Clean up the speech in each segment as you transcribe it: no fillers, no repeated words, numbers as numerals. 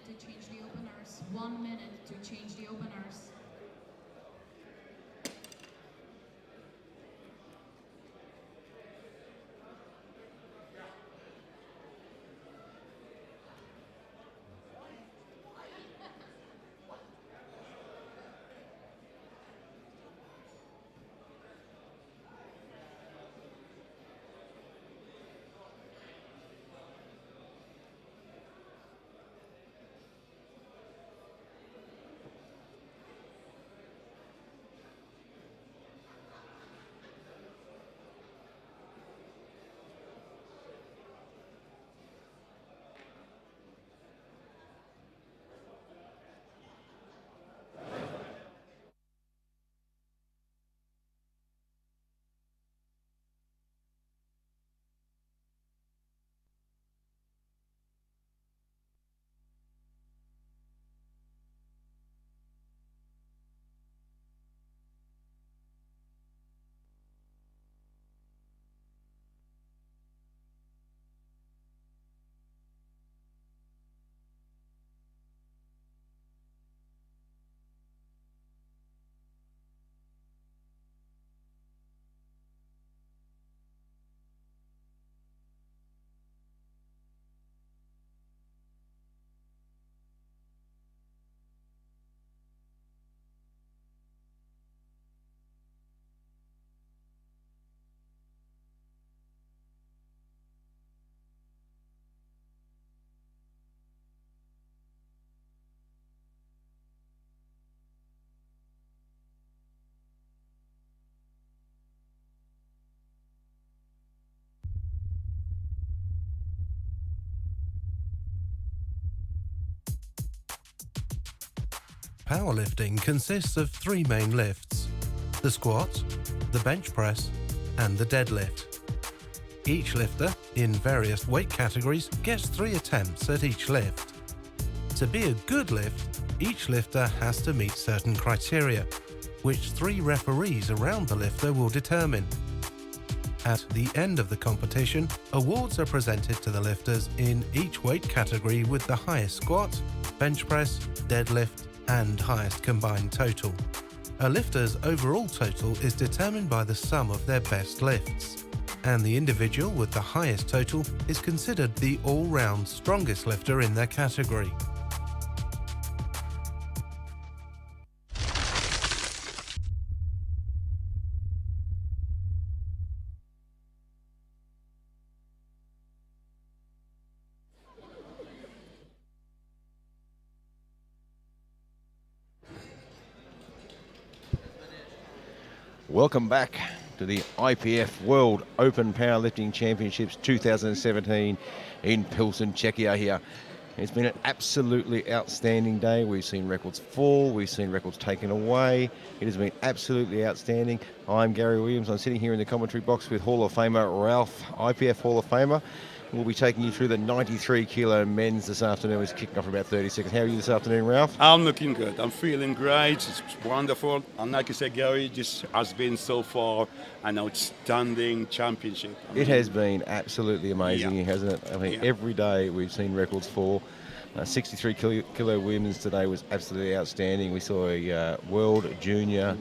to change the openers. 1 minute to change the openers. Powerlifting consists of 3 main lifts: the squat, the bench press, and the deadlift. Each lifter, in various weight categories, gets 3 attempts at each lift. To be a good lift, each lifter has to meet certain criteria, which 3 referees around the lifter will determine. At the end of the competition, awards are presented to the lifters in each weight category with the highest squat, bench press, deadlift, and highest combined total. A lifter's overall total is determined by the sum of their best lifts, and the individual with the highest total is considered the all-round strongest lifter in their category. Welcome back to the IPF World Open Powerlifting Championships 2017 in Pilsen, Czechia here. It's been an absolutely outstanding day. We've seen records fall, we've seen records taken away. It has been absolutely outstanding. I'm Gary Williams. I'm sitting here in the commentary box with Hall of Famer Ralph, IPF Hall of Famer. We'll be taking you through the 93 kilo men's this afternoon. It's kicking off in about 30 seconds. How are you this afternoon, Ralph? I'm looking good. I'm feeling great. It's wonderful. And like you said, Gary, this has been so far an outstanding championship. It has been absolutely amazing, Yeah. hasn't it? I mean, every day we've seen records fall. 63 kilo women's today was absolutely outstanding. We saw a world junior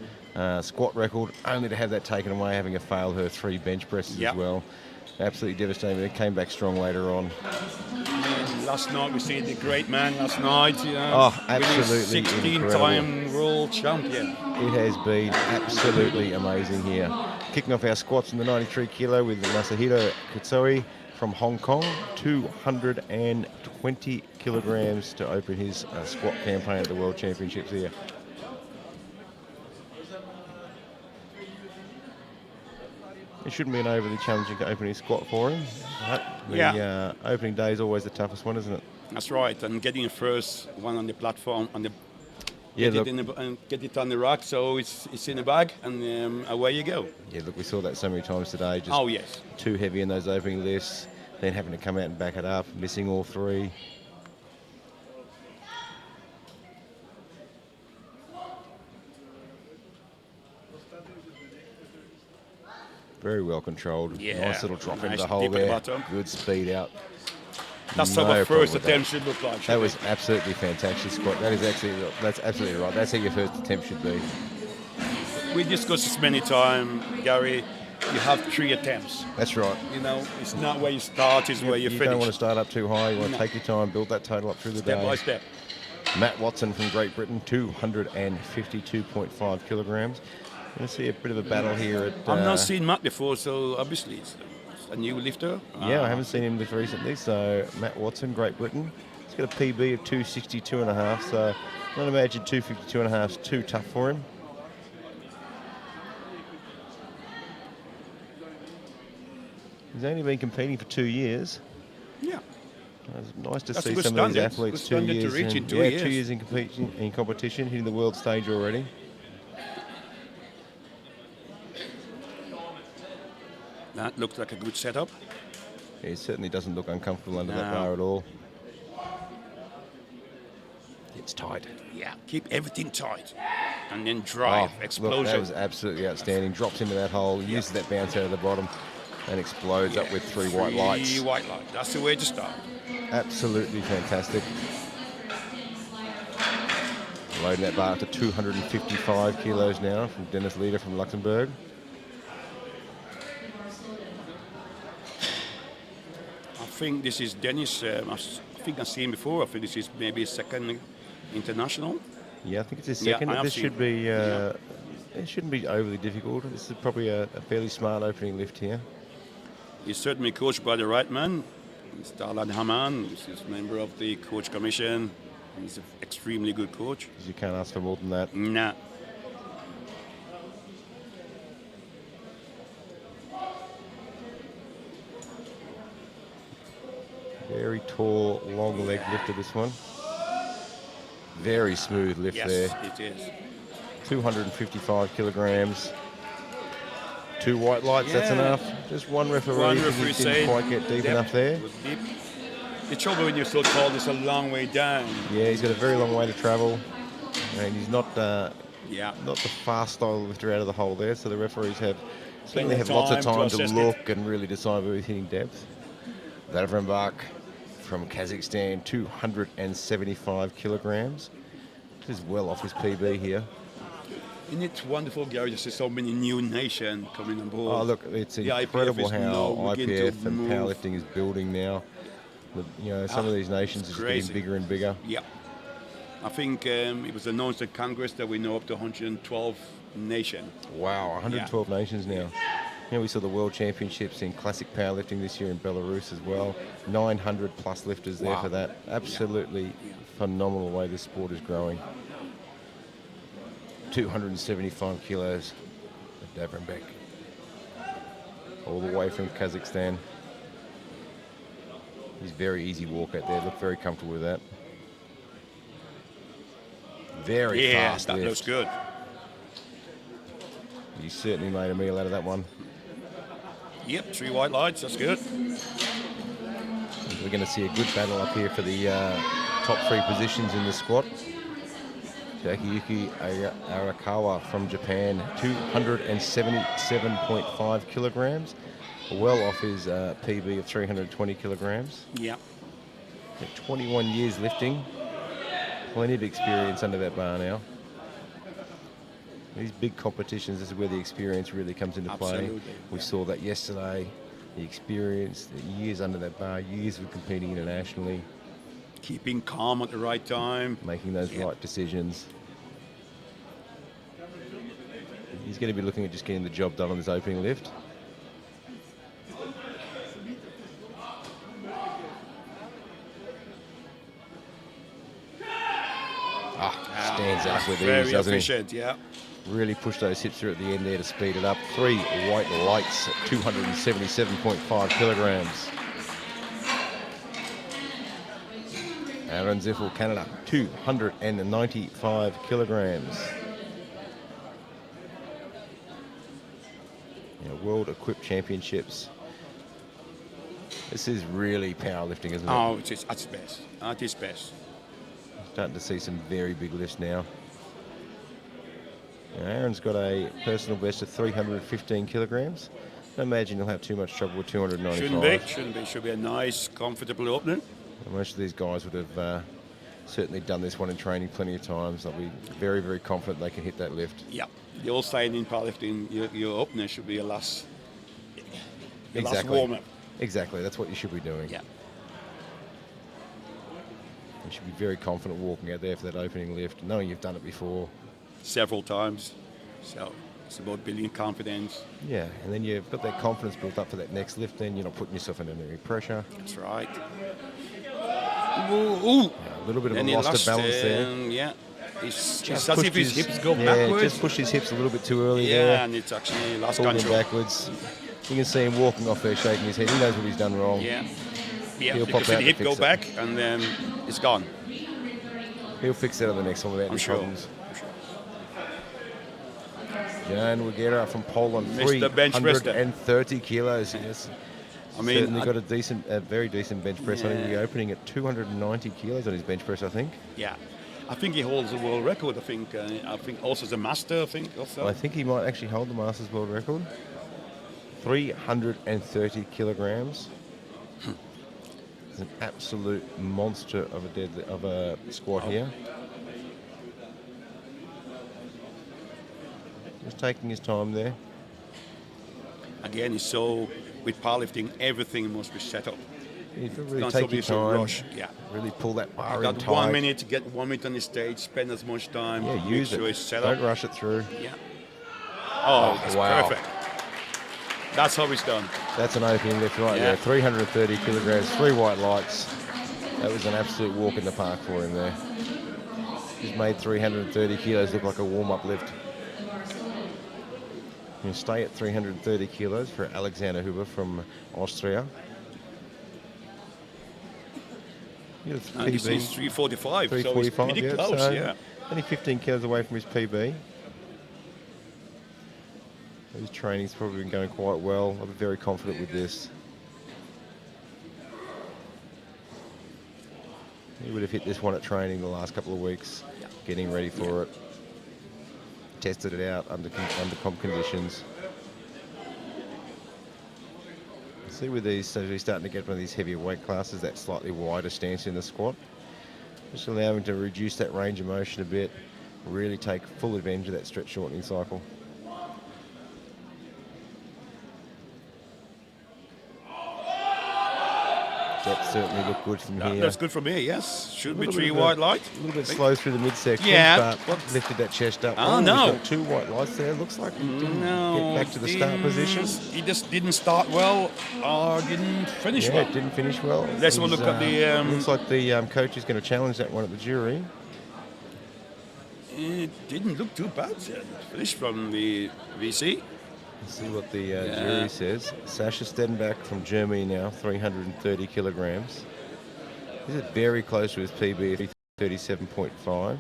squat record, only to have that taken away, having failed her 3 bench presses as well. Absolutely devastating. It came back strong later on. Last night we see the great man last night. You know, oh, absolutely 16-time world champion. It has been absolutely amazing here. Kicking off our squats in the 93 kilo with Masahiro Katsui from Hong Kong, 220 kilograms to open his squat campaign at the World Championships here. It shouldn't be an overly challenging opening squat for him. The opening day is always the toughest one, isn't it? That's right, and getting the first one on the platform, get it on the rack, so it's in the bag, and away you go. Yeah, look, we saw that so many times today. Just too heavy in those opening lifts, then having to come out and back it up, missing all 3. Very well controlled. Nice little drop into the hole there. Good speed out. That's how No our first problem with attempt should look like. That was absolutely fantastic, Scott. That's absolutely right. That's how your first attempt should be. We discussed this many times, Gary. You have 3 attempts. That's right. You know, it's not where you start, it's where you finish. You don't want to start up too high. You want to No. take your time, build that total up through the Step day. by step. Matt Watson from Great Britain, 252.5 kilograms. Going to see a bit of a battle here at... I've not seen Matt before, so obviously it's a new lifter. Yeah, I haven't seen him lift recently. So Matt Watson, Great Britain. He's got a PB of 262.5, so I don't imagine 252.5 is too tough for him. He's only been competing for 2 years. Yeah. It's nice to That's see a good some of these standard. athletes Good 2 standard to years reach in, in 2 yeah, years. 2 years in competition, hitting the world stage already. That looked like a good setup. He certainly doesn't look uncomfortable under that No. bar at all. It's tight. Yeah, keep everything tight. And then drive, Look, explosion. that was absolutely outstanding. Drops into that hole, uses that bounce out of the bottom, and explodes up with 3 white lights. 3 white lights. That's the way to start. Absolutely fantastic. Loading that bar up to 255 kilos now from Dennis Leder from Luxembourg. I think this is Dennis. I think I've seen before. I think this is maybe his second international. Yeah, I think it's his Yeah, second. I have This seen. should be. It shouldn't be overly difficult. This is probably a fairly smart opening lift here. He's certainly coached by the right man. Mr. Alad Haman. He's a member of the coach commission. He's an extremely good coach. You can't ask for more than that. Nah. Very tall, long leg lifter, this one. Very smooth lift Yes, there. it is. 255 kilograms. 2 white lights, that's Yeah. enough. Just one referee. One because referee he didn't said quite get deep depth enough there. was deep. The trouble when you're so tall, there's a long way down. Yeah, he's got a very long way to travel. And he's not Yeah. not the fast style lifter out of the hole there, so the referees certainly have of lots of time to time to assess look and really decide where he's hitting depth. Davon Bach from Kazakhstan, 275 kilograms. Just well off his PB here. And it's wonderful, Gary, to see so many new nations coming on board. Oh, look, it's The IPF incredible is how now beginning to IPF and move. powerlifting is building now. Some of these nations it's are getting crazy. bigger and bigger. Yeah. I think it was announced at Congress that we know up to 112 nations. Wow, 112 nations now. We saw the World Championships in classic powerlifting this year in Belarus as well. 900 plus lifters there Wow. for that. Absolutely phenomenal way this sport is growing. 275 kilos of Davon Bach. All the way from Kazakhstan. He's very easy walk out there. Look very comfortable with that. Very Yeah, fast that lift. looks good. He certainly made a meal out of that one. Yep, 3 white lights, that's good. We're going to see a good battle up here for the top 3 positions in the squat. Takayuki Arakawa from Japan, 277.5 kilograms, well off his PB of 320 kilograms. Yeah. At 21 years lifting, plenty of experience under that bar now. These big competitions, this is where the experience really comes into play. Absolutely, We yeah. saw that yesterday, the experience, the years under that bar, years of competing internationally, Keeping calm at the right time. making those Yeah. right decisions. He's going to be looking at just getting the job done on this opening lift. Stands up with Very ease, doesn't he? efficient, yeah. Really push those hips through at the end there to speed it up. 3 white lights at 277.5 kilograms. Aaron Ziffel, Canada, 295 kilograms. World Equipped Championships. This is really powerlifting, isn't it? Oh, it is at its best. At its best. Starting to see some very big lifts now. Aaron's got a personal best of 315 kilograms. I imagine he'll have too much trouble with 295. Shouldn't be. Should be a nice, comfortable opening. Most of these guys would have certainly done this one in training plenty of times. They'll be very, very confident they can hit that lift. Yeah. The old saying in powerlifting, your opener should be your last warm-up. Exactly. That's what you should be doing. Yeah. You should be very confident walking out there for that opening lift, knowing you've done it before. Several times. So it's about building confidence. Yeah, and then you've got that confidence built up for that next lift, then you're not putting yourself under any pressure. That's right. Yeah, a little bit of Then a he loss of balance there. Yeah. It's Just as if pushed his hips go backwards. Just pushed his hips a little bit too early Yeah, there. and it's actually lost Pulled him control. backwards. You can see him walking off there, shaking his head. He knows what he's done wrong. Yeah. Yeah, He'll you pop can see out the and hip go fix it. back, and then it's gone. He'll fix that on the next one without I'm any sure. problems. I'm sure. Jan Wigera from Poland, Mr. Benchpress. 330 kilos. Yes. I mean, Certainly got a very decent bench press. I think Yeah. he'll be opening at 290 kilos on his bench press, I think. Yeah. I think he holds the world record. I think also as a master. I think also. I think he might actually hold the Masters World Record. 330 kilograms. It's an absolute monster of a squat here. Just taking his time there. Again, it's so with powerlifting, everything must be set up. You really Not take something your to time. rush. Yeah. Really pull that bar You in got tight. 1 minute to get 1 minute on the stage. Spend as much time. Yeah, make use sure it. it's set Don't up. rush it through. Yeah. Oh, that's wow. perfect. That's how it's done. That's an opening lift right Yeah. there. 330 kilograms, 3 white lights. That was an absolute walk in the park for him there. He's made 330 kilos look like a warm-up lift. He'll stay at 330 kilos for Alexander Hoover from Austria. He's It's 345. 345, so it's pretty close, so yeah. only 15 kilos away from his PB. His training's probably been going quite well. I'm very confident with this. He would have hit this one at training the last couple of weeks, getting ready for it. Tested it out under comp conditions. See with these, so he's starting to get one of these heavier weight classes, that slightly wider stance in the squat. Just allow him to reduce that range of motion a bit, really take full advantage of that stretch shortening cycle. That certainly looked good from here. That's good for me, yes. Should be Little 3 bit of a- white light. A little bit slow through the midsection, Yeah, but lifted that chest up. Oh, He's no. got 2 white lights there. Looks like he didn't No. get back to the start position. He just didn't start well or didn't finish Yeah, well. it didn't finish well. Let's have a look at the, looks like the coach is going to challenge that one at the jury. It didn't look too bad. Finished from the VC. Let's see what the jury says. Sasha Stedenbach from Germany now, 330 kilograms. This is very close to his PB of 37.5.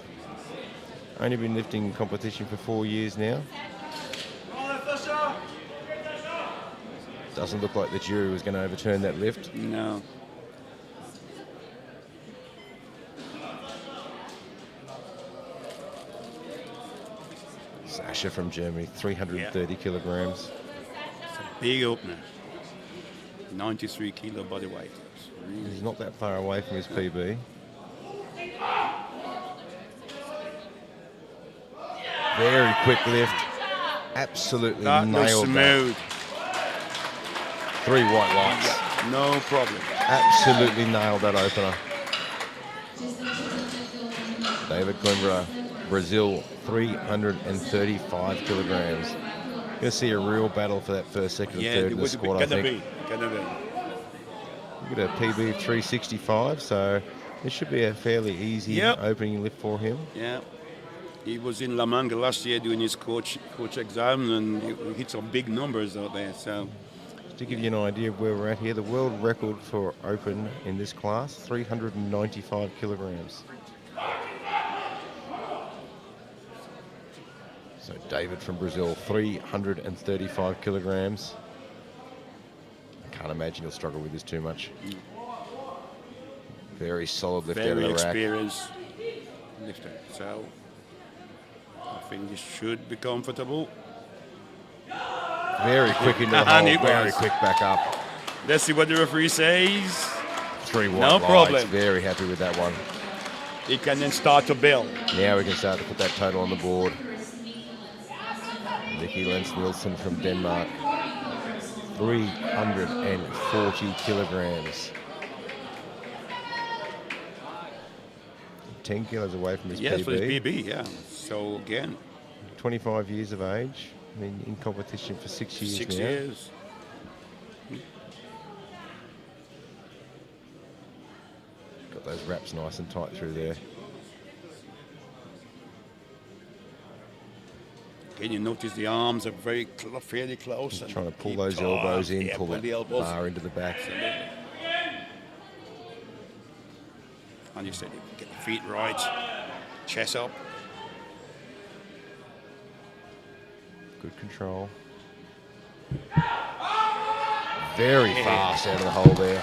Only been lifting competition for 4 years now. Doesn't look like the jury was going to overturn that lift. No. Sasha from Germany, 330 kilograms. Big opener. 93 kilo body weight. He's not that far away from his PB. Very quick lift. Absolutely That looks nailed that. smooth. 3 white lights. No problem. Absolutely nailed that opener. David Coimbra, Brazil, 335 kilograms. Going to see a real battle for that first, second, and third in the squad, I think. Gonna be. We've got a PB of 365, so this should be a fairly easy opening lift for him. Yeah. He was in La Manga last year doing his coach exam, and he hit some big numbers out there. So, To give you an idea of where we're at here, the world record for open in this class, 395 kilograms. So David from Brazil, 335 kilograms. I can't imagine he'll struggle with this too much. Very solid lift out of very the rack. experienced lifter. So, I think he should be comfortable. Very quick into the And hole, it very was. quick back up. Let's see what the referee says. 3 white No lights. problem. Very happy with that one. You can then start to build. Now we can start to put that total on the board. Helix Wilson from Denmark. 340 kilograms. 10 kilos away from his Yes, PB. for his PB, yeah. So again, 25 years of age. I mean, in competition for 6 years 6 now. years. Got those wraps nice and tight through there. Again, you notice the arms are fairly close. Just and trying to pull keep those tight. elbows in, Yeah, pull that the elbows. bar into the back. Absolutely. And you said you get the feet right, chest up. Good control. Very fast out of the hole there.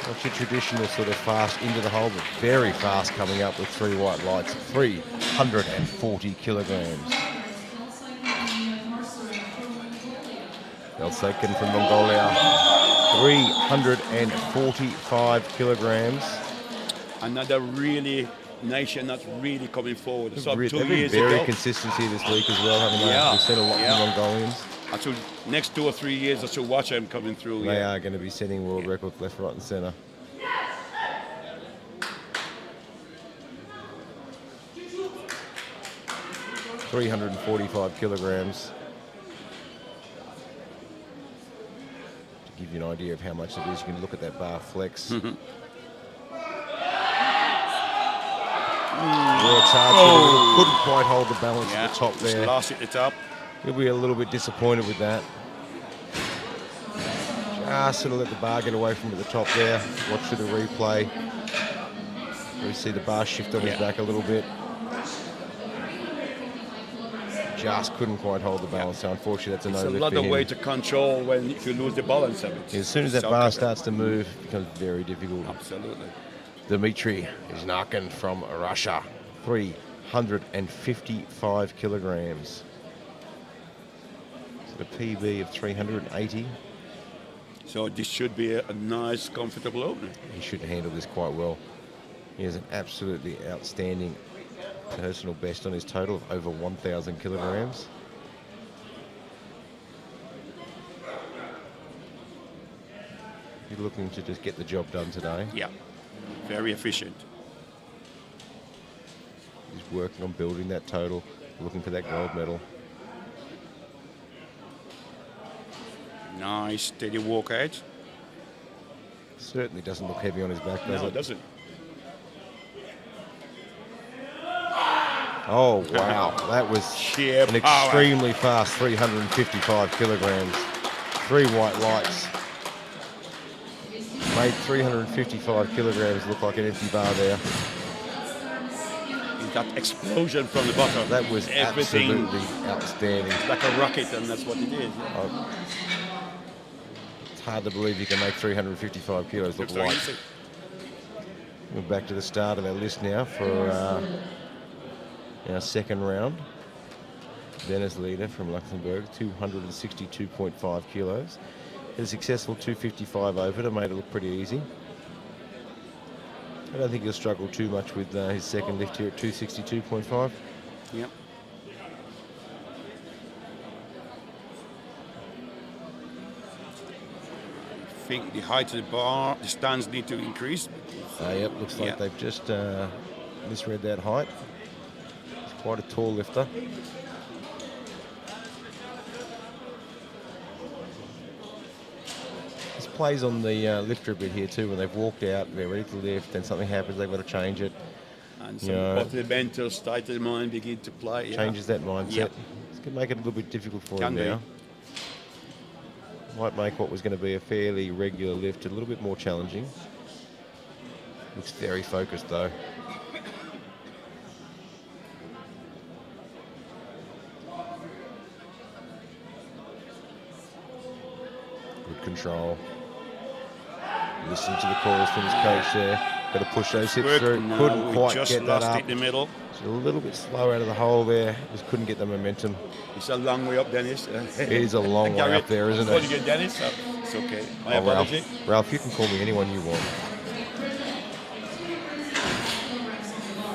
Not your traditional sort of fast into the hole, but very fast coming up with 3 white lights. 340 kilograms. Elsaken from Mongolia. 345 kilograms. Another really nation that's really coming forward. So They've 2 been years very ago. consistent here this week as well, haven't they? Yeah, We've seen a lot yeah. of Mongolians. I should, next 2 or 3 years, I should watch them coming through. They yeah. are going to be setting world records left, right and centre. $345 kilograms. To give you an idea of how much it is, you can look at that bar flex. Works hard, couldn't quite hold the balance at the top there. Lost at the top. He'll be a little bit disappointed with that. Just sort of let the bar get away from at the top there. Watch through the replay. We see the bar shift on his back a little bit. Just couldn't quite hold the balance, so unfortunately that's a no It's a lift lot for of him. weight to control when if you lose the balance of it. As soon as that So bar tough. starts to move, it becomes very difficult. Absolutely. Dmitry Znakin from Russia, 355 kilograms. So the PB of 380. So this should be a nice, comfortable opener. He should handle this quite well. He has an absolutely outstanding personal best on his total of over 1,000 kilograms. He's looking to just get the job done today. Yeah, very efficient. He's working on building that total, looking for that gold medal. Nice, steady walk out. Certainly doesn't look heavy on his back, does No, it? it doesn't. Oh, wow. That was Sheer an power. extremely fast 355 kilograms. 3 white lights. Made 355 kilograms look like an empty bar there. That explosion from the bottom. That was everything absolutely outstanding. like a rocket, and that's what it is. It's hard to believe you can make 355 kilos look Looks so light. easy. We're back to the start of our list now for our second round. Dennis Leader from Luxembourg, 262.5 kilos. Had a successful 255 over to made it look pretty easy. I don't think he'll struggle too much with his second lift here at 262.5. Yep. I think the height of the bar, the stands need to increase. Yep, looks like they've just misread that height. It's quite a tall lifter. This plays on the lifter a bit here too. When they've walked out, they're ready to lift, then something happens, they've got to change it. And some fundamentals, tight of the mind begin to play. Changes that mindset. Yep. It's going to make it a little bit difficult for Can him be. now. Might make what was going to be a fairly regular lift a little bit more challenging. Looks very focused though. Good control. Listen to the calls from his coach there. Got to push those hips through. No, Couldn't we quite just get that lost up. it in the middle. Just a little bit slow out of the hole there. Just couldn't get the momentum. It's a long way up, Dennis. It is a long way up there, isn't What it? you get, Dennis? It's okay. My Oh, apology. Ralph, you can call me anyone you want.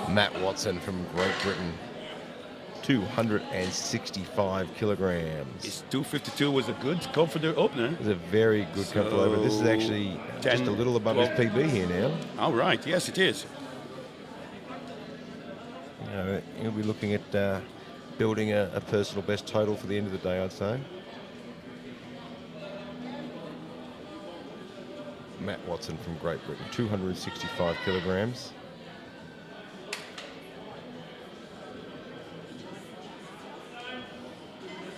Matt Watson from Great Britain, 265 kilograms. His 252 was a good, confident opener. It's a very good comfortable over. This is actually just a little above his PB here now. All right, yes, it is. You know, he'll be looking at building a personal best total for the end of the day, I'd say. Matt Watson from Great Britain, 265 kilograms.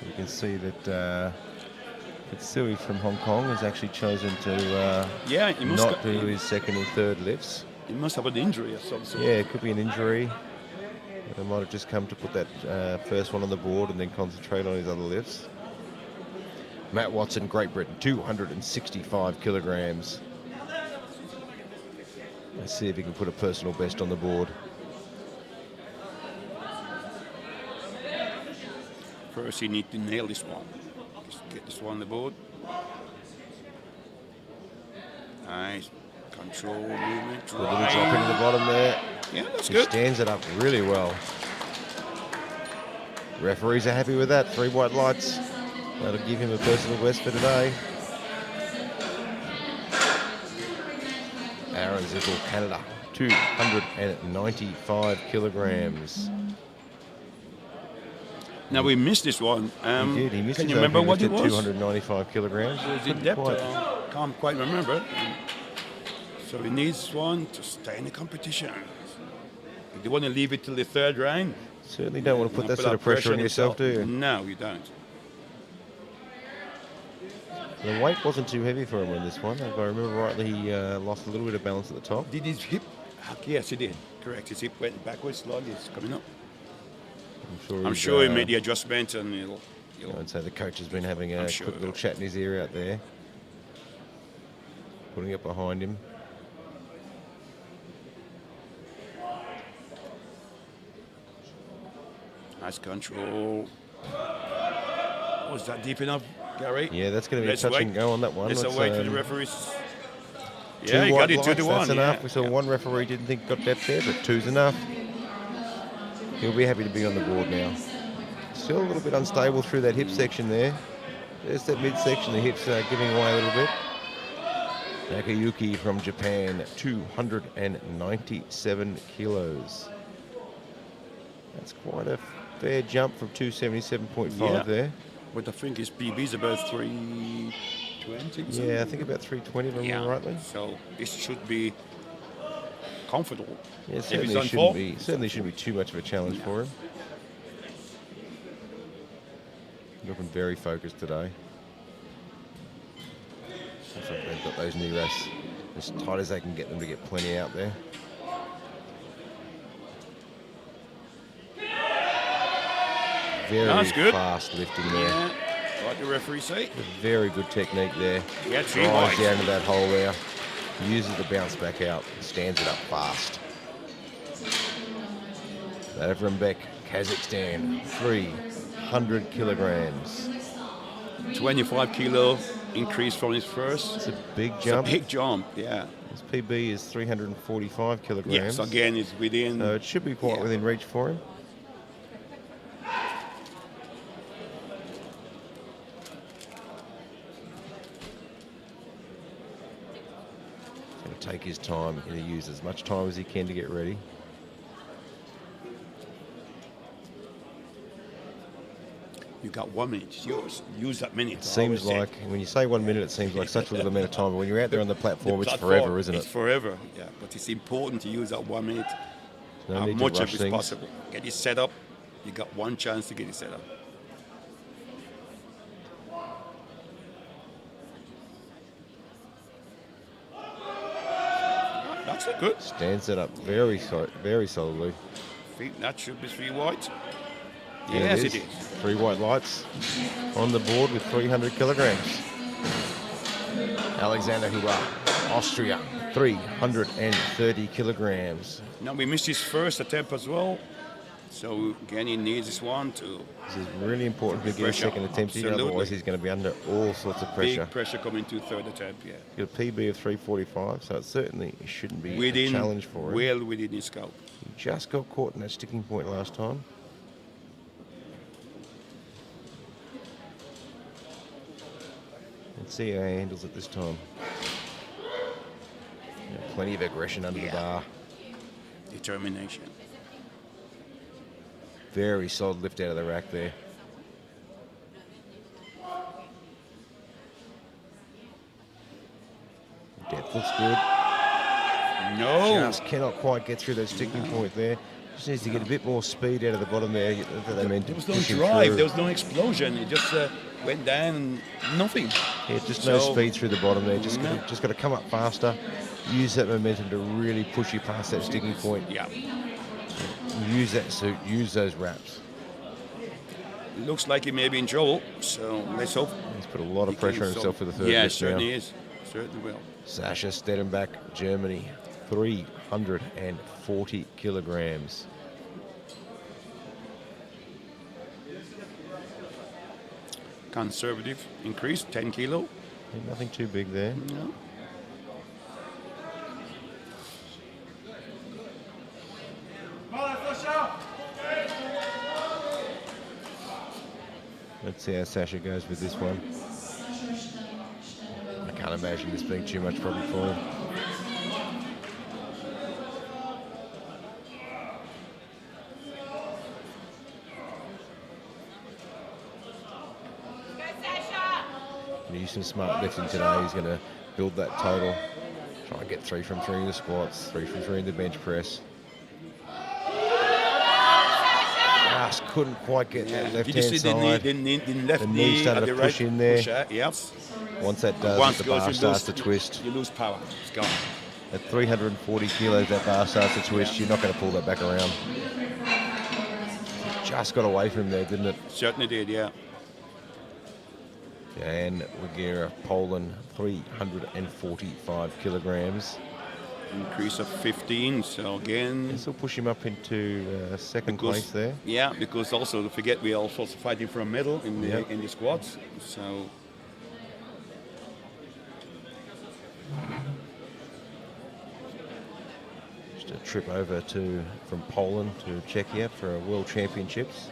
You can see that Kitsui from Hong Kong has actually chosen to not do his second and third lifts. He must have an injury or something. Yeah, it could be an injury. They might have just come to put that first one on the board and then concentrate on his other lifts. Matt Watson, Great Britain, 265 kilograms. Let's see if he can put a personal best on the board. First, you need to nail this one. Just get this one on the board. Nice. Control movement. A little drop into the bottom there. Yeah, that's He good. stands it up really well. Referees are happy with that. 3 white lights. That'll give him a personal best for today. Aaron Zizzle, Canada, 295 kilograms. Now we missed this one. He did. He missed Can his you remember opening what it lift at was? 295 kilograms. Was it depth? Can't quite remember. So he needs one to stay in the competition. If you want to leave it till the third round, Certainly don't want to put that sort that of pressure on yourself, do you? No, you don't. The weight wasn't too heavy for him on this one. If I remember rightly, he lost a little bit of balance at the top. Did his hip? Yes, he did. Correct. His hip went backwards slightly. It's coming up. I'm sure he made the adjustment and he'll I'd say the coach has been having a sure quick little chat in his ear out there. Putting it behind him. Nice control. Was that deep enough, Gary? Yeah, that's going to be a touch and go on that one. Let's wait for the referees. Two Yeah, he got white it 2 lights, to 1. that's enough. Yeah. We saw one referee didn't think got depth there, but 2's enough. He'll be happy to be on the board now. Still a little bit unstable through that hip section there. There's that midsection, the hips are giving away a little bit. Nakayuki from Japan, 297 kilos. That's quite a fair jump from 277.5 there. But I think his PB is about 320. Yeah, I think about 320 if I remember rightly. So this should be comfortable. Yeah, If he's certainly shouldn't be too much of a challenge for him. Looking very focused today. Looks like they've got those knee rests as tight as they can get them to get plenty out there. Very good. fast lifting there. Yeah, like the referee say. Very good technique there. Yeah, 3 Drives whites. down to that hole there. Uses the bounce back out. Stands it up fast. Davon Beck, Kazakhstan, 300 kilograms. 25 kilo increase from his first. It's a big It's jump. a big jump, yeah. His PB is 345 kilograms. Yes, again, it's within. So it should be quite within reach for him. He's going to take his time. He's going to use as much time as he can to get ready. You got 1 minute. It's yours. Use that minute. It seems like, when you say 1 minute, it seems like such a little amount of time. But when you're out there on the platform, it's forever, isn't It's it? forever, yeah. But it's important to use that 1 minute. No As need to much rush of it as things. possible. Get it set up. You got one chance to get it set up. That's it, good. Stands it up very solidly. Feet, that should be 3 white. Yeah, Yes, it is. 3 white lights on the board with 300 kilograms. Alexander Hoover, Austria, 330 kilograms. Now we missed his first attempt as well. So again, he needs this one to This is really important to get a Pressure, second attempt here, absolutely. otherwise he's going to be under all sorts of pressure. big pressure coming to third attempt. Yeah, Got a PB of 3:45, so it certainly shouldn't be a within challenge for him. well within his scope. He just got caught in that sticking point last time. Let's see how he handles it this time. Yeah, plenty of aggression under the bar. Determination. Very solid lift out of the rack there. Depth looks good. No. Just cannot quite get through that sticking point there. Just needs to get a bit more speed out of the bottom there. They meant to There was no push him drive. through. There was no explosion. It just went down and nothing. Yeah, just no So- speed through the bottom there. Just No. got to come up faster. Use that momentum to really push you past that sticking point. Yeah. Use that suit. Use those wraps. Looks like he may be in trouble. So let's hope. He's put a lot of pressure on himself for the third Yeah, lift now. certainly is. Certainly will. Sasha Stedenbach, Germany, 340 kilograms. Conservative increase, 10 kilo. Yeah, nothing too big there. No. Let's see how Sasha goes with this one. I can't imagine this being too much problem for him. Gonna use some smart lifting today. He's going to build that total. Try and get 3 from 3 in the squats, 3 from 3 in the bench press. Just couldn't quite get that left Did you hand see the knee, side. the left The knee knee started at to the right push in there. push out, yes. Once that does, Once the goes, bar you starts lose- to twist. You lose power. It's gone. At 340 kilos, that bar starts to twist. You're not going to pull that back around. Just got away from him there, didn't it? Certainly did, yeah. And Wagera, Poland, 345 kilograms. Increase of 15. So again, This will push him up into second because- place there. yeah, because also don't forget we are also fighting for a medal in the Yep. in the squats. So Just a trip over from Poland to Czechia for World Championships.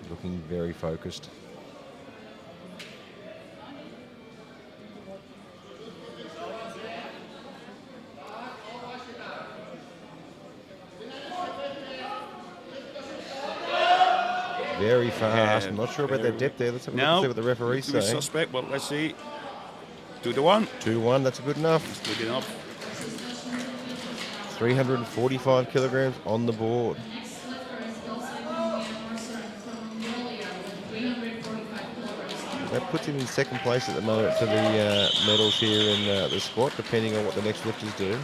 Looking very focused. Very fast. I'm not sure about that depth there. Let's have a look and see what the referees to be say. suspect. Well, let's see. 2-1. 2-1, that's good enough. Good enough. 345 kilograms on the board. Next lifter is also Myanmar from Mongolia with 345 kilograms. That puts him in second place at the moment for the medals here in the squat, depending on what the next lifters do.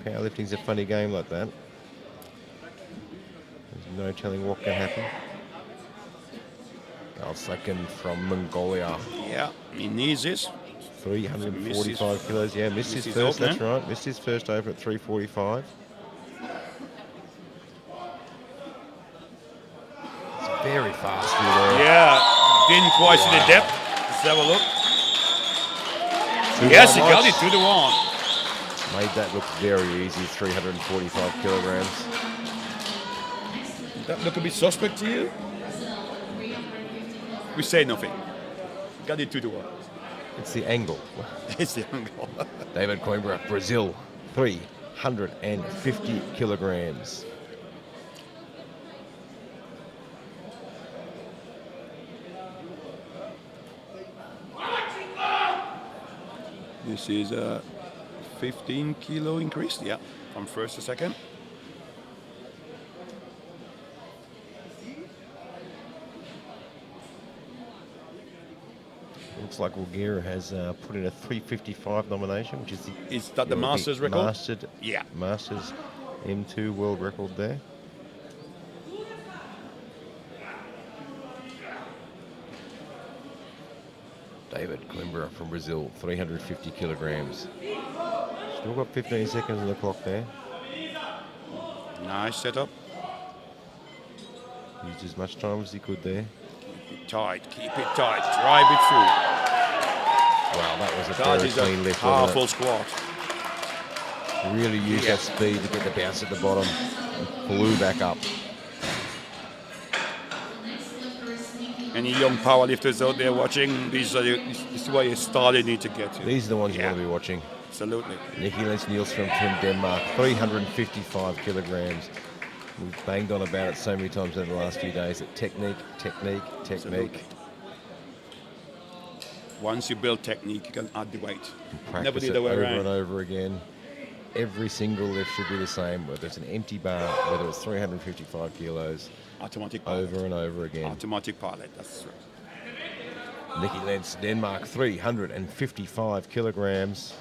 Powerlifting's a funny game like that. There's no telling what can happen. Second from Mongolia. Yeah, he needs this. 345 kilos. Yeah, missed his his first, that's opener. right. Missed his first over at 345. It's very fast through there. Yeah, didn't quite see the depth. Let's have a look. 2-1 Yes, he got nice. it. 2-1. Made that look very easy, 345 kilograms. That look a bit suspect to you? We say nothing. Got it 2-1. It's the angle. It's the angle. David Coimbra, Brazil, 350 kilograms. This is a 15 kilo increase. Yeah, from first to second. Looks like Wagera has put in a 355 nomination, which is the Is that the Masters record? Yeah. Masters M2 world record there. David Coimbra from Brazil, 350 kilograms. Still got 15 seconds on the clock there. Nice setup. Used as much time as he could there. Keep it tight. Drive it through. Wow, that was a That very is clean a lift, powerful wasn't squat. it? Really used that speed to get the bounce at the bottom. And flew back up. Any young powerlifters out there watching, this is where you start. You need to get to. These are the ones you want to be watching. Absolutely. Niels Nielsen from Denmark, 355 kilograms. We've banged on about it so many times over the last few days. That technique. Absolutely. Once you build technique, you can add the weight. Never Practice the it other way over around. and over again. Every single lift should be the same, whether it's an empty bar, whether it's 355 kilos, Automatic pilot. over and over again. Automatic pilot, that's right. Nicky Lentz, Denmark, 355 kilograms.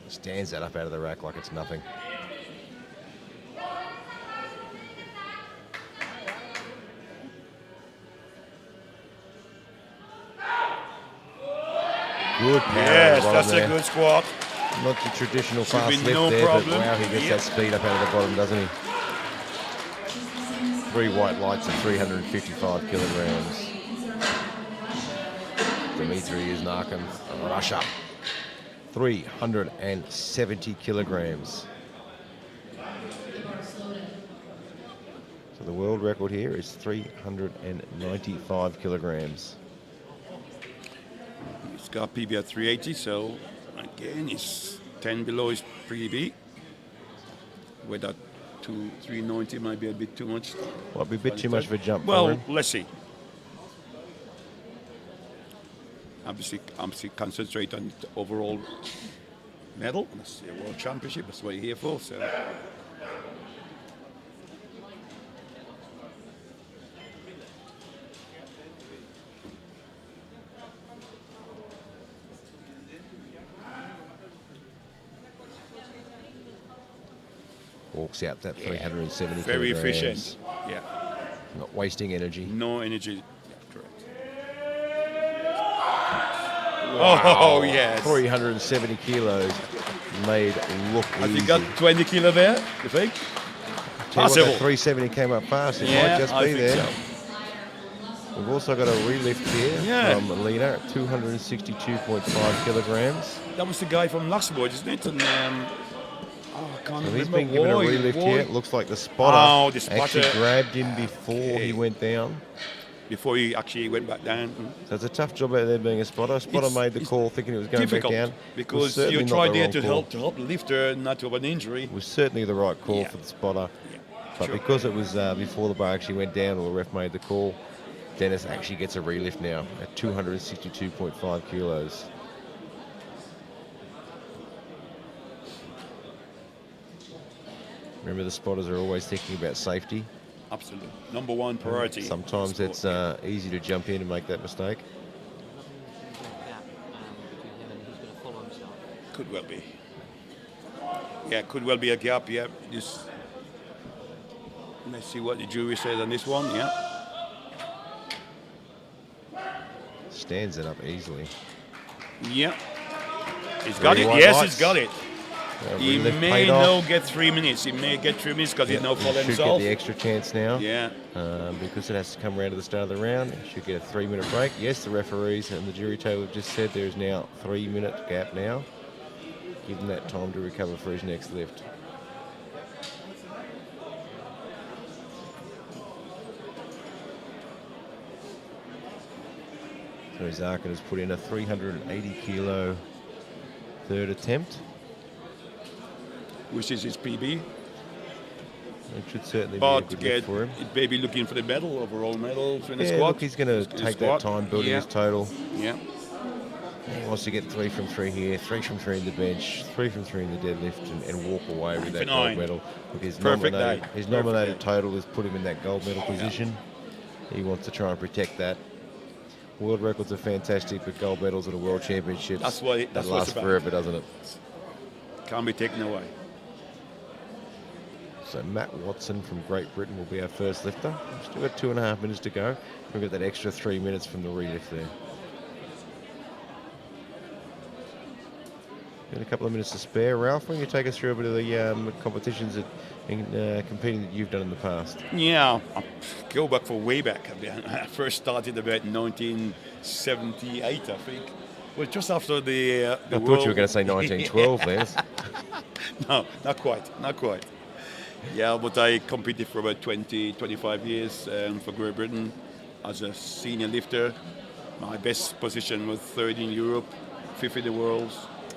Stands that up out of the rack like it's nothing. Good power. Yes, right that's there. a good squat. Not the traditional Should fast be lift no there, problem. but wow, he gets that speed up out of the bottom, doesn't he? 3 white lights at 355 kilograms. Dmitry Iznakin, Russia, 370 kilograms. So the world record here is 395 kilograms. He's got PB at 380, so again, he's 10 below his PB. With that 390 might be a bit too much. Might be a bit too much of a jump for Well, him. let's see. Obviously concentrate on the overall medal. That's the World Championship. That's what you're here for. So. Walks out that 370 Very kilograms. efficient. Yeah. Not wasting energy. No energy. Yeah, correct. Oh, yes. 370 kilos made look Have easy. you got 20 kilo there, you think? Tell you what, Possible. that 370 came up fast. It Yeah, might just I be think there. so. We've also got a relift here Yeah. from Lena at 262.5 kilograms. That was the guy from Luxembourg, isn't it? And, I can't So he's remember been given a why- relift why- here. It looks like the spotter, Oh, the spotter. actually grabbed him before Okay. he went down. Before he actually went back down. So it's a tough job out there being a spotter. Spotter It's- made the it's call thinking it was going Difficult back down. Was because certainly you not try the there wrong to call. help the lifter not to have an injury. It was certainly the right call Yeah. for the spotter. Yeah. But Sure. because it was before the bar actually went down or the ref made the call, Dennis actually gets a relift now at 262.5 kilos. Remember, the spotters are always thinking about safety. Absolutely. Number one priority. Sometimes Sport. it's easy to jump in and make that mistake. Could well be. Yeah, could well be a gap, yeah. Just let's see what the jury says on this one, yeah. Stands it up easily. Yeah. He's got Very it. white Yes, lights. he's got it. He Relift may paid now off. get 3 minutes. He may get 3 minutes because he's now He for should himself. get the extra chance now. Yeah. Because it has to come around to the start of the round. He should get a 3-minute break. Yes, the referees and the jury table have just said there is now a 3-minute gap now. Give him that time to recover for his next lift. So Zarkin has put in a 380 kilo third attempt. Which is his PB. It should certainly But be a good lift for him. it may be looking for the medal, overall medal in the Yeah, squad. look, he's going to take that time building yeah. his total. Yeah. He wants to get 3 from 3 here, 3 from 3 in the bench, 3 from 3 in the deadlift, and walk away with that gold 9. medal. Look, his Perfect nominated, day. his Perfect nominated day. total has put him in that gold medal position. He wants to try and protect that. World records are fantastic, but gold medals at the World Championships, That's what it- that's that what lasts it's about. forever, doesn't it? Can't be taken away. So Matt Watson from Great Britain will be our first lifter. Still got 2.5 minutes to go. We've got that extra 3 minutes from the relift there. Got a couple of minutes to spare. Ralph, why don't you take us through a bit of the competitions and competing that you've done in the past? Yeah, I go back for way back. I first started about 1978, I think. Well, just after the I thought World... you were going to say 1912 then. No, not quite. Yeah, but I competed for about 25 years for Great Britain as a senior lifter. My best position was third in Europe, fifth in the world.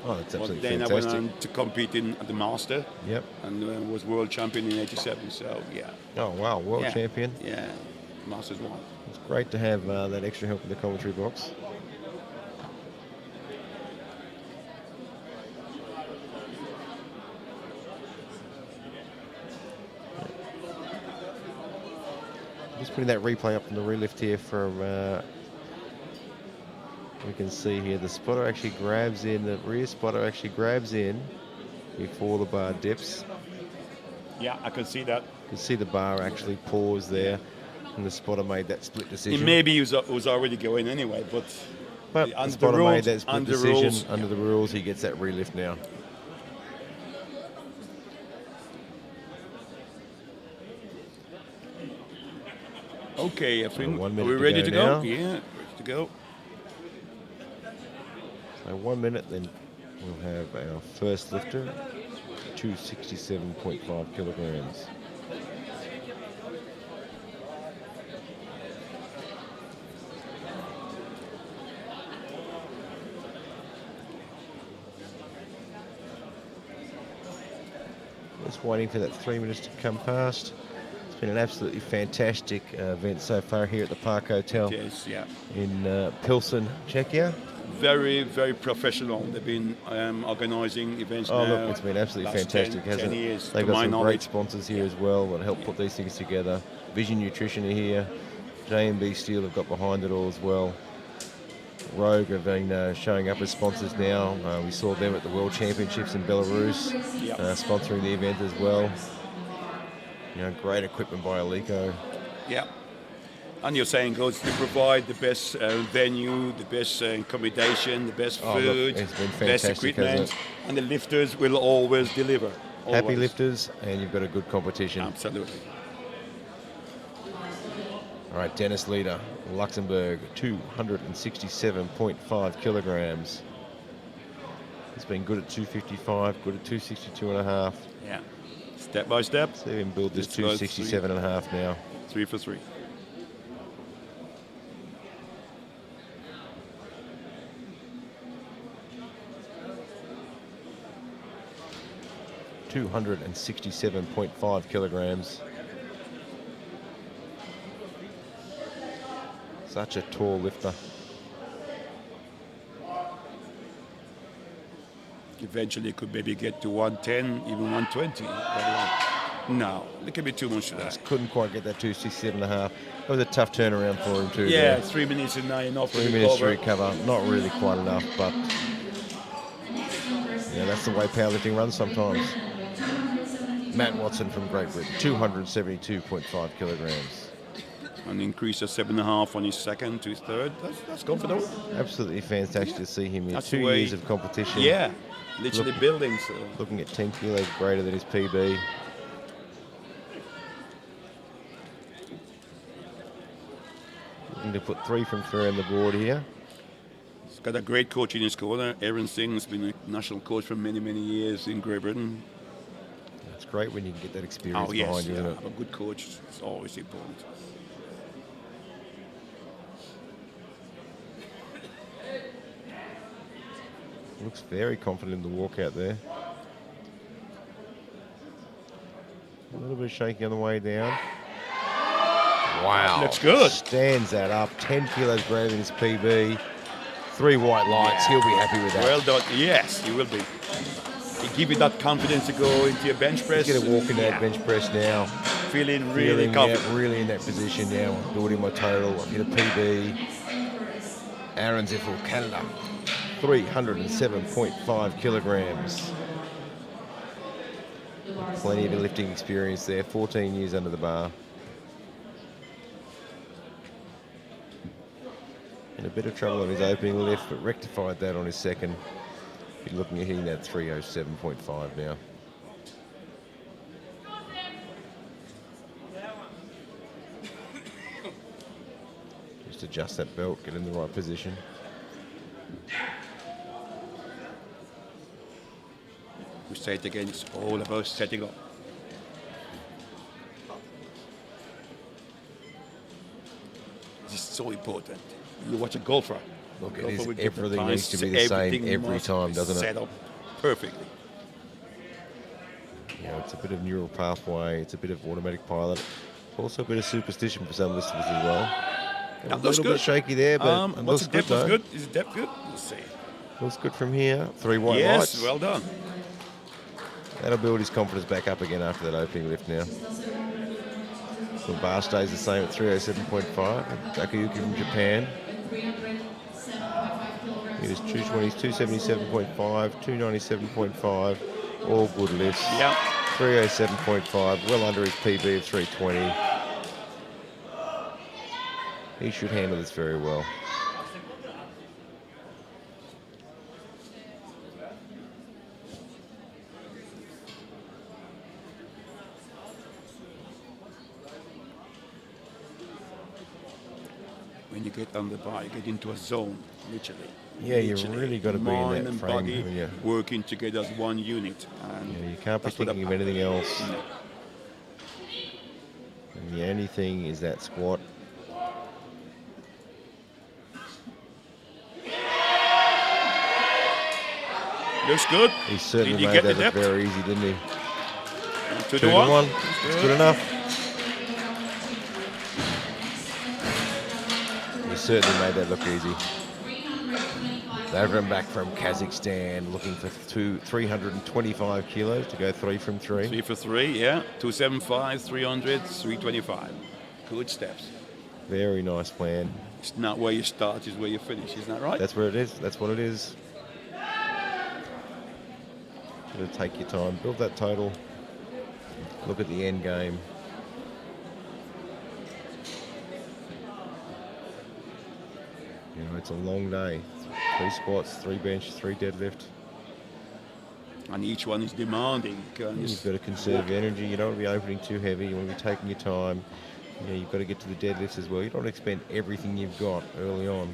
Oh, that's But absolutely then fantastic. I went on to compete at the Master. Yep. And was world champion in '87. So yeah. Oh, wow, world Yeah. champion. Yeah, Masters won. It's great to have that extra help in the commentary box. Just putting that replay up from the relift here from, we can see here the spotter actually grabs in, the rear spotter actually grabs in before the bar dips. Yeah, I can see that. You can see the bar actually pause there, and the spotter made that split decision. Maybe he was already going anyway, but But the under spotter the made rules- that split under the decision. rules, Under the rules, he gets that relift now. okay, I think 1 are minute we to ready go to now. go? Yeah, ready to go. So 1 minute, then we'll have our first lifter, 267.5 kilograms. Just waiting for that 3 minutes to come past. It's been an absolutely fantastic event so far here at the Park Hotel Yes, yeah. in Pilsen, Czechia. Very, very professional. They've been organising events Oh, now. look, it's been absolutely last fantastic, 10 hasn't it? years, They've to got my some great knowledge. sponsors here as well that help put these things together. Vision Nutrition are here. J&B Steel have got behind it all as well. Rogue have been showing up as sponsors now. We saw them at the World Championships in Belarus, Yep. sponsoring the event as well. You know, great equipment by Alico. Yeah. And you're saying goes to provide the best venue, the best accommodation, the best Oh, look, food, it's been best fantastic, equipment, hasn't and the lifters will always deliver. Happy Always. lifters, and you've got a good competition. Absolutely. All right, Dennis Leader, Luxembourg, 267.5 kilograms. He's been good at 255, good at 262.5. Yeah. Step by step. See him build this This goes 267.5 now. 3 for 3. $267.5 kilograms. Such a tall lifter. Eventually could maybe get to 110, even 120. No, it could be too much for that. Just couldn't quite get that 267.5. It was a tough turnaround for him too. Yeah, there. 3 minutes and 9 off. 3 minutes to recover. Not really quite enough, but yeah, that's the way powerlifting runs sometimes. Matt Watson from Great Britain, 272.5 kilograms. An increase of 7.5 on his second to his third. That's comfortable. Absolutely fantastic to see him in That's 2 the way- years of competition. Yeah, literally Look- building. So. Looking at 10 kilos greater than his PB. Looking to put 3 from 3 on the board here. He's got a great coach in his corner. Aaron Singh's been a national coach for many, many years in Great Britain. It's great when you can get that experience Oh, yes, behind you, yeah. isn't it? Have a good coach. It's always important. Looks very confident in the walkout there. A little bit shaky on the way down. Wow. Looks good. Stands that up. 10 kilos greater than his PB. 3 white lights. He'll be happy with that. Well done. Yes, he will be. He give you that confidence to go into your bench press. Get a walk in that bench press now. Feeling really confident. Really in that position now. I'm building my total. I've hit a PB. Aaron Ziffel, Canada. 307.5 kilograms. Plenty of lifting experience there. 14 years under the bar. In a bit of trouble on his opening lift, but rectified that on his second. You're looking at hitting that 307.5 now. Just adjust that belt, get in the right position. We say it again, it's all about setting up. This is so important. You watch a golfer. Look, Golfer with different everything needs to be the everything same every must time, be doesn't it? Set up perfectly. You know, it's a bit of neural pathway, it's a bit of automatic pilot, also a bit of superstition for some listeners as well. That A looks little good. bit shaky there, but it what's looks the good depth? Looks though. good. Is the depth good? Let's see. Looks good from here. 3 white Yes, lights. well done. That'll build his confidence back up again after that opening lift now. The bar stays the same at 307.5. Takayuki from Japan. Here's 220s, 277.5, 297.5. All good lifts. Yeah. 307.5, well under his PB of 320. He should handle this very well. When you get on the bar, you get into a zone, literally. Yeah, you've Literally. really got to be in Mind that and frame, body haven't you? working together as one unit. And Yeah, you can't be that's what thinking of anything else. No. And the only thing is that squat. Looks good. He certainly Did you made get that the look depth? very easy, didn't he? 2 2 to 1. It's good enough. He certainly made that look easy. Davon back from Kazakhstan, looking for 325 kilos to go 3 from 3. 3 for 3, yeah. 275, 300, 325. Good steps. Very nice plan. It's not where you start, it's where you finish. Isn't that right? That's where it is. That's what it is. Got to take your time, build that total. Look at the end game. You know, it's a long day. 3 squats, 3 bench, 3 deadlift. And each one is demanding. You've got to conserve your energy. You don't want to be opening too heavy. You want to be taking your time. You know, you've got to get to the deadlifts as well. You don't want to expend everything you've got early on.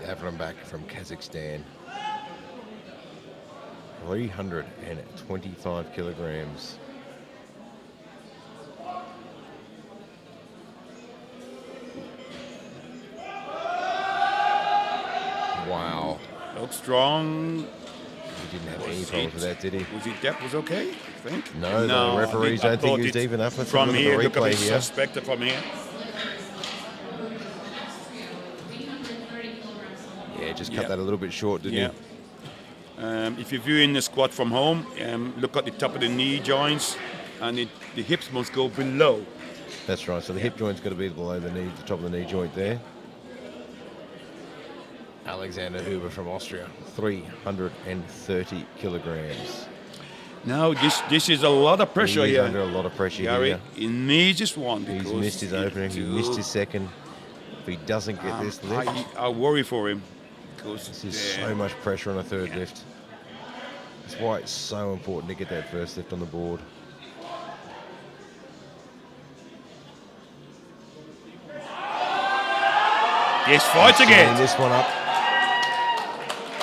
Davon back from Kazakhstan. 325 kilograms. Wow. Looks strong. He didn't have any problems with that, did he? Was his depth was okay, I think? No, the referees don't think he was deep enough. Let's have a From look here, at the look at replay the here. suspect from here. Yeah, just cut that a little bit short, didn't he? If you're viewing the squat from home, look at the top of the knee joints, and the hips must go below. That's right. So the hip joint's got to be below the knee, the top of the knee joint there. Alexander Hoover from Austria, 330 kilograms. Now this is a lot of pressure He's here. under a lot of pressure Gary, here. he needs this one. He's because missed his opening. He missed his second. If he doesn't get this lift, I worry for him. this is so much pressure on a third lift. That's why it's so important to get that first lift on the board. Yes, fight Setting again. this one up.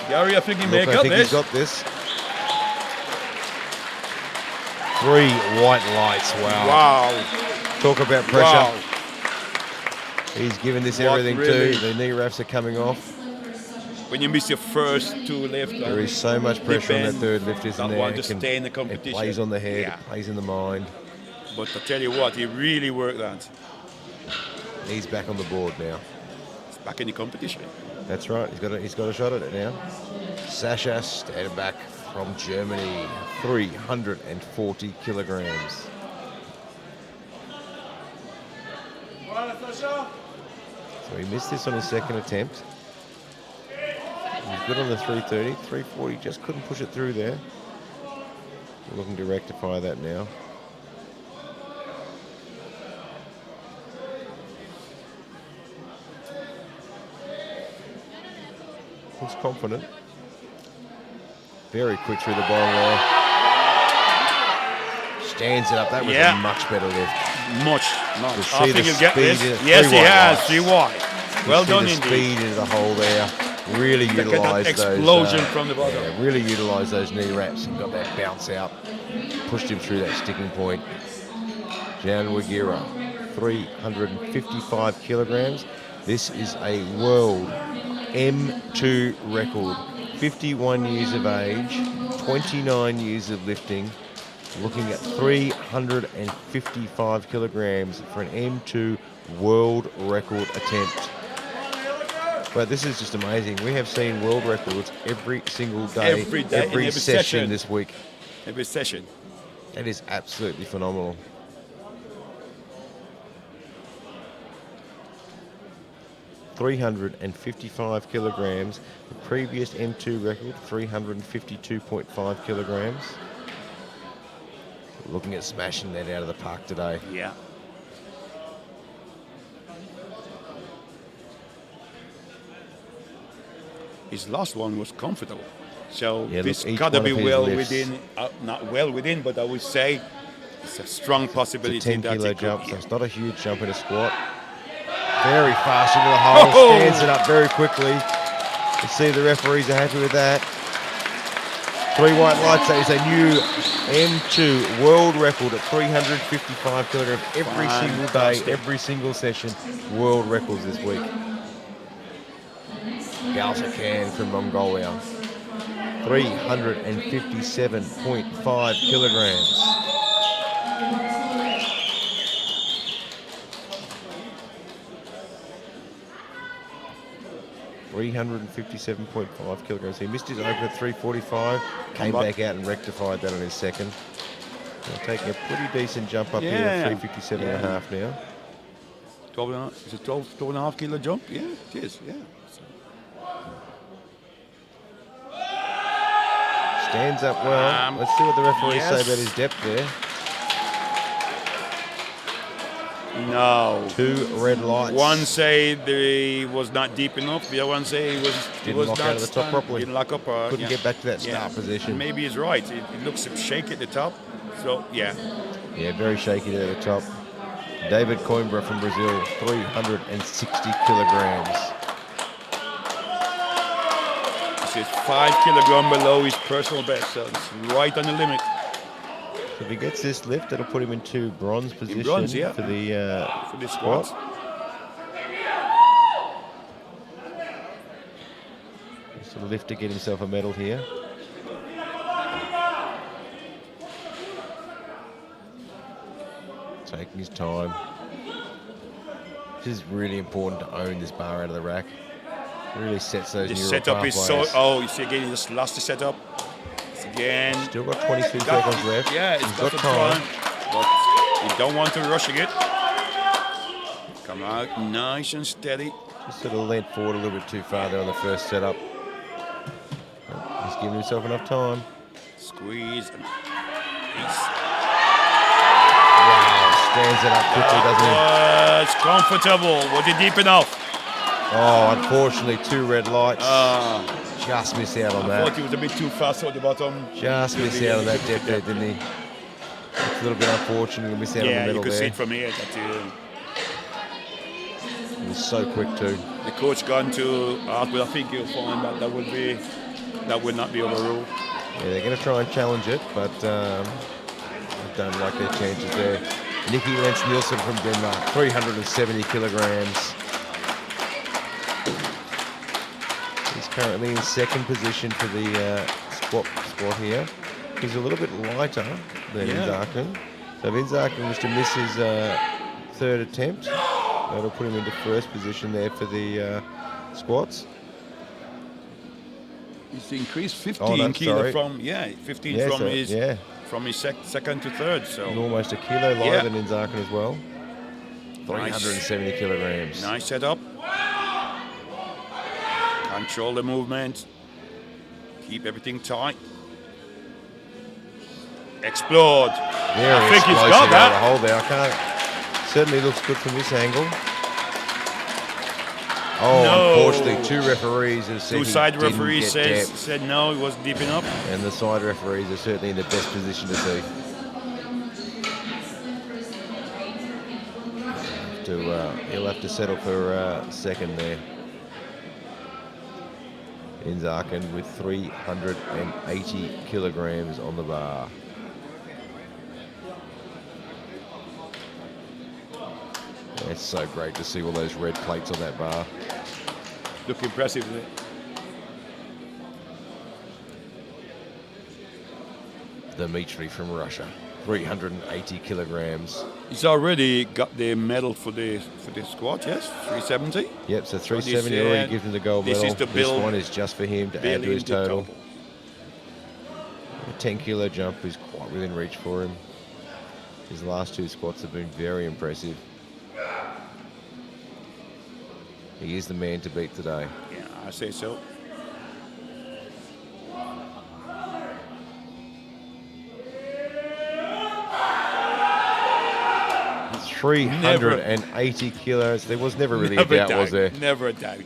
Gary, I think he may Look, I got think this. he's got this. 3 white lights. Wow. Wow. Talk about pressure. Wow. He's given this What everything really? too. The knee wraps are coming off. When you miss your first 2 lifts, There is so much pressure on that depend third lift, isn't that there? one It to can- stay in the It competition. plays on the head, Yeah. it plays in the mind. But I tell you what, he really worked that. He's back on the board now. It's back in the competition. That's right. He's got a shot at it now. Sasha standing back from Germany, 340 kilograms. So he missed this on his second attempt. He's good on the 330, 340, just couldn't push it through there. We're looking to rectify that now. Looks confident. Very quick through the bottom there. Stands it up. That was a much better lift. Much. I think he'll get this. Yes, he has. 3 wide. Well done the indeed. Speed into the hole there. Really Look at that utilised those. explosion from the bottom. Yeah, really utilised those knee wraps and got that bounce out. Pushed him through that sticking point. Jan Wagira, 355 kilograms. This is a world M2 record. 51 years of age, 29 years of lifting. Looking at 355 kilograms for an M2 world record attempt. But this is just amazing. We have seen world records every single day, every session this week. Every session. It is absolutely phenomenal. $355 kilograms. The previous M2 record, 352.5 kilograms. Looking at smashing that out of the park today. Yeah. His last one was comfortable. So this got to be well within, not well within, but I would say it's a strong possibility. It's a 10 that kilo it could, jump, so it's not a huge jump in a squat. Very fast into the hole, stands it up very quickly. You see the referees are happy with that. 3 white lights, that is a new M2 world record at 355 kilograms every single day, every single session. World records this week. Kazakhstan from Mongolia, 357.5 kilograms. $357.5 kilograms. He missed his open at 345, came back out and rectified that on his second. They're taking a pretty decent jump up here at 357.5 now. 12 and a half kilo jump? Yeah, it is, yeah. Stands up well. Let's see what the referees say about his depth there. No. 2 red lights. One say he was not deep enough. The other one say he didn't lock not out of the top properly. Didn't lock up. Couldn't get back to that start position. Maybe he's right. It looks shaky at the top. So yeah. Yeah, very shaky there at the top. David Coimbra from Brazil, 360 kilograms. This is 5 kilograms below his personal best, so it's right on the limit. If he gets this lift, that'll put him into bronze position for the squat. Just a lift to get himself a medal here. Taking his time. This is really important to own this bar out of the rack. Really sets those neural setup pathways. is so. Oh, you see again, he just lost the setup. Again. Still got 22 seconds left. Yeah, it's got time. But you don't want to rushing it. Come out nice and steady. Just sort of leant forward a little bit too far there on the first setup. He's giving himself enough time. Squeeze. And stands it up quickly, doesn't he? It's comfortable. Was it deep enough? Oh, unfortunately, 2 red lights. Just missed out on that. I thought he was a bit too fast at the bottom. Just missed out on that depth there, didn't he? It's a little bit unfortunate to miss out on the middle there. Yeah, you could see it from here. It was so quick too. The coach gone to ask, but I think you'll find that that would not be overruled. Yeah, they're going to try and challenge it, but I don't like their chances there. Nicky Lentz Nielsen from Denmark, 370 kilograms. He's currently in second position for the squat here. He's a little bit lighter than Inzarkan. So if Inzarkan was to miss his third attempt, that'll put him into first position there for the squats. He's increased 15 kilo from 15 from his second to third. So and almost a kilo lighter than Inzarkan as well. 370 kilograms. Nice setup. Control the movement. Keep everything tight. Explode. I think he's got that. Hole there. Certainly looks good from this angle. Oh, No. unfortunately, two referees have said Two he side didn't referees get depth, said no, it was deep enough. and the side referees are certainly in the best position to see. He'll have to settle for second there. Inzaken with 380 kilograms on the bar. It's so great to see all those red plates on that bar. Look impressive. Isn't it? Dmitry from Russia, 380 kilograms. He's already got the medal for the squat, yes? 370. Yep, so this, 370 already gives him the gold this medal. is the This bill- one is just for him to add to his total. A 10-kilo jump is quite within reach for him. His last two squats have been very impressive. He is the man to beat today. Yeah, I say so. 380 kilos. There was never really Never a doubt, was there? Never a doubt.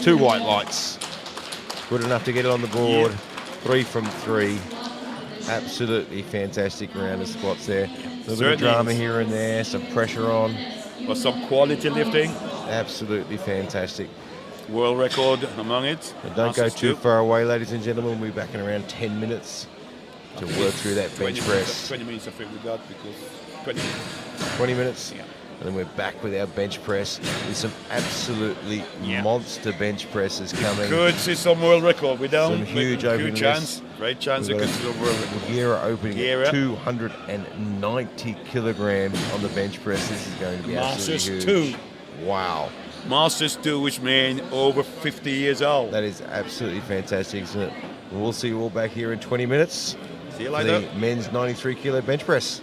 Two white lights. Good enough to get it on the board. Yeah. 3 from 3. Absolutely fantastic round of squats there. A little bit of Certainly drama is. here and there, some pressure on. But some quality lifting. Absolutely fantastic. World record among it. And don't go Masters too too. far away, ladies and gentlemen. We'll be back in around 10 minutes to work through that bench 20 press. 20 minutes I think we got because 20 minutes. 20 minutes. Yeah. And then we're back with our bench press with some absolutely Yeah. monster bench presses coming. Could see some world record. We don't. Some huge opening chance. Great chance We've you got could see the world record. Gira opening Gira. at 290 kilograms on the bench press. This is going to be Masters absolutely huge. 2. Wow. Masters 2, which means over 50 years old. That is absolutely fantastic, isn't it? We'll see you all back here in 20 minutes See you for later. the men's 93 kilo bench press.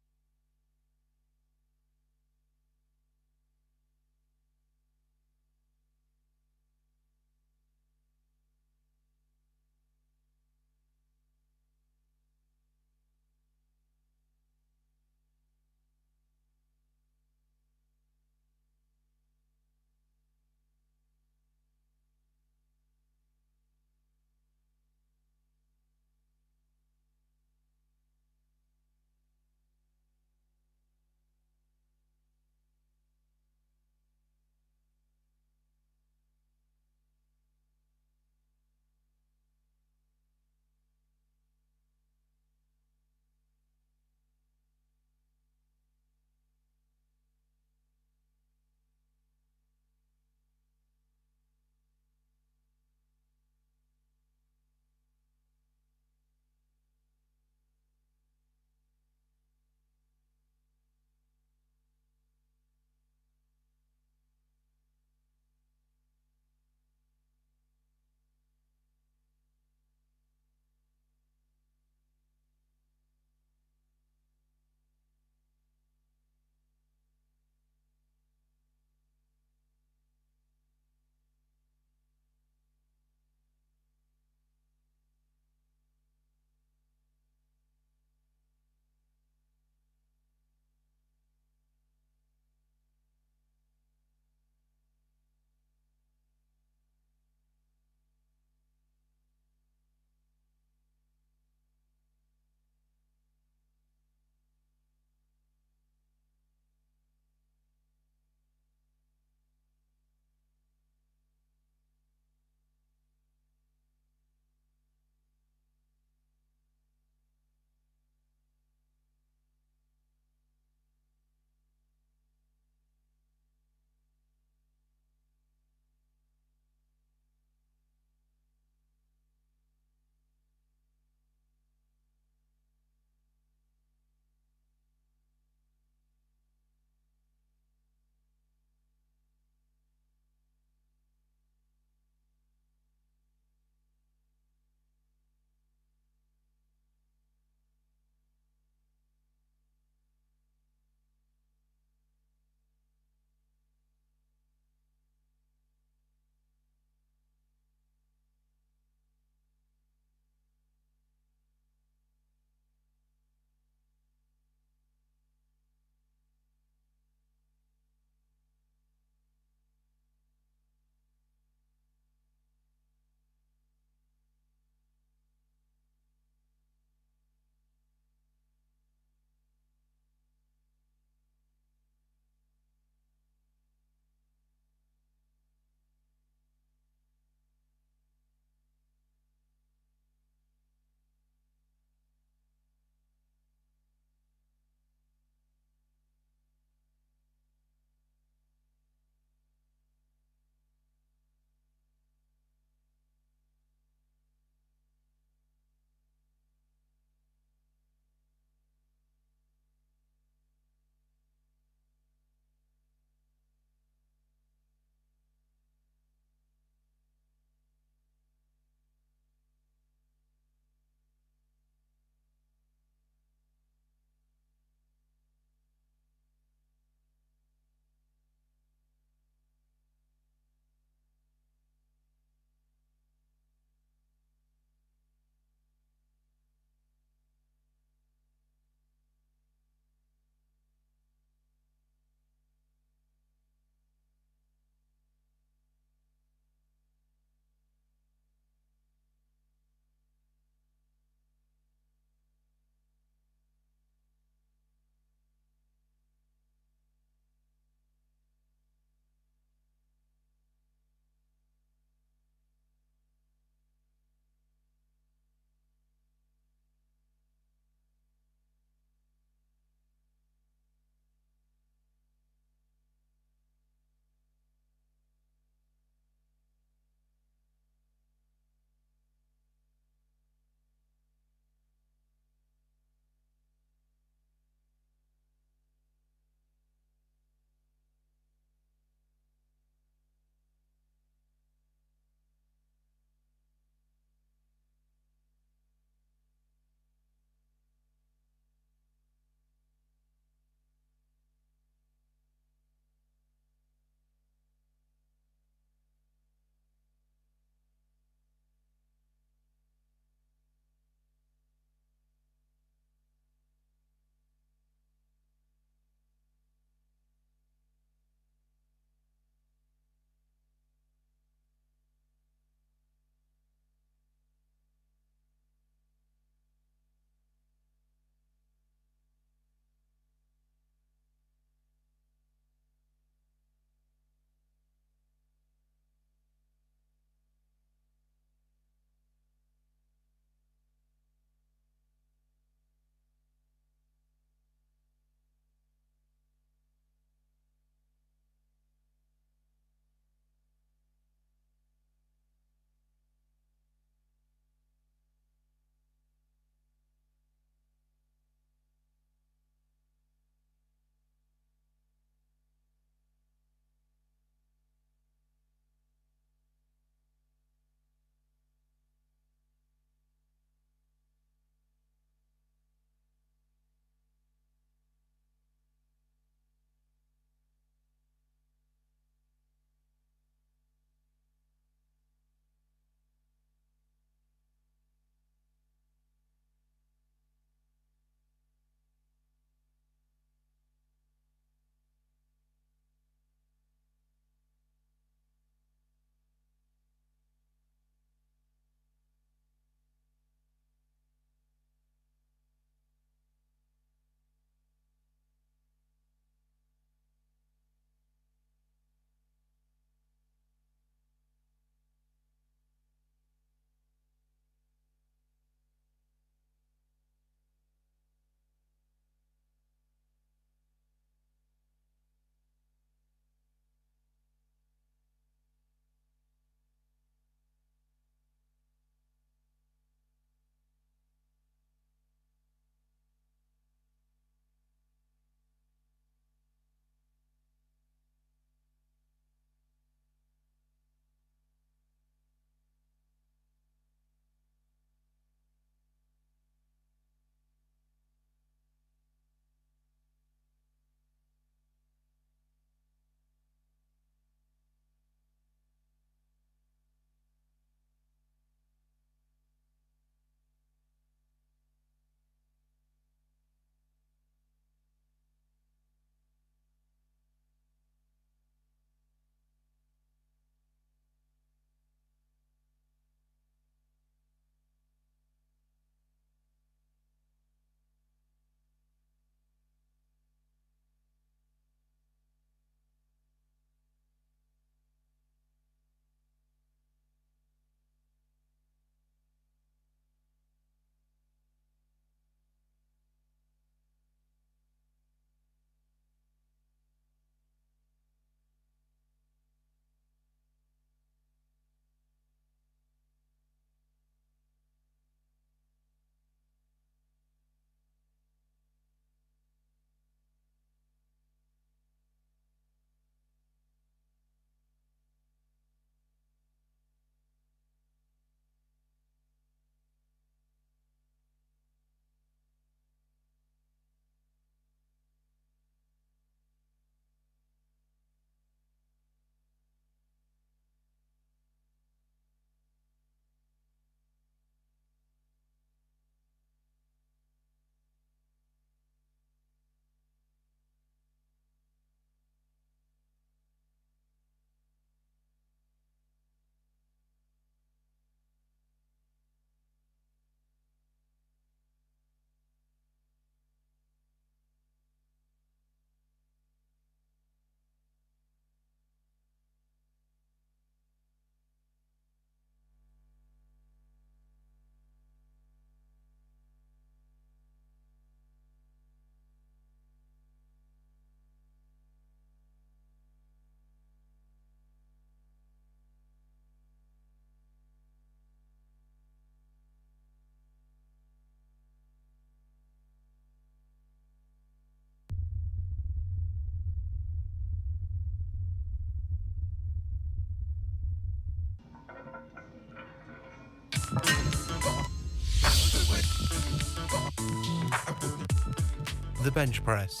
The bench press.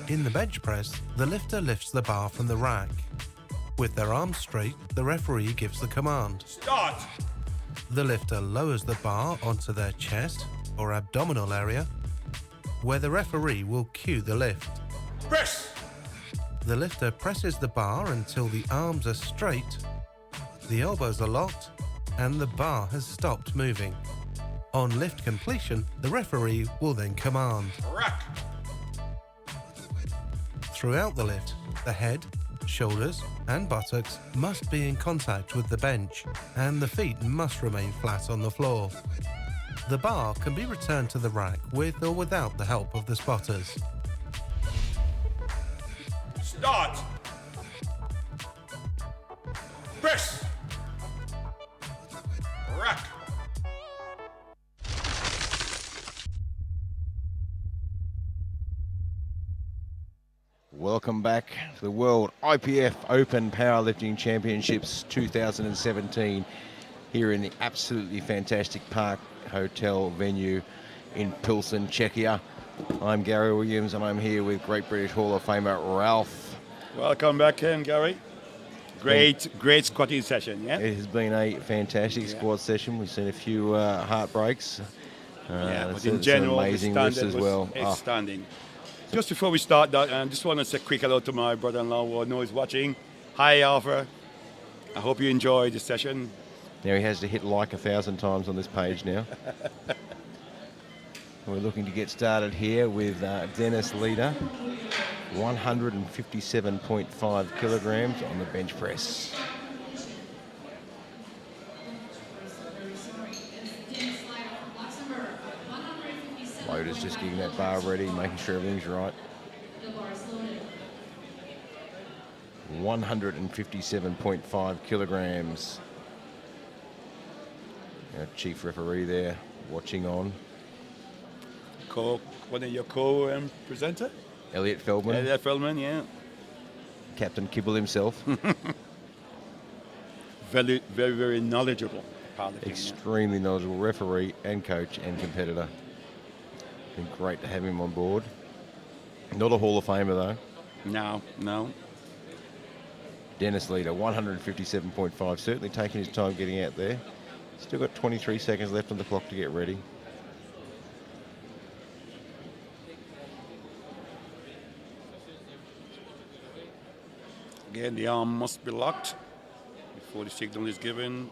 In the bench press, the lifter lifts the bar from the rack. With their arms straight, the referee gives the command. Start! The lifter lowers the bar onto their chest or abdominal area, where the referee will cue the lift. Press! The lifter presses the bar until the arms are straight, the elbows are locked, and the bar has stopped moving. On lift completion, the referee will then command. Rack! Throughout the lift, the head, shoulders, and buttocks must be in contact with the bench, and the feet must remain flat on the floor. The bar can be returned to the rack with or without the help of the spotters. Start! Press! Rack! Welcome back to the World IPF Open Powerlifting Championships 2017 here in the absolutely fantastic Park Hotel venue in Pilsen, Czechia. I'm Gary Williams and I'm here with Great British Hall of Famer Ralph. Welcome back, Gary. Great squatting session, yeah? It has been a fantastic squad session. We've seen a few heartbreaks. But in general, amazing the lifts standard as well. was outstanding. Just before we start, I just want to say a quick hello to my brother-in-law who I know is watching. Hi, Alpha. I hope you enjoyed the session. Now he has to hit like 1,000 times on this page now. We're looking to get started here with Dennis Leader, 157.5 kilograms on the bench press. Loader's just getting that bar ready, making sure everything's right. 157.5 kilograms. Our chief referee there watching on. One of your co-presenter? Elliot Feldman. Elliot Feldman, yeah. Captain Kibble himself. Very, very, very knowledgeable powerlifting. Extremely knowledgeable referee and coach and competitor. Been great to have him on board. Not a Hall of Famer though. No. Dennis Leader, 157.5. Certainly taking his time getting out there. Still got 23 seconds left on the clock to get ready. Again, the arm must be locked before the signal is given.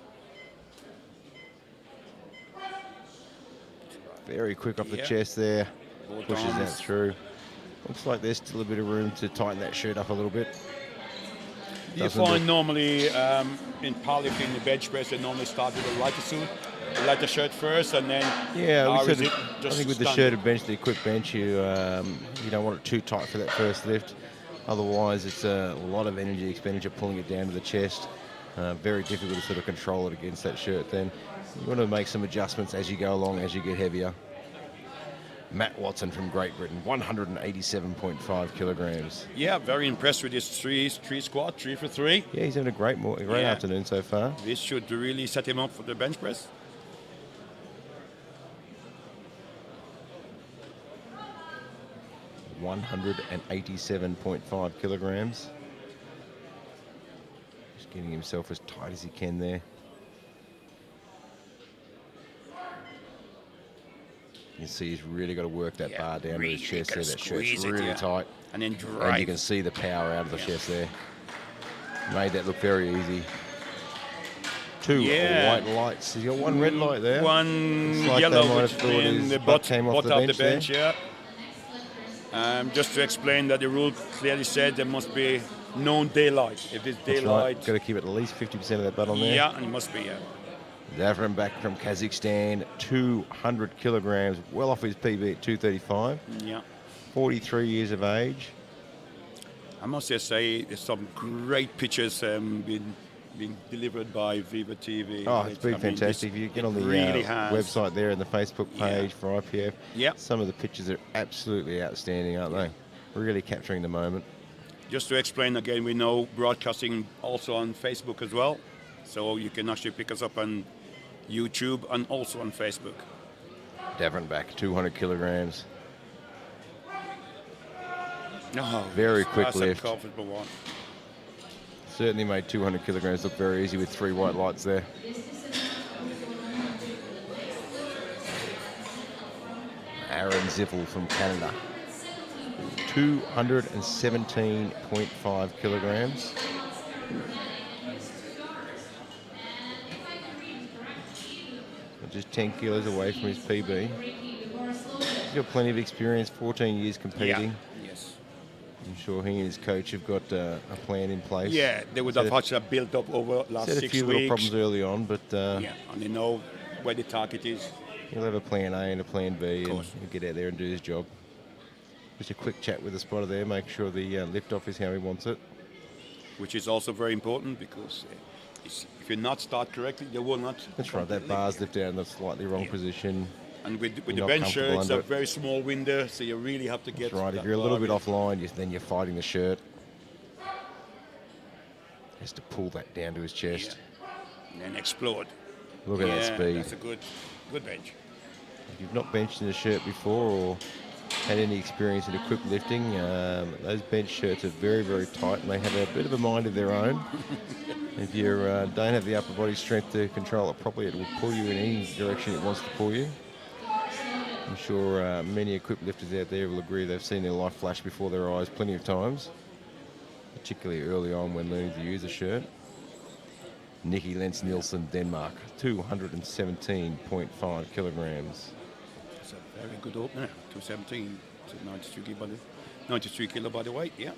Very quick off the Yeah. chest there. Both Pushes that arms. through. Looks like there's still a bit of room to tighten that shirt up a little bit. You Doesn't find look- normally in powerlifting, the bench press, they normally start with a lighter suit, a lighter shirt first, and then Yeah, or we is said it I just think with the standard? shirted bench, the equipped bench, you don't want it too tight for that first lift. Otherwise, it's a lot of energy expenditure pulling it down to the chest. Very difficult to sort of control it against that shirt. Then you want to make some adjustments as you go along, as you get heavier. Matt Watson from Great Britain, 187.5 kilograms. Yeah, very impressed with his three squat, 3 for 3. Yeah, he's having a great Yeah. afternoon so far. This should really set him up for the bench press. – 187.5 kilograms. Just getting himself as tight as he can there. You can see he's really got to work that bar down to his chest there. That shirt's really tight. And then And you drive. can see the power out of the chest there. Made that look very easy. Two white lights. He's got one red light there. One Looks like they yellow, might which have thought in his the butt butt came off of the the bench bench, there. yeah. Just to explain that the rule clearly said there must be no daylight. If there's That's daylight, right. Got to keep at least 50% of that butt on there. yeah, and it must be, yeah. Davon back from Kazakhstan, 200 kilograms, well off his PB at 235. Yeah. 43 years of age. I must just say, there's some great pictures being delivered by Viva TV. Oh, it's been fantastic. If you get on the website there and the Facebook page for IPF, some of the pictures are absolutely outstanding, aren't they? Really capturing the moment. Just to explain again, we know broadcasting also on Facebook as well. So you can actually pick us up on YouTube, and also on Facebook. Davon back, 200 kilograms. Oh, Very yes, quick that's lift. a comfortable one. Certainly made 200 kilograms look very easy with 3 white lights there. Aaron Ziffel from Canada. 217.5 kilograms. Just 10 kilos away from his PB. He's got plenty of experience, 14 years competing. Yeah. Yes. I'm sure he and his coach have got a plan in place. Yeah, they would have had that built up over last Had a 6 few weeks. little problems early on, but Yeah, and they know where the target is. he'll have a plan A and a plan B, and course. he'll get out there and do his job. Just a quick chat with the spotter there, make sure the lift off is how he wants it. Which is also very important because if you not start correctly, they will not. That's right, that bar's lifted out in the slightly wrong position. And with the not bench comfortable it's under a it. very small window, so you really have to get. That's right, if that you're a little bar bit in. offline, then you're fighting the shirt. Has to pull that down to his chest. And then explode. Look at that speed. That's a good bench. If you've not benched in a shirt before or had any experience in equipped lifting, those bench shirts are very, very tight and they have a bit of a mind of their own. If you don't have the upper body strength to control it properly, it will pull you in any direction it wants to pull you. I'm sure many equipped lifters out there will agree they've seen their life flash before their eyes plenty of times, particularly early on when learning to use a shirt. Nicky Lentz Nielsen, Denmark, 217.5 kilograms. It's a very good opener. 217 to 93 kilo body weight. Yeah.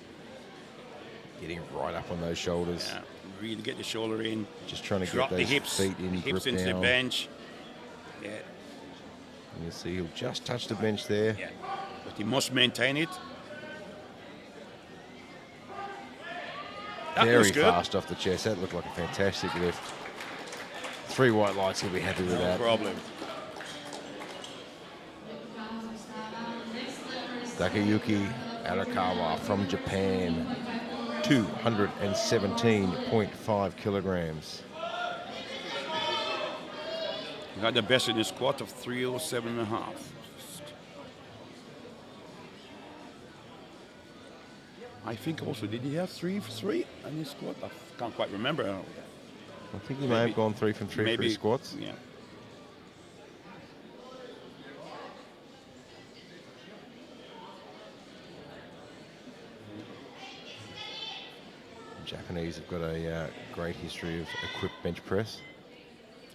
Getting right up on those shoulders. Yeah. Really get the shoulder in. Just trying to Drop get the those hips. feet in, Hips grip into the down. bench. Yeah. And you'll see he'll just touch the bench there. Yeah. But he must maintain it. That Very was good. fast off the chest. That looked like a fantastic lift. 3 white lights, he'll be happy with No that. problem. Takayuki Arakawa from Japan, 217.5 kilograms. He got the best in his squat of 307.5. I think also, did he have 3 in his squat? I can't quite remember. I think he may have gone 3 from 3 for his squats. Yeah. The Japanese have got a great history of equipped bench press.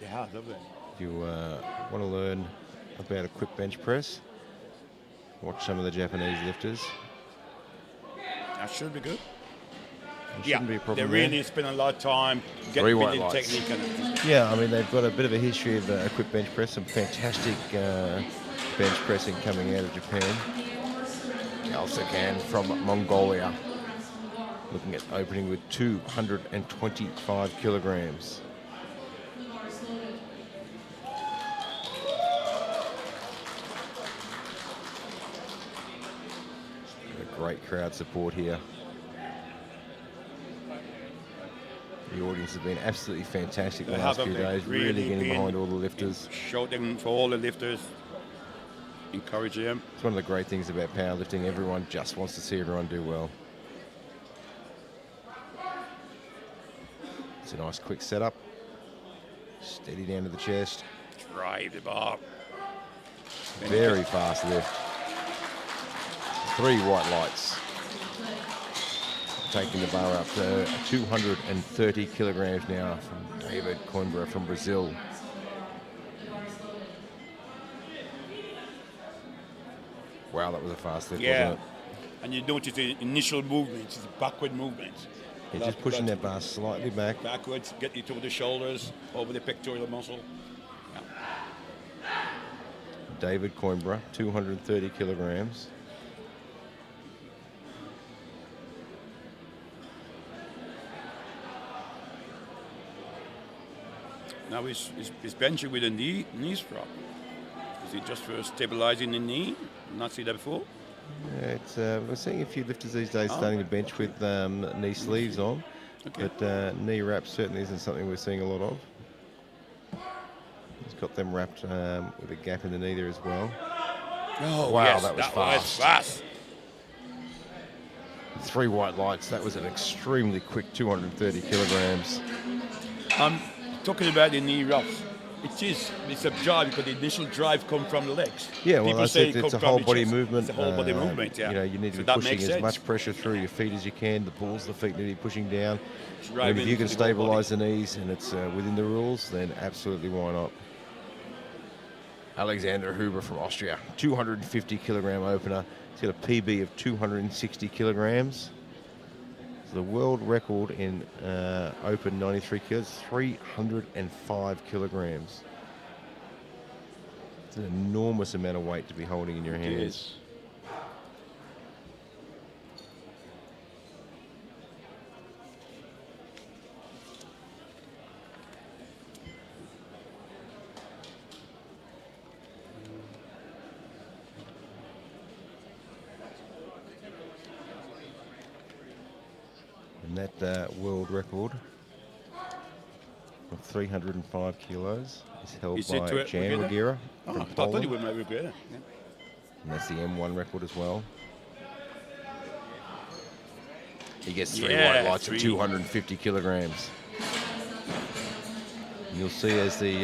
Yeah, lovely. If you want to learn about equipped bench press, watch some of the Japanese lifters. That should be good. It shouldn't be a problem they there. really spend a lot of time 3 getting white building lights. technique and Yeah, I mean, they've got a bit of a history of equipped bench press, some fantastic bench pressing coming out of Japan. Kazakhstan from Mongolia, looking at opening with 225 kilograms. A great crowd support here. The audience has been absolutely fantastic the They last have, few haven't they? days, really getting been- behind all the lifters. Shouting for all the lifters, encourage them. It's one of the great things about powerlifting. Everyone just wants to see everyone do well. It's a nice quick setup. Steady down to the chest. Drive the bar. Very fast lift. 3 white lights. Taking the bar up to 230 kilograms now from David Coimbra from Brazil. Wow, that was a fast lift, Yeah. wasn't it? And you notice the initial movements, it's backward movements. Yeah, just pushing that bar slightly back. Backwards, get you to the shoulders, over the pectoral muscle. Yeah. David Coimbra, 230 kilograms. Now he's benching with a knee strap. Is he just for stabilizing the knee? Not see that before? Yeah, it's, we're seeing a few lifters these days starting to bench with knee sleeves on, Okay. but knee wraps certainly isn't something we're seeing a lot of. He's got them wrapped with a gap in the knee there as well. Oh, Wow, yes, that was was fast. 3 white lights. That was an extremely quick 230 kilograms. I'm talking about the knee wraps. It's a drive because the initial drive comes from the legs. Yeah, well, People I say said it it's a comes from whole the body chest. movement. It's a whole body movement, yeah. You know, you need to So be that pushing makes as sense. much pressure through your feet as you can. The balls of the feet need to be pushing down. Driving And if you can into the whole body. stabilise the knees and it's within the rules, then absolutely why not. Alexander Hoover from Austria, 250 kilogram opener. He's got a PB of 260 kilograms. So the world record in open 93 kilos, 305 kilograms. It's an enormous amount of weight to be holding in your hands. Yes. And that world record of 305 kilos is held Is it by to- Jan Regina? Regira Oh, from I thought Poland. you were maybe greater. Yeah. And that's the M1 record as well. He gets 3 Yeah, white lights 3. at 250 kilograms. And you'll see as they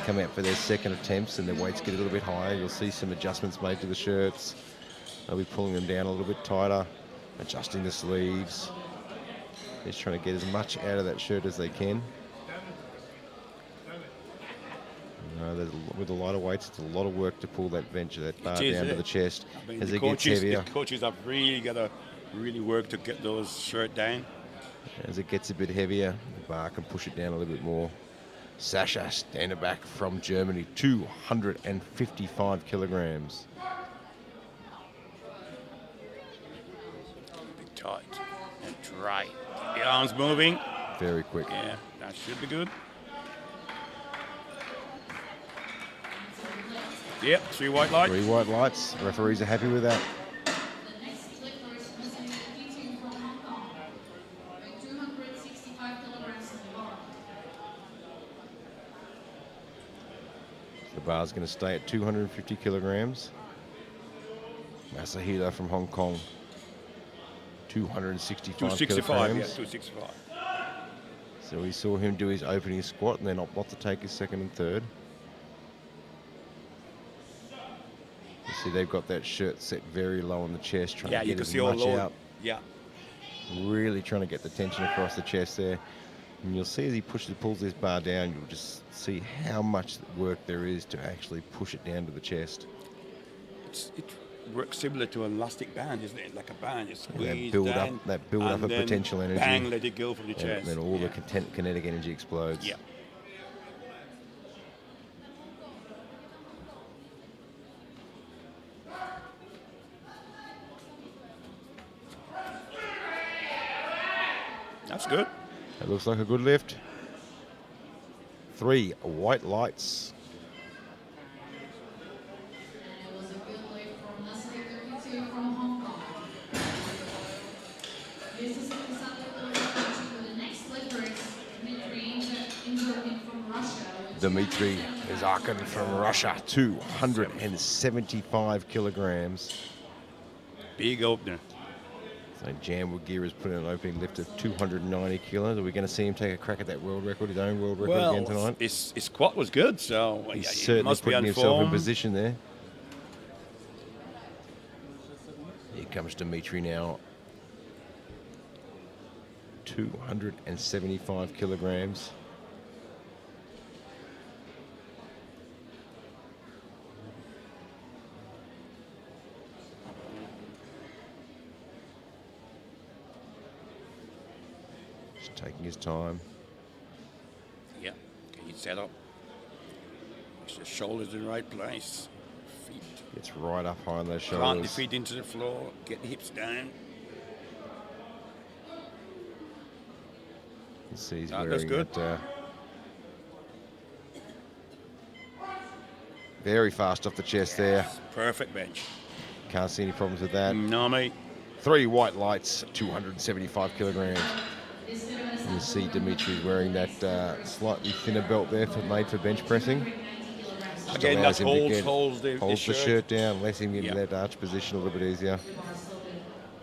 come out for their second attempts and their weights get a little bit higher, you'll see some adjustments made to the shirts. They'll be pulling them down a little bit tighter, adjusting the sleeves. Just trying to get as much out of that shirt as they can. With a lot of weights, it's a lot of work to pull that bar down to the chest. I mean, As the it gets heavier, The coaches have really got to really work to get those shirt down. as it gets a bit heavier, the bar can push it down a little bit more. Sasha Standerback from Germany, 255 kilograms. Bit tight and dry. The arms moving. Very quick. Yeah, that should be good. Yep, 3 white lights. 3 white lights. Referees are happy with that. The next lifter is Muslim competing from Hong Kong, with 265 kilograms in the bar. The bar's going to stay at 250 kilograms. Masahiro from Hong Kong, 265 265, yeah, kilograms. 265. So we saw him do his opening squat and then opt to take his second and third. You see they've got that shirt set very low on the chest, trying Yeah, to you get can as see all much low. out. Yeah. Really trying to get the tension across the chest there. And you'll see as he pulls this bar down, you'll just see how much work there is to actually push it down to the chest. It works similar to an elastic band, isn't it? Like a band, you squeeze that build up and of then potential energy. Bang, let it go from the And chest. then all yeah. the kinetic energy explodes. Yeah. That's good. It looks like a good lift. 3 white lights. And it was a good lift from Nasri 32 from Hong Kong. This is the next lifter is Dmitry Inzorkin from Russia. with Dmitry 275 Izarkin from Russia, 275 kilograms. Big opener. So Jan Wagira has put in an opening lift of 290 kilos. Are we going to see him take a crack at that world record, his own world record again Well, tonight? his squat was good, so He's he certainly must be putting on himself in form. position there. Here comes Dmitry now. 275 kilograms. Just taking his time. Yeah, get it set up. Makes the shoulders in the right place. Feet. Gets right up high on those Plant the shoulders. feet into the floor. Get the hips down. You see he's That's wearing good. that, very fast off the chest there. Perfect bench. Can't see any problems with that. No, mate. 3 white lights, 275 kilograms. You see Dimitri's wearing that slightly thinner belt there made for bench pressing. Just Again, allows that him to holds the the shirt. shirt down, lets him get into Yeah. that arch position a little bit easier.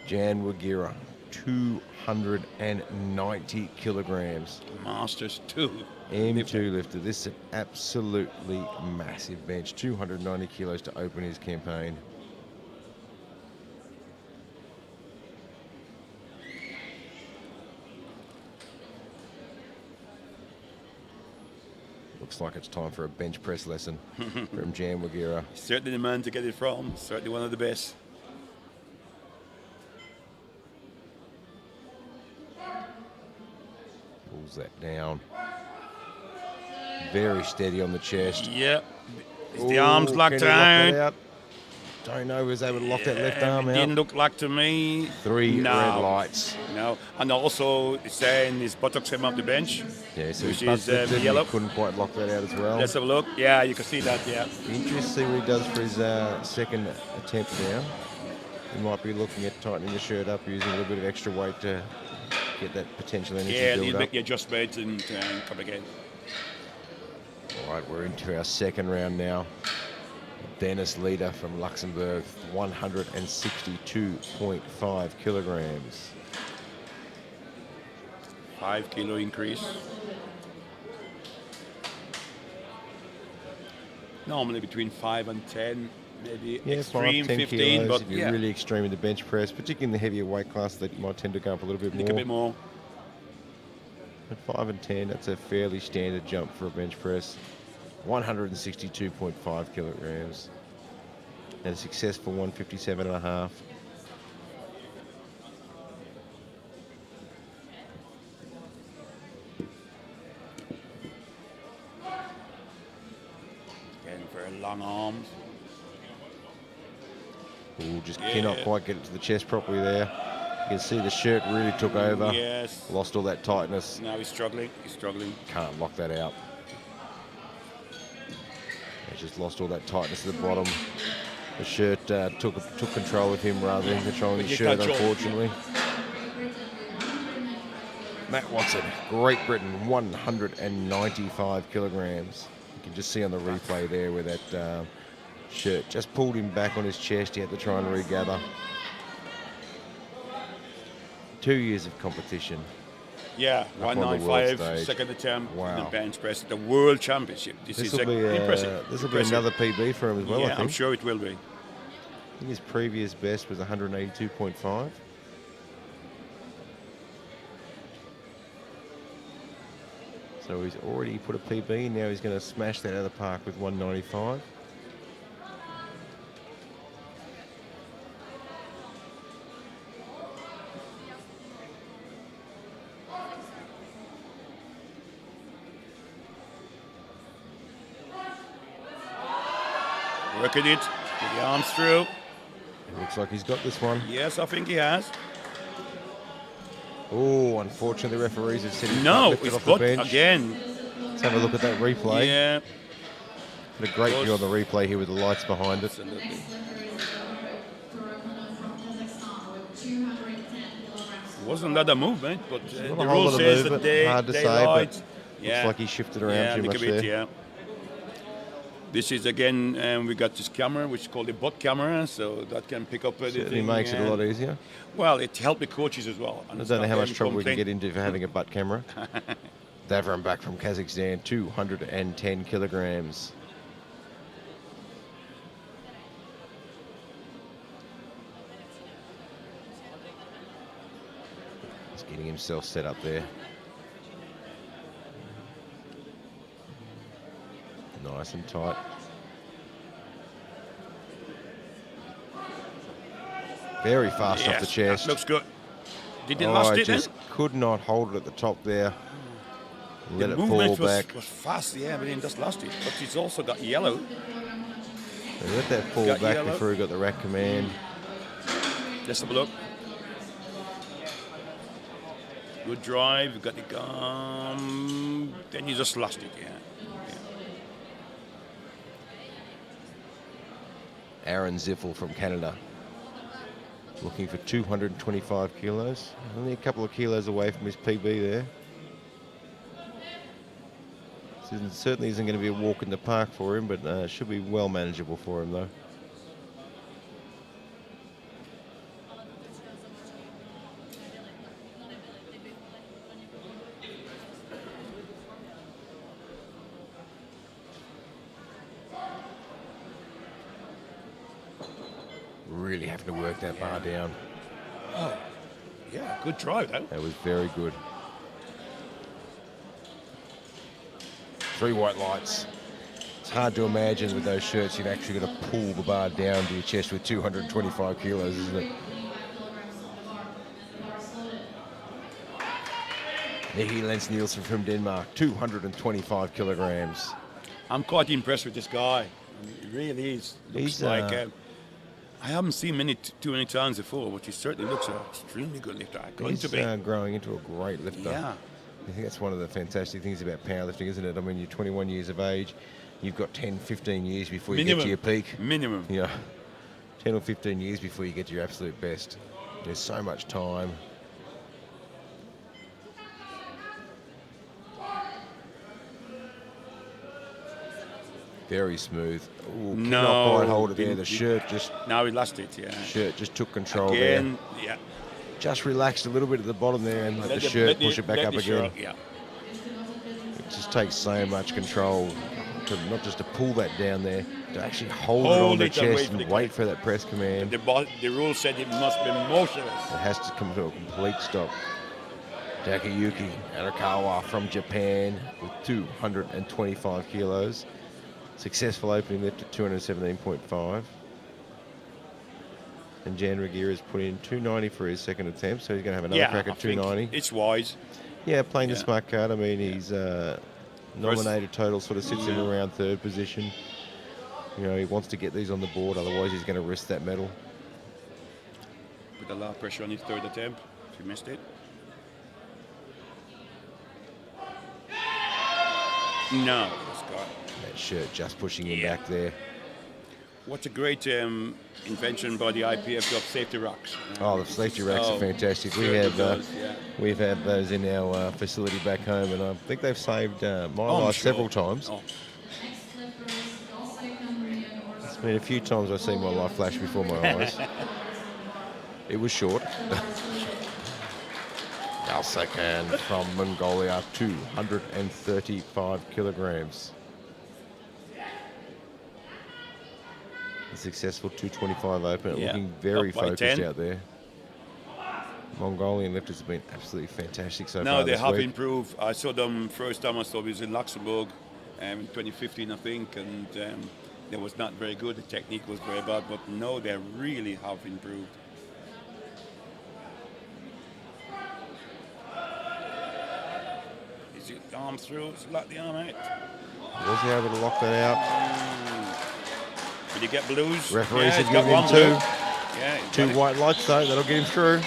Jan Wagira, 290 kilograms. Masters 2. M2 lifter. This is an absolutely massive bench. 290 kilos to open his campaign. Looks like it's time for a bench press lesson from Jan Wagira. Certainly the man to get it from. Certainly one of the best. Pulls that down. Very steady on the chest. Yeah. Is the arms Ooh, locked can he lock that out? out? Don't know if he was able to lock that left arm It out. didn't look like to me. Three No. red lights. No. And also saying his buttocks came off the bench. Yeah, so Which his butt's is, lifted and yellow. he couldn't quite lock that out as well. Let's have a look. Yeah, you can see that, yeah. Interesting to see what he does for his second attempt now. He might be looking at tightening the shirt up, using a little bit of extra weight to get that potential energy Yeah, a build little up. bit, just wait and come again. All right, we're into our second round now. Dennis Leader from Luxembourg, 162.5 kilograms. 5 kilo increase. Normally between 5 and 10, maybe Yeah, extreme 5, 10 15, kilos but if you're yeah, really extreme in the bench press, particularly in the heavier weight class, that might tend to go up a little bit more. a bit more. At 5 and 10, that's a fairly standard jump for a bench press. 162.5 kilograms. And a successful 157.5. Again, very long arms. Ooh, just cannot quite get it to the chest properly there. You can see the shirt really took over. Yes. Lost all that tightness. Now he's struggling. He's struggling. Can't lock that out. He's just lost all that tightness at the bottom. The shirt took control of him rather than controlling his shirt, unfortunately. Matt Watson, Great Britain, 195 kilograms. You can just see on the replay there where that shirt just pulled him back on his chest. He had to try and regather. 2 years of competition. Yeah, Up on the world 195, stage. second attempt in Wow. the bench press, the World Championship. This is This will impressive. be another PB for him as well, I Yeah, think. I'm sure it will be. I think his previous best was 182.5. So he's already put a PB, now he's going to smash that out of the park with 195. Working it, with the arms through. It looks like he's got this one. Yes, I think he has. Oh, unfortunately, the referees have said he's No, lifted he's off the got bench. again. Let's have a look at that replay. Yeah, Got a great view on the replay here with the lights behind it. absolutely. Wasn't that a movement, but Not the a whole rule lot of says movement, that they hard to say, lied. but Yeah. looks like he shifted around Yeah, too look much a bit, there. yeah. This is again, we got this camera, which is called the bot camera, so that can pick up Certainly anything. makes it a lot easier. Well, it helped the coaches as well. I don't know how much trouble we can get into for having a butt camera. Davon back from Kazakhstan, 210 kilograms. He's getting himself set up there. Nice and tight. Very fast off the chest. That looks good. Did they Oh, last I it then? just could not hold it at the top there. Let The it fall movement back. was fast, yeah, but then just lost it. But he's also got yellow. So let that fall Got back yellow. before he got the rack command. Let's have a look. Good drive, got the gum. Then you just lost it, yeah. Aaron Ziffel from Canada. Looking for 225 kilos. Only a couple of kilos away from his PB there. Certainly isn't going to be a walk in the park for him, but should be well manageable for him though. Really having to work that bar down. Oh, yeah, good try though. That was very good. 3 white lights. It's hard to imagine with those shirts you've actually got to pull the bar down to your chest with 225 kilos, isn't it? Nicky Lens Nielsen from Denmark, 225 kilograms. I'm quite impressed with this guy. I mean, he really is. Looks like I haven't seen too many times before, but he certainly looks an extremely good lifter. He's growing into a great lifter. Yeah. I think that's one of the fantastic things about powerlifting, isn't it? I mean, you're 21 years of age, you've got 10, 15 years before you get to your peak. Minimum. Yeah, 10 or 15 years before you get to your absolute best. There's so much time. Very smooth. Ooh, No, cannot quite hold it there. The shirt just... Now he lost it, yeah. Shirt just took control Again, there. yeah. Just relaxed a little bit at the bottom there and let the shirt push it back up again. Yeah. It just takes so much control to not just to pull that down there, to actually hold it on the chest and wait for that press command. The rule said it must be motionless. It has to come to a complete stop. Takayuki Arakawa from Japan with 225 kilos. Successful opening lift at 217.5. And Jan Regiera's put in 290 for his second attempt, so he's going to have another crack at 290. It's wise. Yeah, playing the smart card. I mean, he's nominated total sort of sits him around third position. You know, he wants to get these on the board, otherwise he's going to risk that medal. Put a lot of pressure on his third attempt. He missed it. No. That shirt just pushing him back there. What's a great invention by the IPF to have safety racks. Oh, the safety racks are fantastic. We've had those in our facility back home, and I think they've saved my life several times. Oh. It's been a few times I've seen my life flash before my eyes. It was short. Galsakan from Mongolia, 235 kilograms. A successful 225 open, looking very focused out there. Mongolian lifters have been absolutely fantastic so far. No, they have week. improved. I saw them first time I saw them was in Luxembourg in 2015, I think, and they was not very good. The technique was very bad, but no, they really have improved. Is it arm through? It's lock the arm out. Was he able to lock that out? Did he get blues? Referees have got given him two. Yeah, two white lights though, that'll get him through.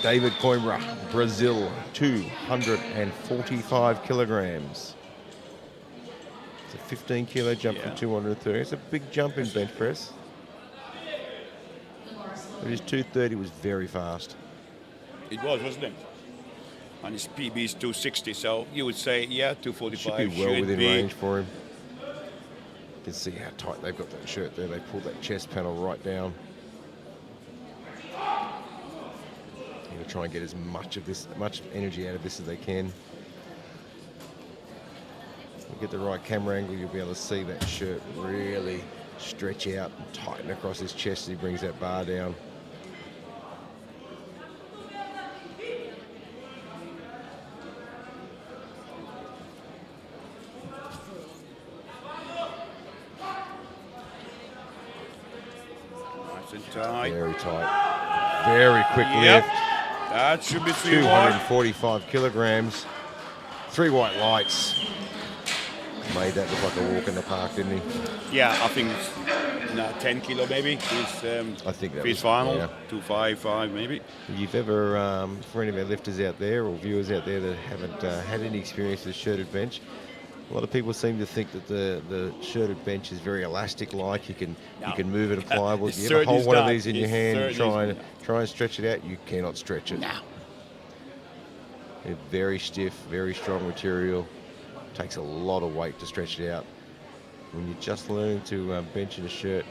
David Coimbra, Brazil, 245 kilograms. It's a 15 kilo jump from 230. It's a big jump in bench press. But his 230 was very fast. It was, wasn't it? And his PB is 260, so you would say, 245 should be well within range for him. You can see how tight they've got that shirt there. They pulled that chest panel right down. Going to try and get as much energy out of this as they can. You get the right camera angle, you'll be able to see that shirt really stretch out and tighten across his chest as he brings that bar down. Tight. Very tight. Very quick lift. That should be 245 kilograms. 3 white lights. Made that look like a walk in the park, didn't he? Yeah, I think 10 kilo maybe. I think that his was final. yeah. 255 maybe. If you've ever, for any of our lifters out there or viewers out there that haven't had any experience with shirted bench, a lot of people seem to think that the shirted bench is very elastic-like. You can move it and pliable. You ever hold one of these in your hand and try and stretch it out, you cannot stretch it. No. It's very stiff, very strong material. Takes a lot of weight to stretch it out. When you're just learning to bench in a shirt,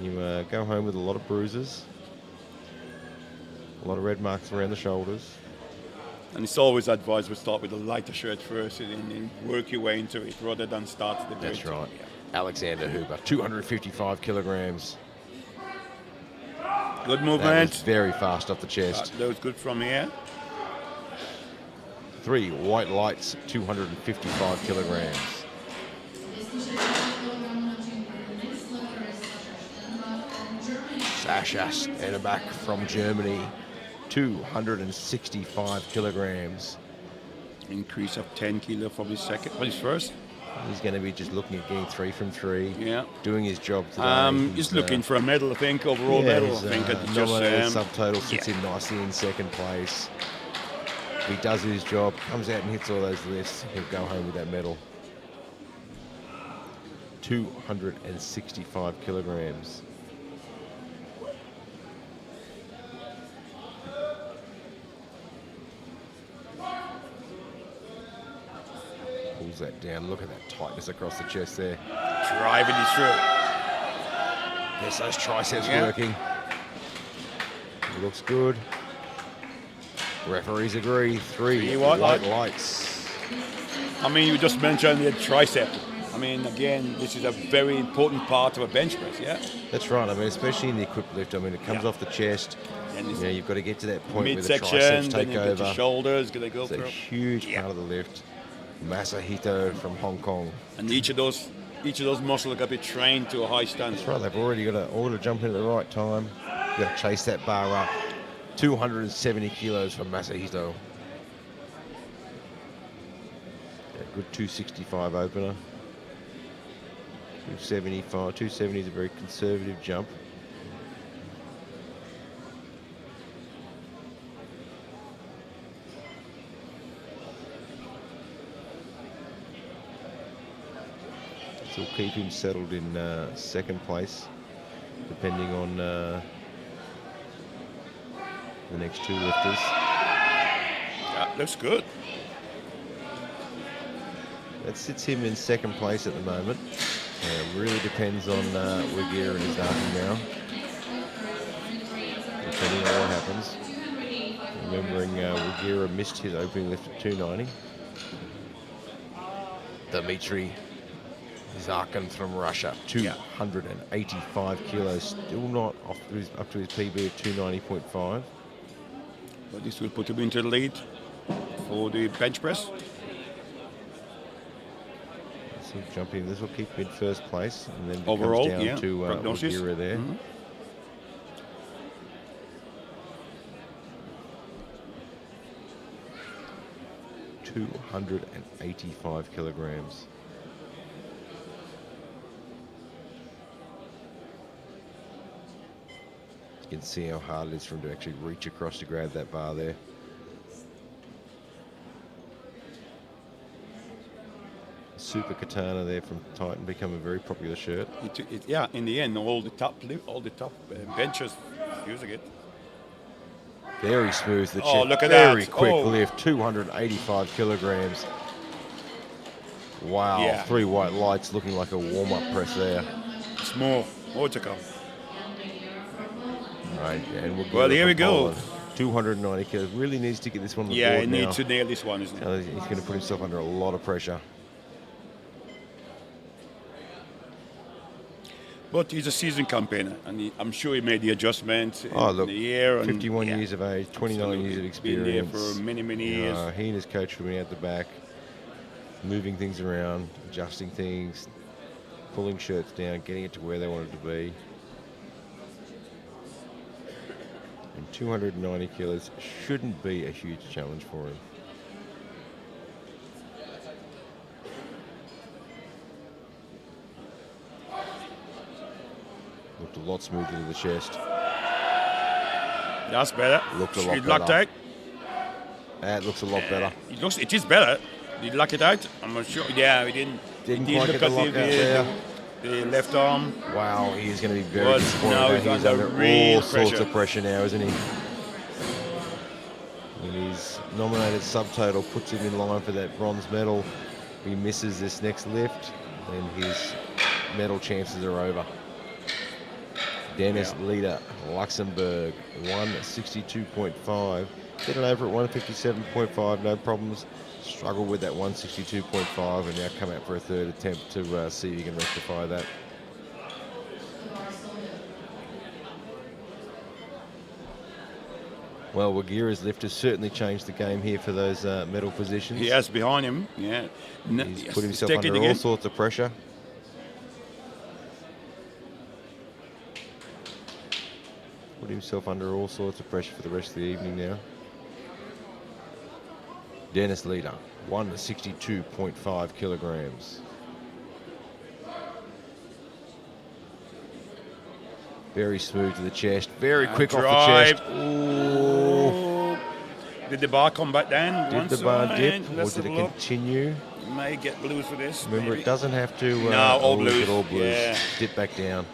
you go home with a lot of bruises, a lot of red marks around the shoulders. And it's always advised to start with a lighter shirt first and then work your way into it rather than start the That's weight. right. Alexander Hoover, 255 kilograms. Good That movement. was very fast off the chest. That was good from here. 3 white lights, 255 kilograms. Sasha Stenbach from Germany, 265 kilograms. Increase of 10 kilo from his first. He's going to be just looking at getting 3 from 3. Yeah. Doing his job today. He's looking for a medal, I think, overall medal. He's, I think it's nominated just subtotal, sits him nicely in second place. He does his job, comes out and hits all those lifts, he'll go home with that medal. 265 kilograms. Pulls that down. Look at that tightness across the chest there. driving it through. Yes, those triceps working. It looks good. Referees agree. 3 white lights. I mean, you just mentioned the tricep. I mean, again, this is a very important part of a bench press, yeah? That's right. I mean, especially in the equipped lift. I mean, it comes off the chest. And You know, you've got to get to that point where the midsection, triceps then take you get over. your shoulders, gonna go It's a through. huge part of the lift. Masahito from Hong Kong. And each of those muscles got to be trained to a high standard. That's right. They've already got to jump in at the right time. You've got to chase that bar up. 270 kilos from Masahito. Yeah, good 265 opener. 275. 270 is a very conservative jump. Will keep him settled in second place, depending on the next two lifters. Yeah, looks good. That sits him in second place at the moment. Really depends on Wagira and his arm now, depending on what happens. Remembering Wagira missed his opening lift at 290. Dmitry Zarkin from Russia, 285 kilos, still not up to his PB of 290.5. But this will put him into the lead for the bench press. So jump in. This will keep him in first place, and then overall, comes down to prognosis. Wagira there. Mm-hmm. 285 kilograms. You can see how hard it is for him to actually reach across to grab that bar there. Super Katana there from Titan become a very popular shirt. In the end, all the top benchers using it. Very smooth, the Oh, chest. look at very that. quick Oh. lift, 285 kilograms. Wow, Yeah. 3 white lights looking like a warm-up press there. It's more to come. Right, and Well, here we go. 290 kilos. Really needs to get this one on the Yeah, board he now. needs to nail this one, isn't it? He's going to put himself under a lot of pressure. But he's a seasoned campaigner, and I'm sure he made the adjustment in Look, the year. 51 years of age, 29 years of experience. Been there for many years. He and his coach were out the back, moving things around, adjusting things, pulling shirts down, getting it to where they wanted to be. And 290 kilos shouldn't be a huge challenge for him. Looked a lot smoother to the chest. That's better. Looked a lot He's locked better. out. That looks a lot better. It is better. Did he lock it out? I'm not sure. Yeah, we didn't. Didn't he quite get the look lock at out there. the left arm. Wow, he is going to be very But disappointed. now Now he's he's under under real all sorts pressure. of pressure now, isn't he? And his nominated subtotal puts him in line for that bronze medal. he misses this next lift, then his medal chances are over. Dennis Leader, Luxembourg, 162.5. Get it over at 157.5, no problems. Struggle with that 162.5 and now come out for a third attempt to see if you can rectify that. Well, Wagira's lift has certainly changed the game here for those medal positions. He has behind him, yeah. He's put himself under all sorts of pressure. Put himself under all sorts of pressure for the rest of the evening now. Dennis Leader, 162.5 kilograms. Very smooth to the chest, very quick off the chest. Ooh. Did the bar come back down? Did the bar dip, or did it continue? You may get blues for this. Remember, maybe. it doesn't have to. No, all blues. All blues. Yeah. Dip back down.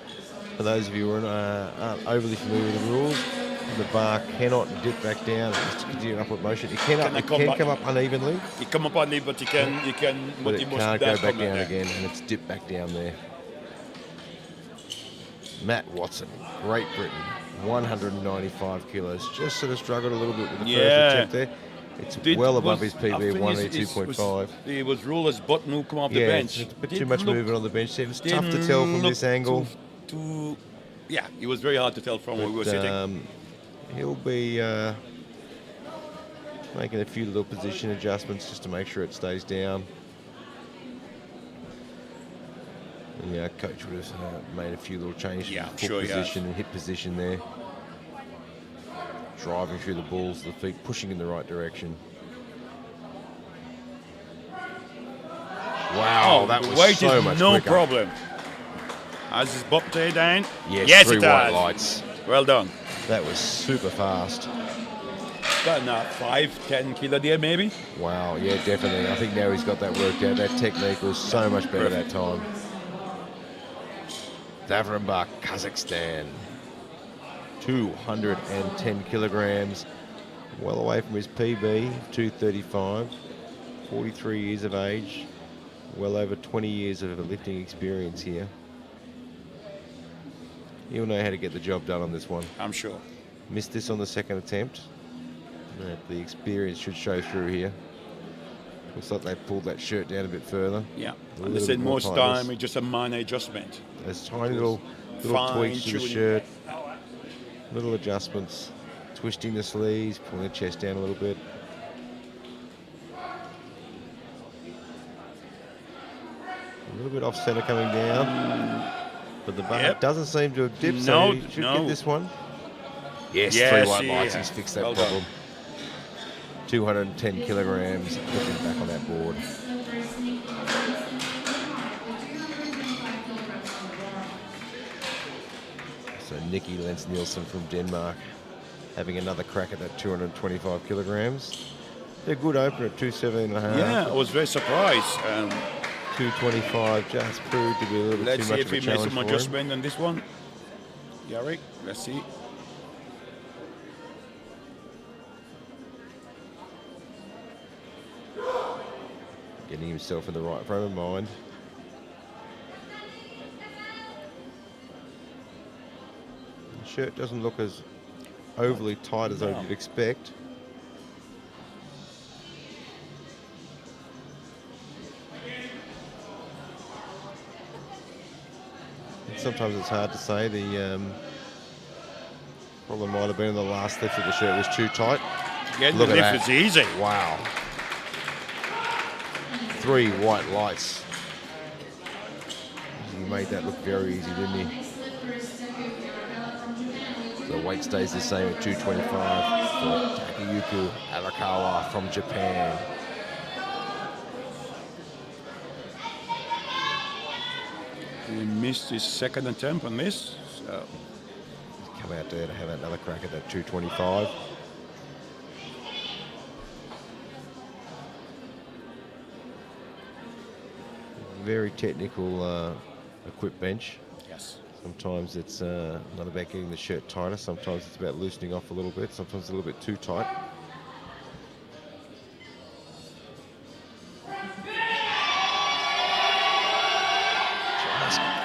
For those of you who aren't overly familiar with the rules, the bar cannot dip back down. It has to continue upward motion. It can come up unevenly. You come up unevenly, but you can. But it can't go back down again, and it's dipped back down there. Matt Watson, Great Britain, 195 kilos. Just sort of struggled a little bit with the first attempt there. It's well above his PB, 182.5. It was ruled as button who come off the bench. It's a bit too much movement on the bench. It was tough to tell from this angle. Yeah, it was very hard to tell from where we were sitting. He'll be making a few little position adjustments just to make sure it stays down. And yeah, coach would have made a few little changes in foot position and hip position there. Driving through the balls of the feet, pushing in the right direction. Wow, that was weight so is much no quicker. problem. Has his bob tay down? Yes, 3 it white has. lights. Well done. That was super fast. Got 5-10 kilo there maybe. Wow, yeah, definitely. I think now he's got that worked out. That technique was so much better that time. Davon, Bach, Kazakhstan. 210 kilograms. Well away from his PB, 235. 43 years of age. Well over 20 years of lifting experience here. He'll know how to get the job done on this one. I'm sure. Missed this on the second attempt. But the experience should show through here. Looks like they pulled that shirt down a bit further. Yeah, and they said most time it's just a minor adjustment. There's tiny little tweaks to the shirt, little adjustments, twisting the sleeves, pulling the chest down a little bit. A little bit off center coming down, but the bar doesn't seem to have dipped, so he should get this one. Yes, 3 white lights, he's fixed that problem. Done. 210 kilograms, put him back on that board. So Nikki Lentz Nielsen from Denmark having another crack at that 225 kilograms. They're good opener at 217.5. Yeah, I was very surprised. 225 just proved to be a little bit too much of a challenge for him. Let's see if he makes some adjustment on this one. Yarick, let's see. Getting himself in the right frame of mind. The shirt doesn't look as overly tight as I would expect. And sometimes it's hard to say. The problem might have been in the last lift that the shirt was too tight. Getting the lift is easy. Wow. 3 white lights. He made that look very easy, didn't he? The weight stays the same at 225 for Takayuki Arakawa from Japan. He missed his second attempt on this. So. He's come out there to have another crack at that 225. Very technical equipped bench. Yes. Sometimes it's not about getting the shirt tighter. Sometimes it's about loosening off a little bit. Sometimes a little bit too tight.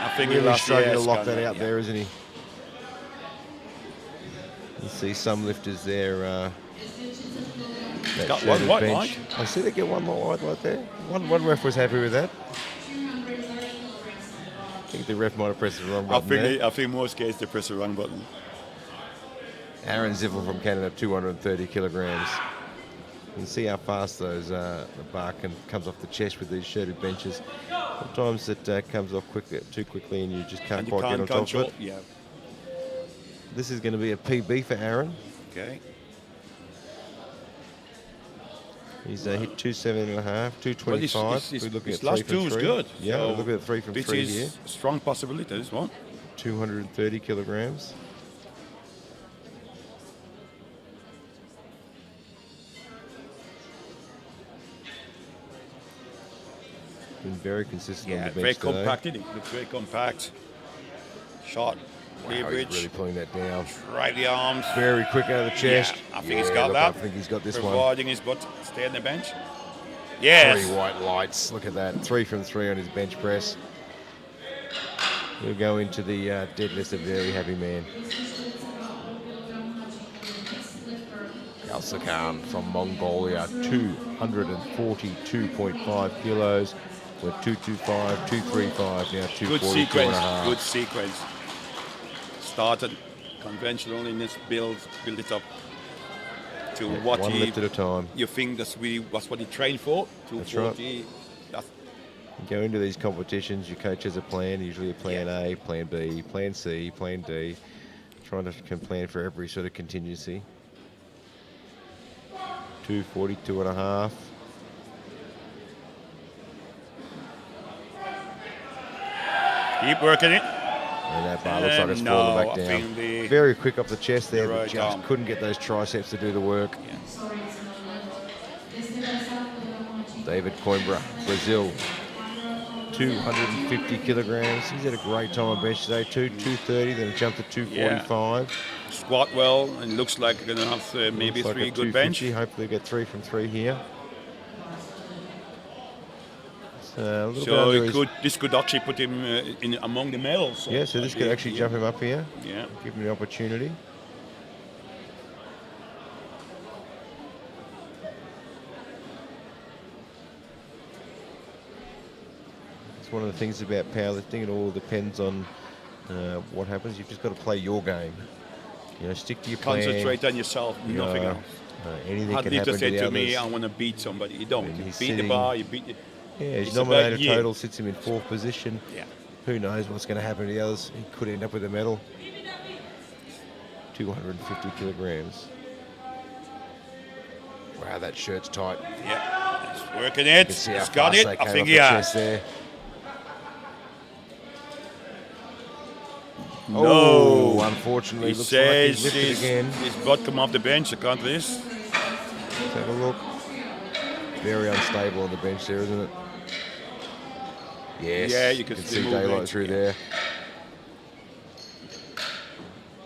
I think really struggling to lock that that out there, isn't he? You see some lifters there. That got shaded one white bench. I see they get one more white light there. One ref was happy with that. I think the ref might have pressed the wrong button. I think most cases they press the wrong button. Aaron Ziffel from Canada, 230 kilograms. You can see how fast those the Bach comes off the chest with these shaded benches. Sometimes it comes off too quickly, and you just can't quite get on top of it. Yeah. This is going to be a PB for Aaron. Okay. He's hit 270.5, 225. Well, we're looking this at last 3 from two is 3. good. Yeah, So we're looking at 3 from 3 here. This is a strong possibility, this one. 230 kilograms. Been very consistent on the bench very today. compact, isn't it? Looks very compact. Shot, Wow, he's leverage, really pulling that down. right the arms. Very quick out of the chest. Yeah, I think he's got that. I think he's got this one. Providing his butt stay on the bench. Yes. 3 white lights. Look at that. 3 from 3 on his bench press. We'll go into the deadlift, a very happy man. Kazakhstan from Mongolia, 242.5 kilos. We're 225, 235, now 242.5. Good sequence. Started conventional in this build it up to what one he lift at a time. You think that's what he trained for? 240. You go into these competitions, your coach has a plan, usually a plan A, plan B, plan C, plan D. Trying to plan for every sort of contingency. 242.5. Keep working it. And that bar looks like it's falling back down. Very quick up the chest there, but just couldn't get those triceps to do the work. David Coimbra, Brazil, 250 kilograms. He's had a great time on bench today, 230, then it jumped to 245. Squat well, and looks like you're going to have maybe looks 3 like good bench. Hopefully get 3 from 3 here. So this could actually put him in among the medals. Yeah, so this could actually jump him up here. Yeah. Give him the opportunity. It's one of the things about powerlifting. It all depends on what happens. You've just got to play your game. You know, stick to your plan. Concentrate on yourself, nothing else. Anything can happen to say the to others. me, I want to beat somebody. You don't. You beat the bar, you beat it. Yeah, his nominated total sits him in 4th position. Yeah. Who knows what's going to happen to the others? He could end up with a medal. 250 kilograms. Wow, that shirt's tight. Yeah, he's working it. He's got it. I think he has. There. No, oh, unfortunately, he looks says like he's lifted again. His butt come off the bench. I can't this. Let's have a look. Very unstable on the bench there, isn't it? Yes. Yeah, you can see daylight through there.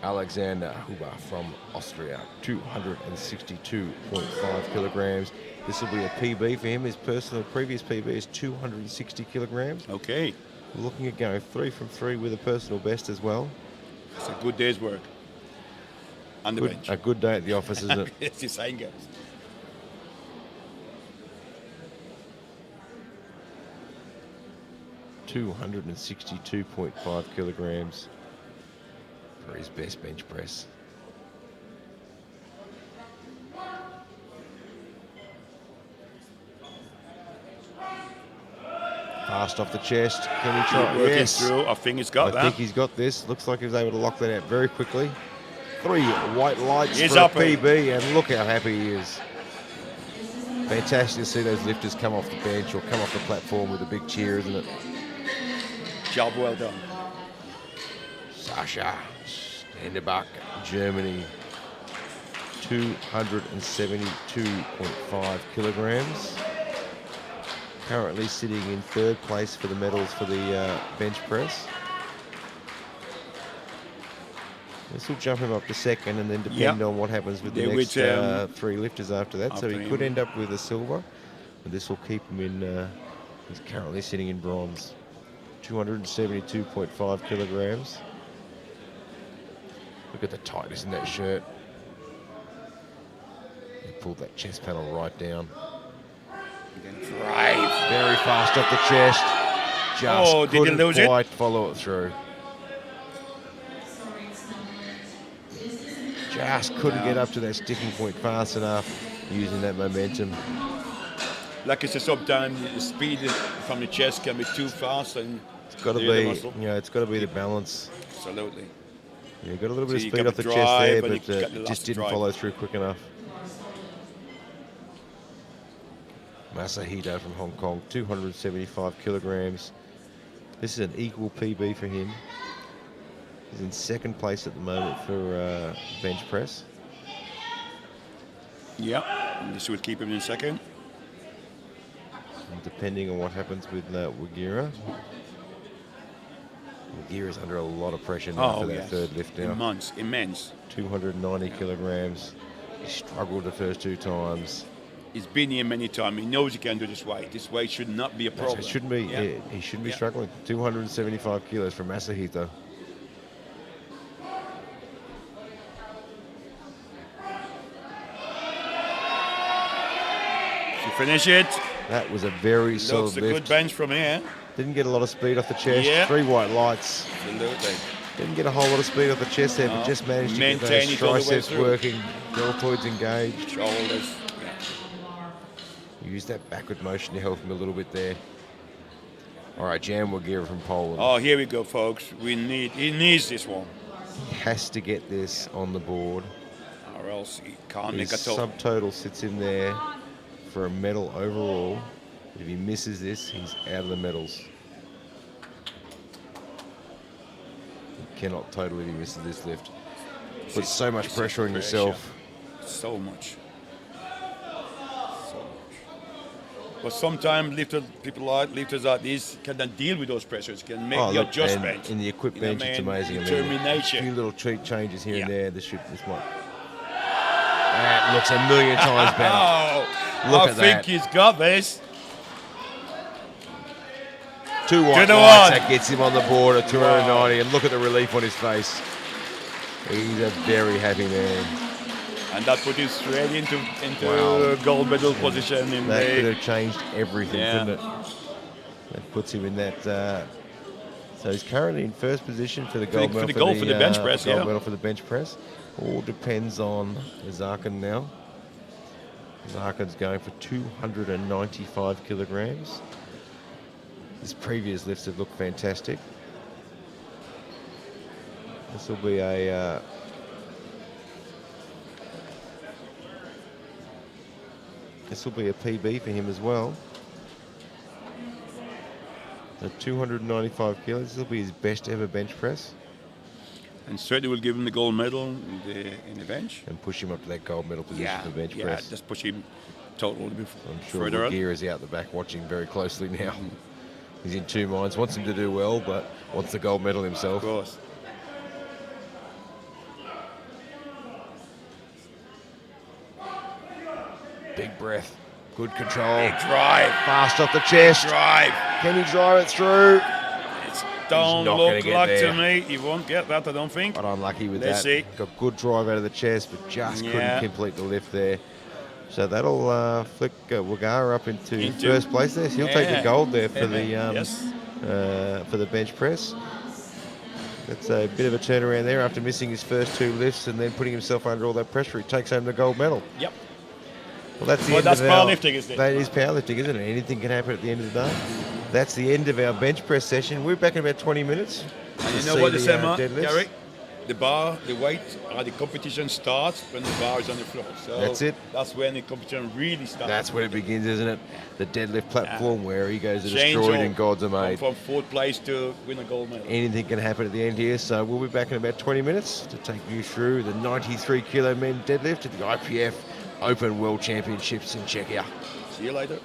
Alexander Hoover from Austria, 262.5 kilograms. This will be a PB for him. His previous PB is 260 kilograms. Okay. Looking at going 3 from 3 with a personal best as well. It's a good day's work. On the bench. A good day at the office, isn't it? It's the same, guys. $262.5 kilograms for his best bench press. Fast off the chest. Can he try? Yes. Through. I think he's got that. I think he's got this. Looks like he was able to lock that out very quickly. 3 white lights He's for up a PB, and look how happy he is. Fantastic to see those lifters come off the bench or come off the platform with a big cheer, isn't it? Job well done. Sasha Stenderbach, Germany, 272.5 kilograms. Currently sitting in 3rd place for the medals for the bench press. This will jump him up to 2nd, and then depend on what happens with the next 3 lifters after that. So he could end up with a silver, and this will keep him in. He's currently sitting in bronze. 272.5 kilograms. Look at the tightness in that shirt. He pulled that chest panel right down. Then drive. Very fast off the chest. Just Oh, did he couldn't lose it? quite follow it through. Just couldn't get up to that sticking point fast enough using that momentum. Like I said, sometimes the speed from the chest can be too fast, and It's got to the other be, muscle. it's got to be the balance. Absolutely. Yeah, got a little bit So of you speed got off the the chest drive there, and but you got the just last didn't drive. follow through quick enough. Masahito from Hong Kong, 275 kilograms. This is an equal PB for him. He's in second place at the moment for bench press. Yeah, and this will keep him in second. And depending on what happens with Wagira. Wagira's under a lot of pressure now for that third lift now. Immense. 290 kilograms. He struggled the first two times. He's been here many times. He knows he can do this weight. This weight should not be a problem. It shouldn't be. Yeah. He shouldn't be struggling. 275 kilos from Masahito. To finish it. That was a very solid Looks a lift. good bench from here. Didn't get a lot of speed off the chest. Yeah. 3 white lights. Absolutely. Didn't get a whole lot of speed off the chest there, but No. just managed to get Maintain those it all the way triceps through. working, deltoids engaged. Shoulders. Yeah. Use that backward motion to help him a little bit there. All right, Jan Wagira from Poland. Oh, here we go, folks. He needs this one, He has to get this on the board. or else he can't His make a top. subtotal sits him there for a medal overall. If he misses this, he's out of the medals. He cannot total if he misses this lift. Puts so much pressure on yourself. So much. But sometimes lifters like this cannot deal with those pressures, can make the look, adjustment. and in the equipped You know bench, what I it's mean? amazing. Determination. A few little changes here and Yeah. there. This might. That looks a million times better. Oh, Look I at think that. he's got this. 2 white the lights, one. that gets him on the board at 290, and look at the relief on his face. He's a very happy man. And that put him straight into Wow. gold medal position in That could the. have changed everything, Yeah. couldn't it? That puts him in that. So he's currently in first position for the gold medal for the bench press, gold yeah. medal for the bench press. All depends on Zarkin now. Zarkin's going for 295 kilograms. His previous lifts have looked fantastic. This will be a PB for him as well. So 295 kilos. This will be his best ever bench press. And certainly will give him the gold medal in the bench. And push him up to that gold medal position for bench yeah, press. just push him total a bit I'm sure further on. Wagira is out the back watching very closely now. He's in two minds. Wants him to do well, but wants the gold medal himself. Of course. Big breath. Good control. Big drive. Fast off the chest. Drive. Can he drive it through? Don't not gonna look get like there. to me. He won't get that, I don't think. But unlucky with Let's that. see. Got good drive out of the chest, but just couldn't Yeah. complete the lift there. So that'll flick Wagira up into first place there. So he'll take the Yeah. gold there for the Yes. for the bench press. That's a bit of a turnaround there after missing his first two lifts and then putting himself under all that pressure. He takes home the gold medal. Yep. Well, that's the Well, end that's of our, powerlifting, isn't it? That is powerlifting, isn't it? Anything can happen at the end of the day. That's the end of our bench press session. We're back in about 20 minutes. And to you know see what they the, say, man, deadlifts. Gary? The bar, the weight, the competition starts when the bar is on the floor. So That's it. That's when the competition really starts. That's when it begins, isn't it? The deadlift platform where egos are Change destroyed all- and gods are made. From fourth place to win a gold medal. Anything can happen at the end here, so we'll be back in about 20 minutes to take you through the 93 kilo men deadlift at the IPF Open World Championships in Czechia. See you later.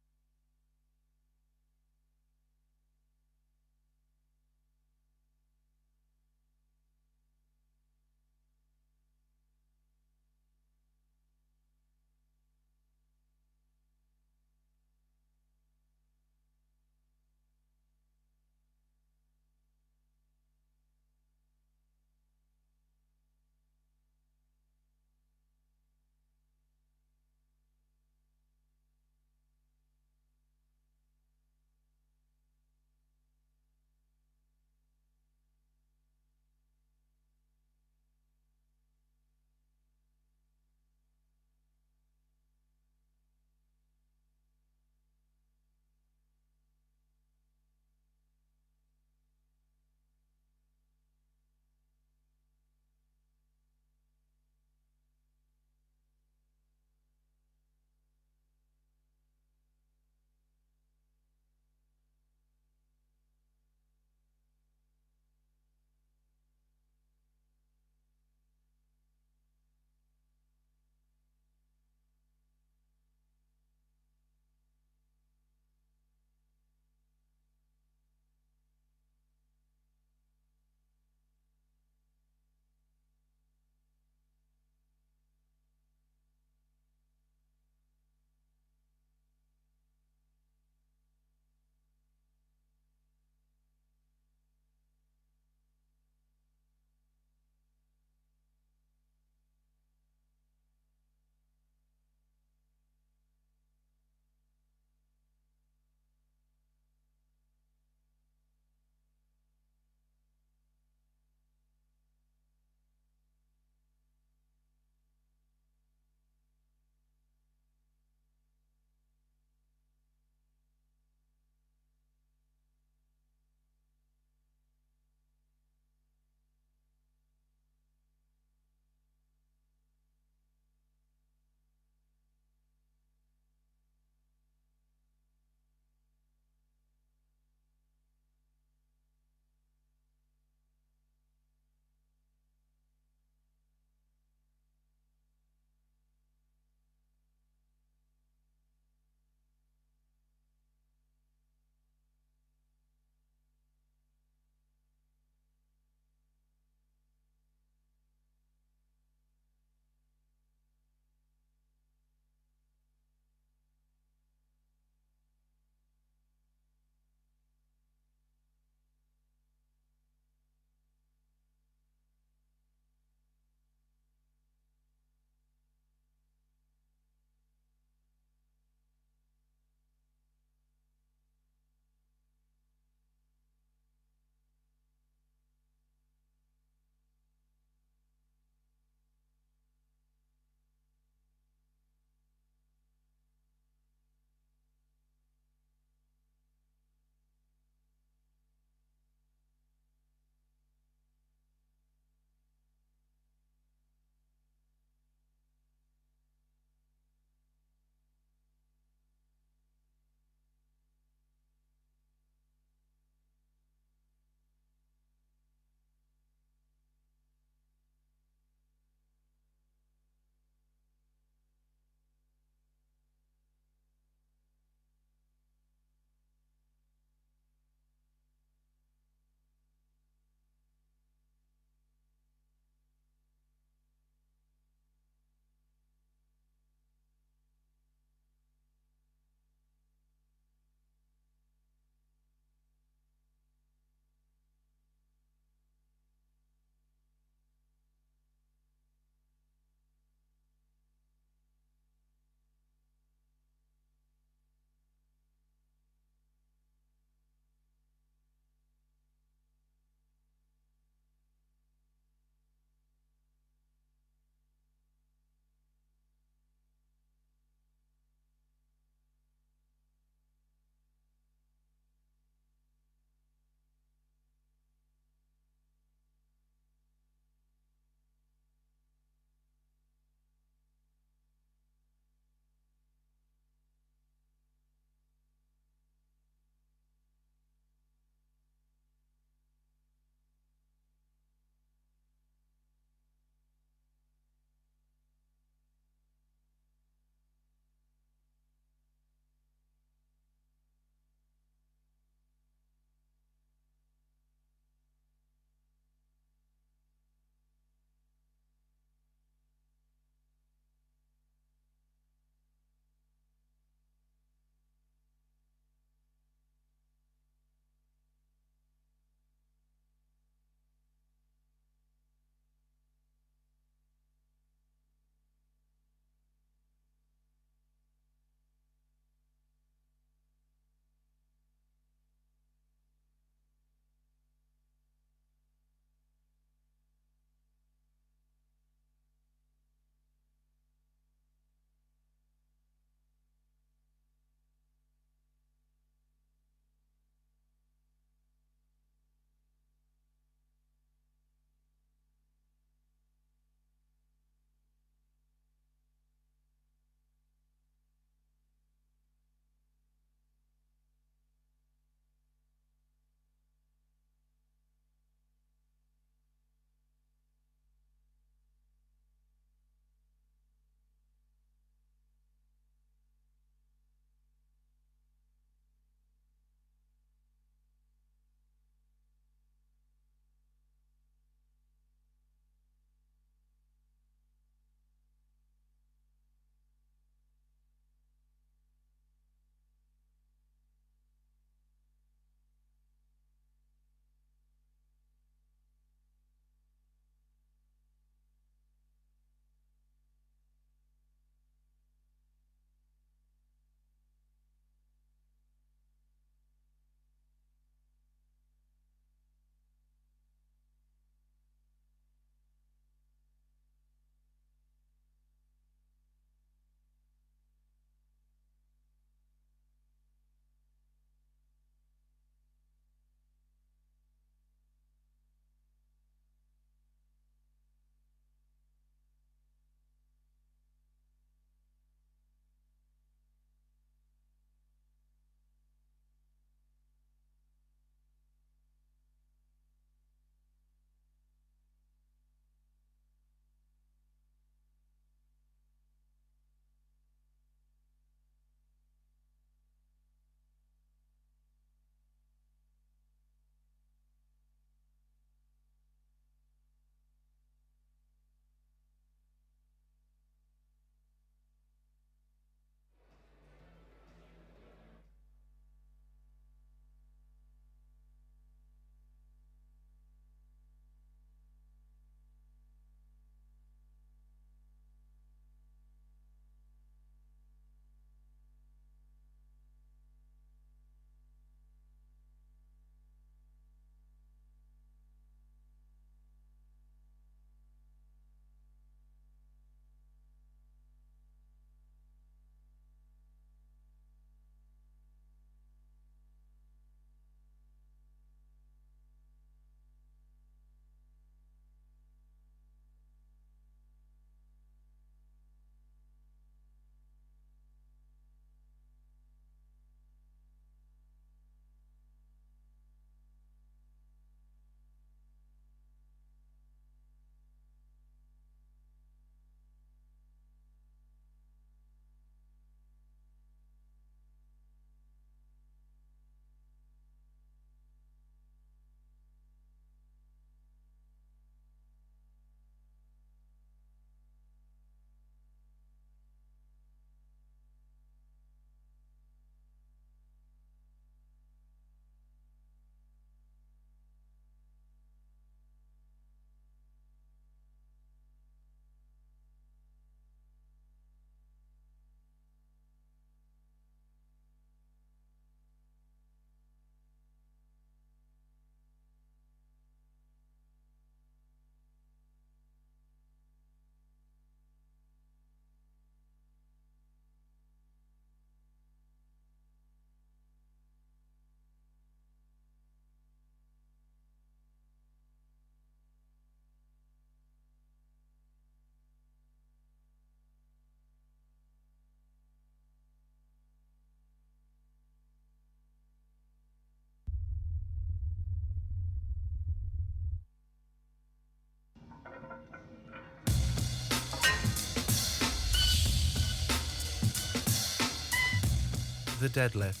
the deadlift.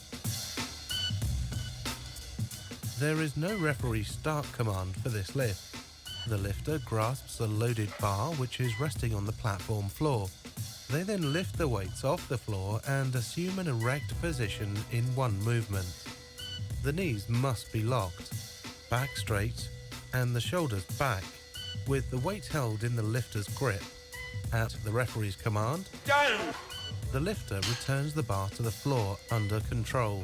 There is no referee start command for this lift. The lifter grasps a loaded bar which is resting on the platform floor. They then lift the weights off the floor and assume an erect position in one movement. The knees must be locked, back straight, and the shoulders back, with the weight held in the lifter's grip. At the referee's command, the lifter returns the bar to the floor under control.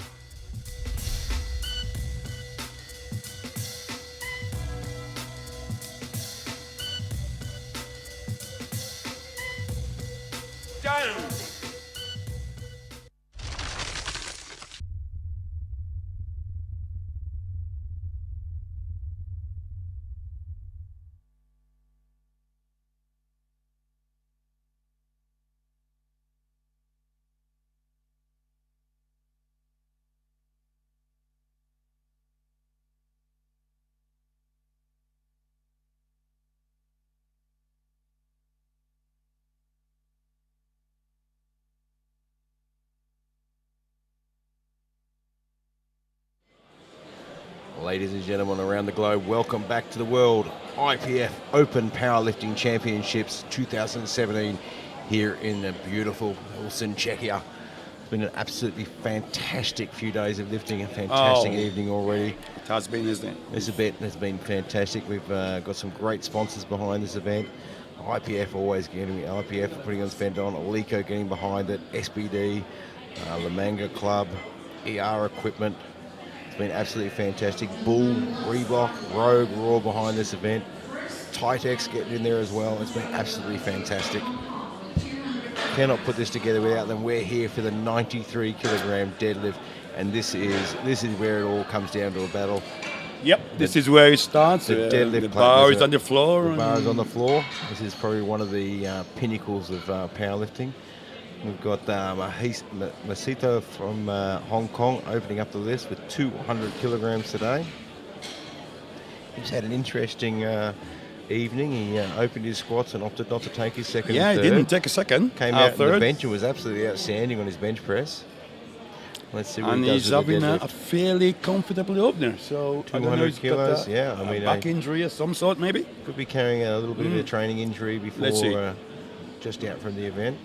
Ladies and gentlemen around the globe, welcome back to the World IPF Open Powerlifting Championships 2017 here in the beautiful Wilson, Czechia. It's been an absolutely fantastic few days of lifting, a fantastic evening already. It has been, isn't it? This event has been fantastic. We've got some great sponsors behind this event. IPF always getting IPF putting on spend on, Alico getting behind it, SBD, La Manga Club, ER Equipment. It's been absolutely fantastic. Bull, Reebok, Rogue were all behind this event. Titex getting in there as well. It's been absolutely fantastic. Cannot put this together without them. We're here for the 93 kilogram deadlift, and this is where it all comes down to a battle. Yep, this is where it starts. The deadlift the bar is on the floor. The bar is on the floor. This is probably one of the pinnacles of powerlifting. We've got Masito from Hong Kong opening up the list with 200 kilograms today. He's had an interesting evening. He opened his squats and opted not to take his second and third. He didn't take a second. Came out on the bench and was absolutely outstanding on his bench press. Let's see what he does he's with the having deadlift. a fairly comfortable opener. So 200 kilos, yeah. I mean, back injury of some sort, maybe. Could be carrying a little bit of a training injury Let's see. before just out from the event.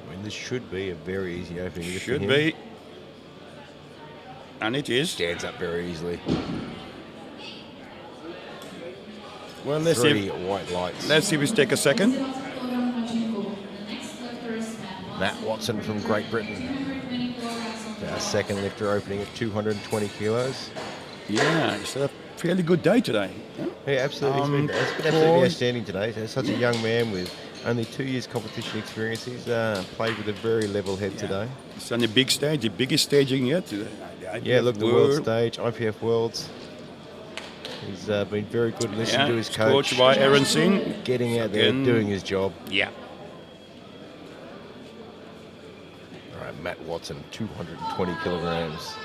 I mean, this should be a very easy opening. lift for Should him. be. And it is. Stands up very easily. Well, let's Three see. white lights. Let's see if we take a second. Matt Watson from Great Britain. Our second lifter opening at 220 kilos. Yeah, it's a fairly good day today. Yeah, absolutely. It's been absolutely outstanding today. He's such a young man with only 2 years competition experience. He's played with a very level head today. It's on the big stage, the biggest staging yet. The Yeah, look, the IPF world stage, IPF Worlds. He's been very good listening to his coach. Coached by Aaron Singh. Getting out there, doing his job. Yeah. All right, Matt Watson, 220 kilograms.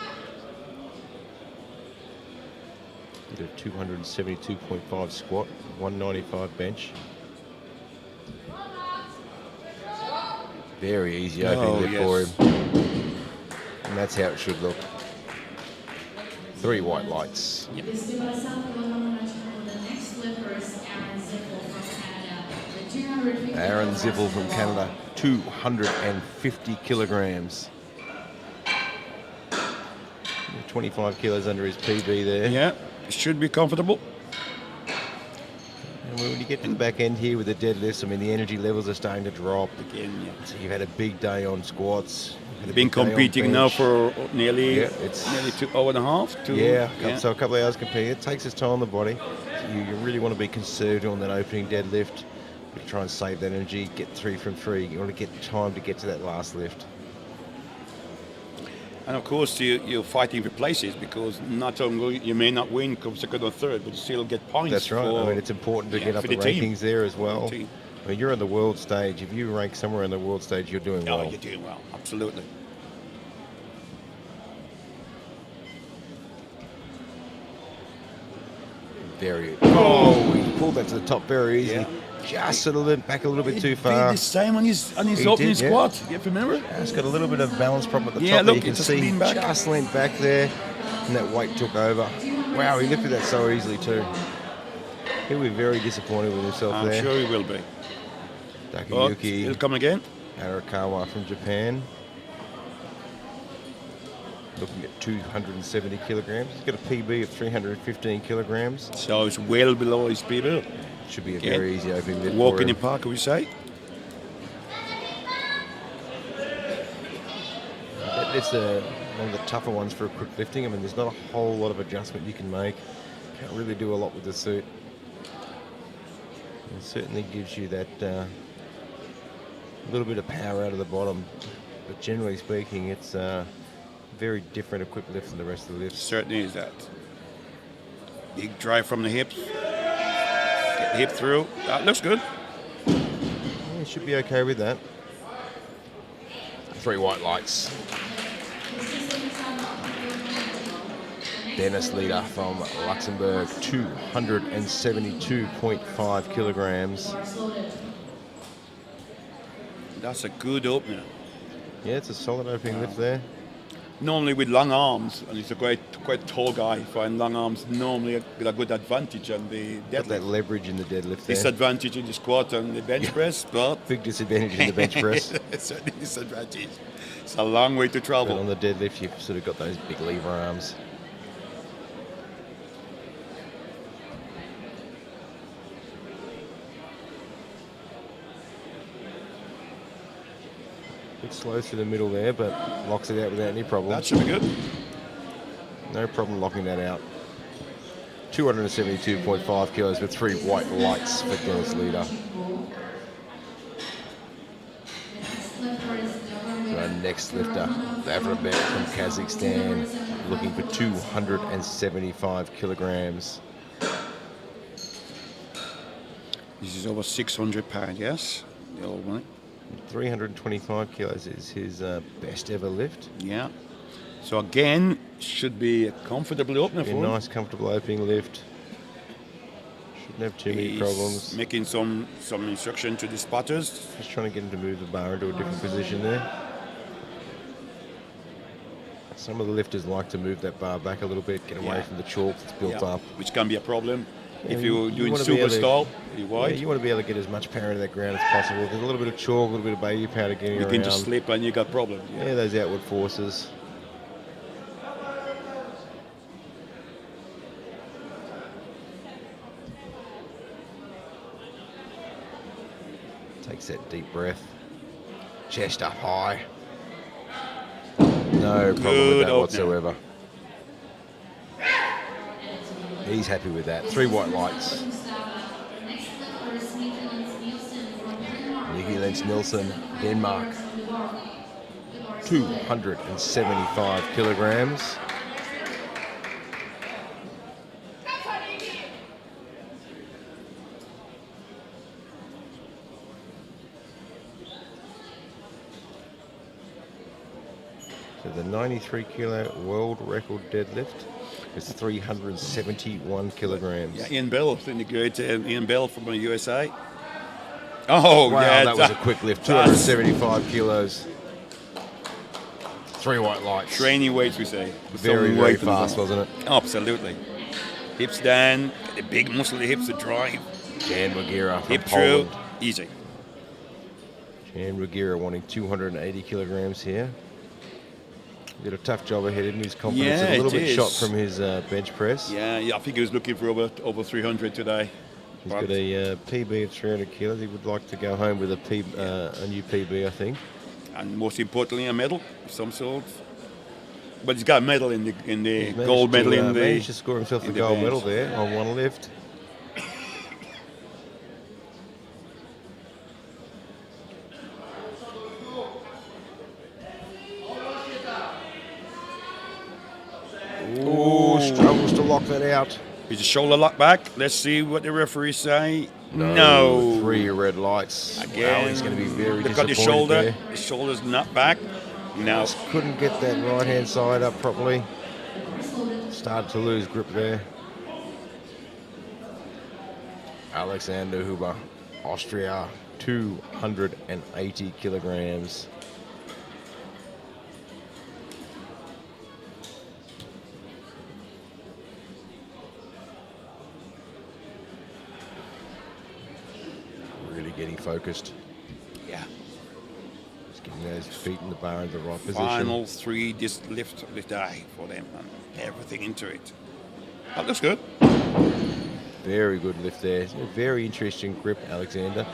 Did a 272.5 squat, 195 bench. Very easy opening lift for him. And that's how it should look. 3 white lights. Yep. Aaron Ziffel from Canada, 250 kilograms. 25 kilos under his PB there. Yeah, should be comfortable. And when you get to the back end here with the deadlifts, I mean, the energy levels are starting to drop. Again, yeah. So you've had a big day on squats. Been competing now for nearly 2 hours and a half. So a couple of hours competing. It takes its toll on the body. So you really want to be conservative on that opening deadlift. You try and save that energy, get 3 from 3. You want to get time to get to that last lift. And of course, you're fighting for places because not only you may not win come second or third, but you still get points. That's right. I mean, it's important to get up the rankings there as well. I mean, you're on the world stage. If you rank somewhere on the world stage, you're doing well. Oh, you're doing well. Absolutely. He pulled that to the top very easily. Just sort of leant back a little bit too far. Did the same on his He opening did, yeah. squat. You remember? It's got a little bit of balance problem at the Yeah, top. look, You can it just see leaned back. just leant back there, and that weight took over. Wow, he lifted that so easily too. He'll be very disappointed with himself I'm there. sure he will be. But Takayuki he'll come again. Arakawa from Japan. Looking at 270 kilograms. He's got a PB of 315 kilograms. So it's well below his PB. Should be a very easy opening lift. Walk for in the him. park, we say. It's one of the tougher ones for a quick lifting. I mean, there's not a whole lot of adjustment you can make. Can't really do a lot with the suit. It certainly gives you that little bit of power out of the bottom. But generally speaking, it's very different equipped lift than the rest of the lifts. Certainly is that. Big drive from the hips. Get the hip through. That looks good. Yeah, should be okay with that. 3 white lights. Dennis Leader from Luxembourg, 272.5 kilograms. That's a good opener. Yeah, it's a solid opening lift there. Normally with long arms, and he's a quite tall guy, find long arms normally with a good advantage on the Got that deadlift. leverage in the deadlift there. Disadvantage in the squat and the bench press, but Big disadvantage in the bench press. certainly disadvantage. It's a long way to But travel. on the deadlift, you've sort of got those big lever arms. Bit slow through the middle there, but locks it out without any problem. That should be good. No problem locking that out. 272.5 kilos with 3 white lights for Dennis Leader. So our next lifter, Davon from Kazakhstan, looking for 275 kilograms. This is over 600 pounds, yes? The old one. 325 kilos is his best ever lift. Yeah. So again, should be a comfortable opener Be for a him. nice, comfortable opening lift. Shouldn't have too many He's problems. making some instruction to the spotters. Just trying to get him to move the bar into a different position there. Some of the lifters like to move that bar back a little bit, get away Yeah. from the chalk that's built Yeah, up. which can be a problem. Yeah, If you're you doing wanna be super able to- stall, you're Yeah, wide. you want to be able to get as much power into that ground as possible. There's a little bit of chalk, a little bit of baby powder getting You around. can just slip and you got problems. Yeah. Yeah, those outward forces. Takes that deep breath. Chest up high. No problem with Good that opener. whatsoever. He's happy with that. 3 white lights. Nicky Lentz Nielsen, Denmark. 275 kilograms. So the 93 kilo world record deadlift is 371 kilograms. Yeah, Ian Bell, I think the great Ian Bell from the USA. Oh, Wow, yeah. that was a quick lift. 275 kilos. 3 white lights. Training weights, we say. With Very, some very weight on the fast, bottom. wasn't it? Absolutely. Hips down, get the big muscly hips to drive. Jan Wagira from Hip through, Poland. easy. Jan Wagira wanting 280 kilograms here. Did a tough job ahead in his confidence. Yeah, a little it bit is. shot from his bench press. Yeah, I think he was looking for over 300 today. He's But got a PB of 300 kilos. He would like to go home with a new PB, I think. and most importantly, a medal of some sort. But he's got a medal in the He's gold managed medal to, in the. managed to score himself the in the gold bench. medal there on one lift. Ooh, struggles to lock that out. Is the shoulder locked back? Let's see what the referees say. No. 3 red lights. Again, Wow, he's going to be very look at disappointed the shoulder. there. The shoulder's not back. No. Couldn't get that right hand side up properly. Started to lose grip there. Alexander Hoover, Austria, 280 kilograms. Really getting focused. Yeah. Just getting those feet in the bar in the right position. Final 3 just lift the die for them and everything into it. That looks good. Very good lift there. A very interesting grip, Alexander.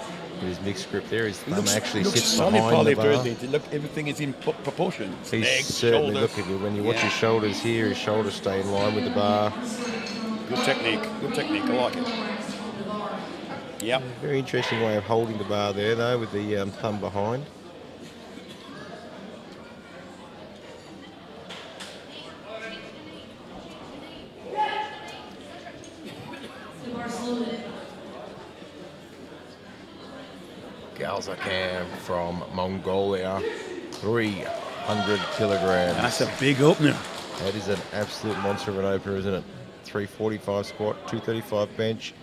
With his mixed grip there, his thumb actually sits behind the bar. Look, everything is in proportion. He's Legs, certainly shoulders. looking. When you watch his shoulders here, his shoulders stay in line with the bar. Good technique. I like it. Yep. Very interesting way of holding the bar there, though, with the thumb behind. Kazakhstan from Mongolia, 300 kilograms. That's a big opener. That is an absolute monster of an opener, isn't it? 345 squat, 235 bench.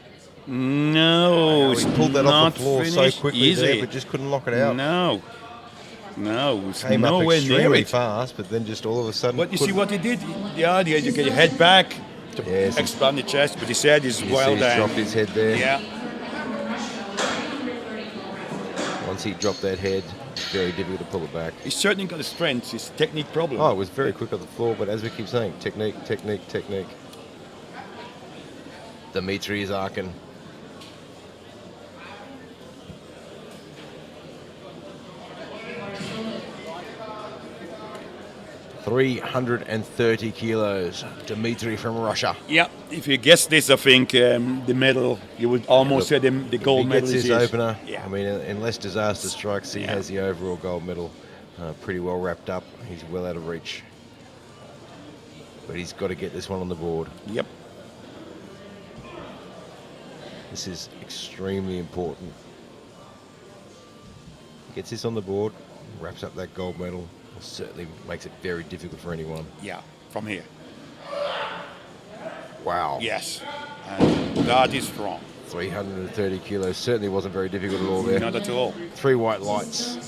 No, He pulled that off the floor so quickly there, but just couldn't lock it out. No, it's Came up nowhere near extremely it. fast, but then just all of a sudden. But you see what he did? The idea is you get your head back to Yes. expand the chest, but his head is You well see he's down. dropped his head there. Yeah. Once he dropped that head, very difficult to pull it back. He's certainly got a strength. It's a technique problem. Oh, it was very quick on the floor, but as we keep saying, technique. Dmitry Zarkin. $330 kilos. Dmitry from Russia. Yeah. If you guess this, I think the medal, you would almost say the gold He medal gets is his his. opener. Yeah. I mean, unless disaster strikes, he has the overall gold medal pretty well wrapped up. He's well out of reach. But he's got to get this one on the board. Yep. This is extremely important. Gets this on the board, wraps up that gold medal. Certainly makes it very difficult for anyone. Yeah. From here. Wow. Yes. And that is strong. 330 kilos. Certainly wasn't very difficult at all there. Not at all. 3 white lights.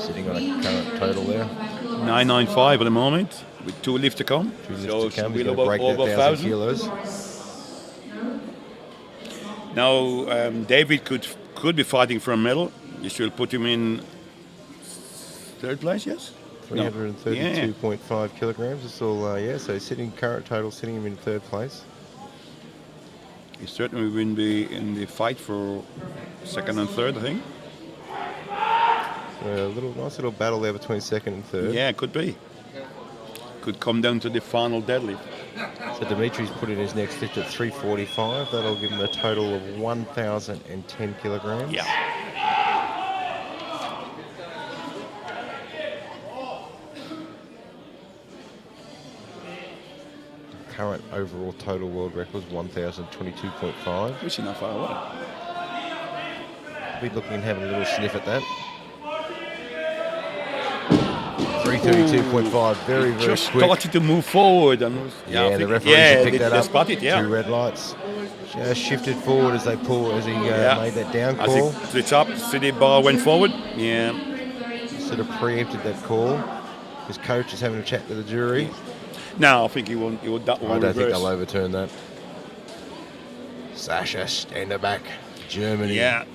Sitting on a current total there. 995 at the moment with 2 lifts to come. 2 lifts So to come. we'll He's going to break that over 1,000 1,000. kilos. Now David could be fighting for a medal. You should put him in 3rd place, yes? 332.5 kilograms. It's all, so sitting current total, sitting him in 3rd place. He certainly will be in the fight for 2nd and 3rd, I think. So a nice little battle there between 2nd and 3rd. Yeah, could be. Could come down to the final deadlift. So Dimitri's put in his next lift at 345. That'll give him a total of 1,010 kilograms. Yeah. Current overall total world record is 1,022.5. Which is not far away. Be looking and having a little sniff at that. 332.5, very Just quick. started to move forward. And Yeah, the referees picked that they up. spotted, yeah. 2 red lights. Just shifted forward as he made that down As call. the top city bar went forward. Yeah. Sort of preempted that call. His coach is having a chat with the jury. No, I think he won't. That I will don't think reverse. they'll overturn that. Sasha Stenderback, Germany. Yeah.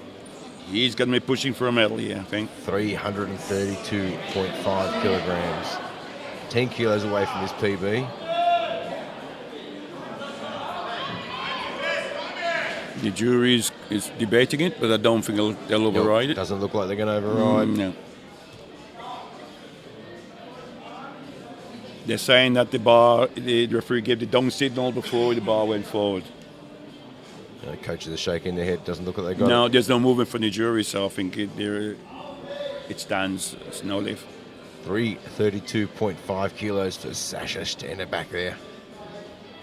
He's going to be pushing for a medal, yeah, I think. 332.5 kilograms. 10 kilos away from his PB. The jury is debating it, but I don't think they'll override it. Doesn't look like they're going to override. No. They're saying that the referee gave the down signal before the bar went forward. Coaches are shaking their head. Doesn't look like they got No, it. there's no movement from the jury, so I think it stands. It's no lift. 332.5 kilos for Sasha Stenderback there.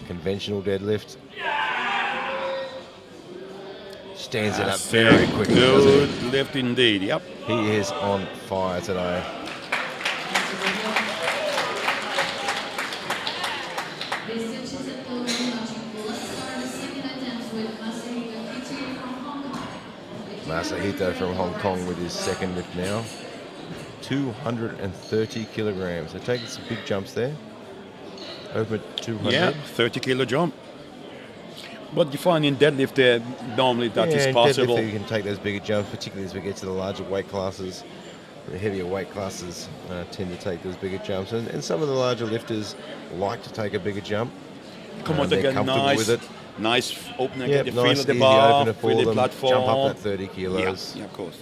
Conventional deadlift. Stands it up very quickly. Good lift indeed, yep. He is on fire today. Masahito from Hong Kong with his second lift now. 230 kilograms. They're taking some big jumps there. Over 200. Yeah, 30 kilo jump. But you find in deadlift normally that is in possible. deadlift you can take those bigger jumps, particularly as we get to the larger weight classes. The heavier weight classes tend to take those bigger jumps. And some of the larger lifters like to take a bigger jump. Come on, they're get comfortable nice, with it. nice opening, Yep, get the nice, feel of the easy bar, opener for feel the them. platform. Jump up that 30 kilos. Yeah, of course.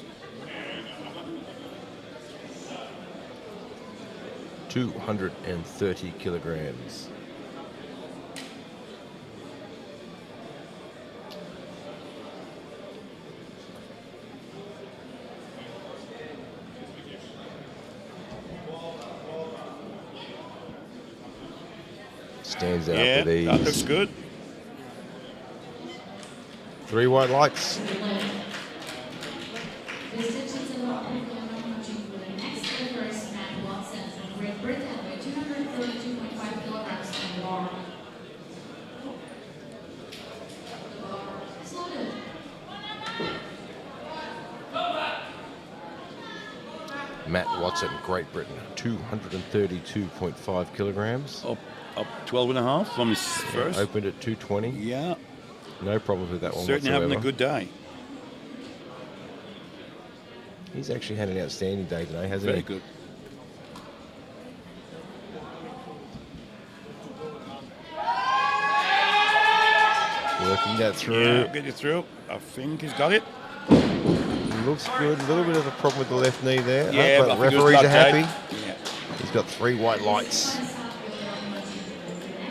230 kilograms. Stands out Yeah, for these. that looks good. 3 white lights. The stitches are not matching for the next first Matt Watson from Great Britain with 232.5 kilograms on the bar. The bar is loaded. Matt Watson, Great Britain, 232.5 kilograms. Up 12 and a half from his first. Opened at 220. Yeah, No problems with that one certainly whatsoever. having a good day. He's actually had an outstanding day today, hasn't Very he? good. Working that through. Yeah, get it through. I think he's got it. Looks good. A little bit of a problem with the left knee there. Yeah, but but I think it was referees are left happy. side. Yeah. He's got 3 white lights.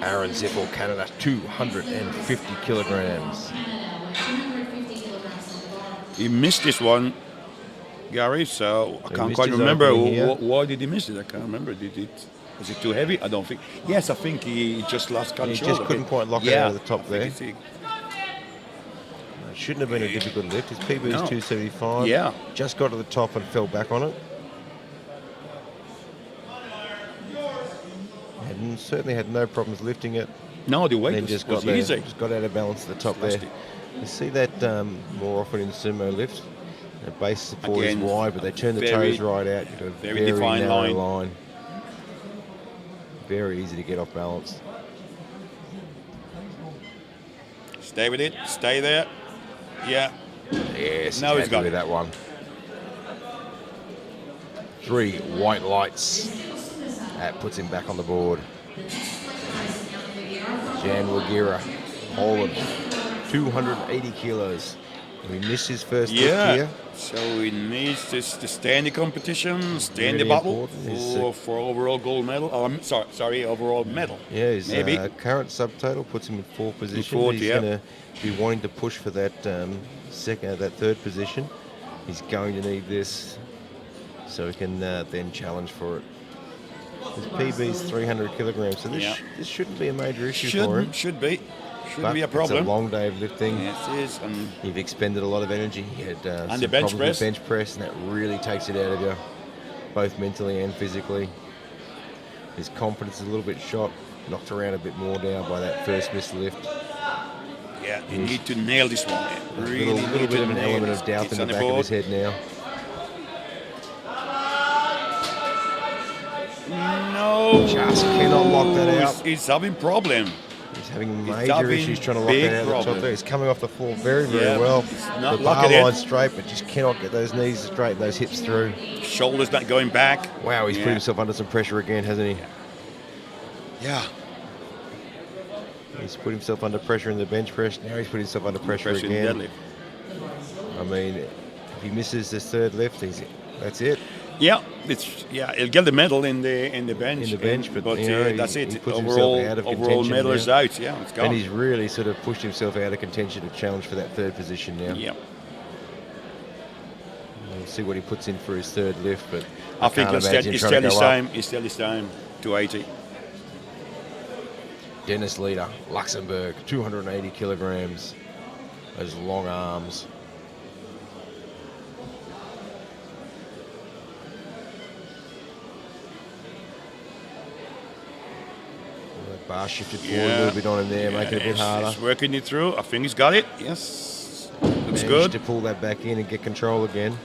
Aaron Ziffel, Canada, 250 kilograms. Canada with 250 kilograms on the bar. He missed this one, Gary, so I He can't missed quite his remember opening here. why did he miss it. I can't remember. Was it too heavy? I don't think. Yes, I think he just lost control. He just of couldn't it. quite lock it Yeah, out of the top I think there. it's- It shouldn't have been a difficult lift. His PB is No. 275. Yeah. Just got to the top and fell back on it. And certainly had no problems lifting it. No, the weight Then was, just was got easy. just got out of balance at the top Lost there. it. You see that more often in sumo lift. The base support Again, is wide, but they turn the very- toes right out. You've got a very very defined narrow line. Very easy to get off balance. Stay with it. Stay there. Yeah. Yes, Now he's happy got with it. that one. 3 white lights. That puts him back on the board. Jan Wagira, Poland, 280 kilos. We missed his first lift Yeah. here. So he needs to stay in the competition, stay in the Really battle important. He's, for overall gold medal. Sorry, overall medal. Yeah, his Maybe. current subtotal puts him in 4th position. fourth, He's yeah. going to be wanting to push for that that 3rd position. He's going to need this so he can then challenge for it. His PB is 300 kilograms, so this, Yeah. this shouldn't be a major issue for him. Should be. Shouldn't But be a problem. It's a long day of lifting. Yes, it is. And You've expended a lot of energy. He had some the bench problems with press. bench press, and that really takes it out of you, both mentally and physically. His confidence is a little bit shot, knocked around a bit more now by that first missed lift. yeah, you need to nail this one. A Really little need bit to of an nail element this. of doubt It's in the on back of board. his head now. No. Just cannot lock that out. He's having problem. He's having He's major having issues trying to lock big that out of the top problem. there. He's coming off the floor very, very Yeah, well. he's not The locking bar it. line straight, but just cannot get those knees straight and those hips through. Shoulders not going back. Wow, he's Yeah. put himself under some pressure again, hasn't he? Yeah. He's put himself under pressure in the bench press. Now he's put himself under pressure Pressure in the again. deadlift. I mean, if he misses this 3rd lift, that's it. Yeah, he'll get the medal in the bench. In the bench, but, you know, that's he it. puts himself out of Overall contention medal now. is out. Yeah, it's gone. And he's really sort of pushed himself out of contention to challenge for that 3rd position now. Yeah, We'll see what he puts in for his 3rd lift, but I think can't it's imagine still trying to his go up. time. It's still his time. 280. Dennis Leader, Luxembourg, 280 kilograms. Those long arms. That bar shifted forward a little bit on him there, making it a bit harder. He's working it through. I think he's got it. Yes. Looks Managed good. to pull that back in and get control again.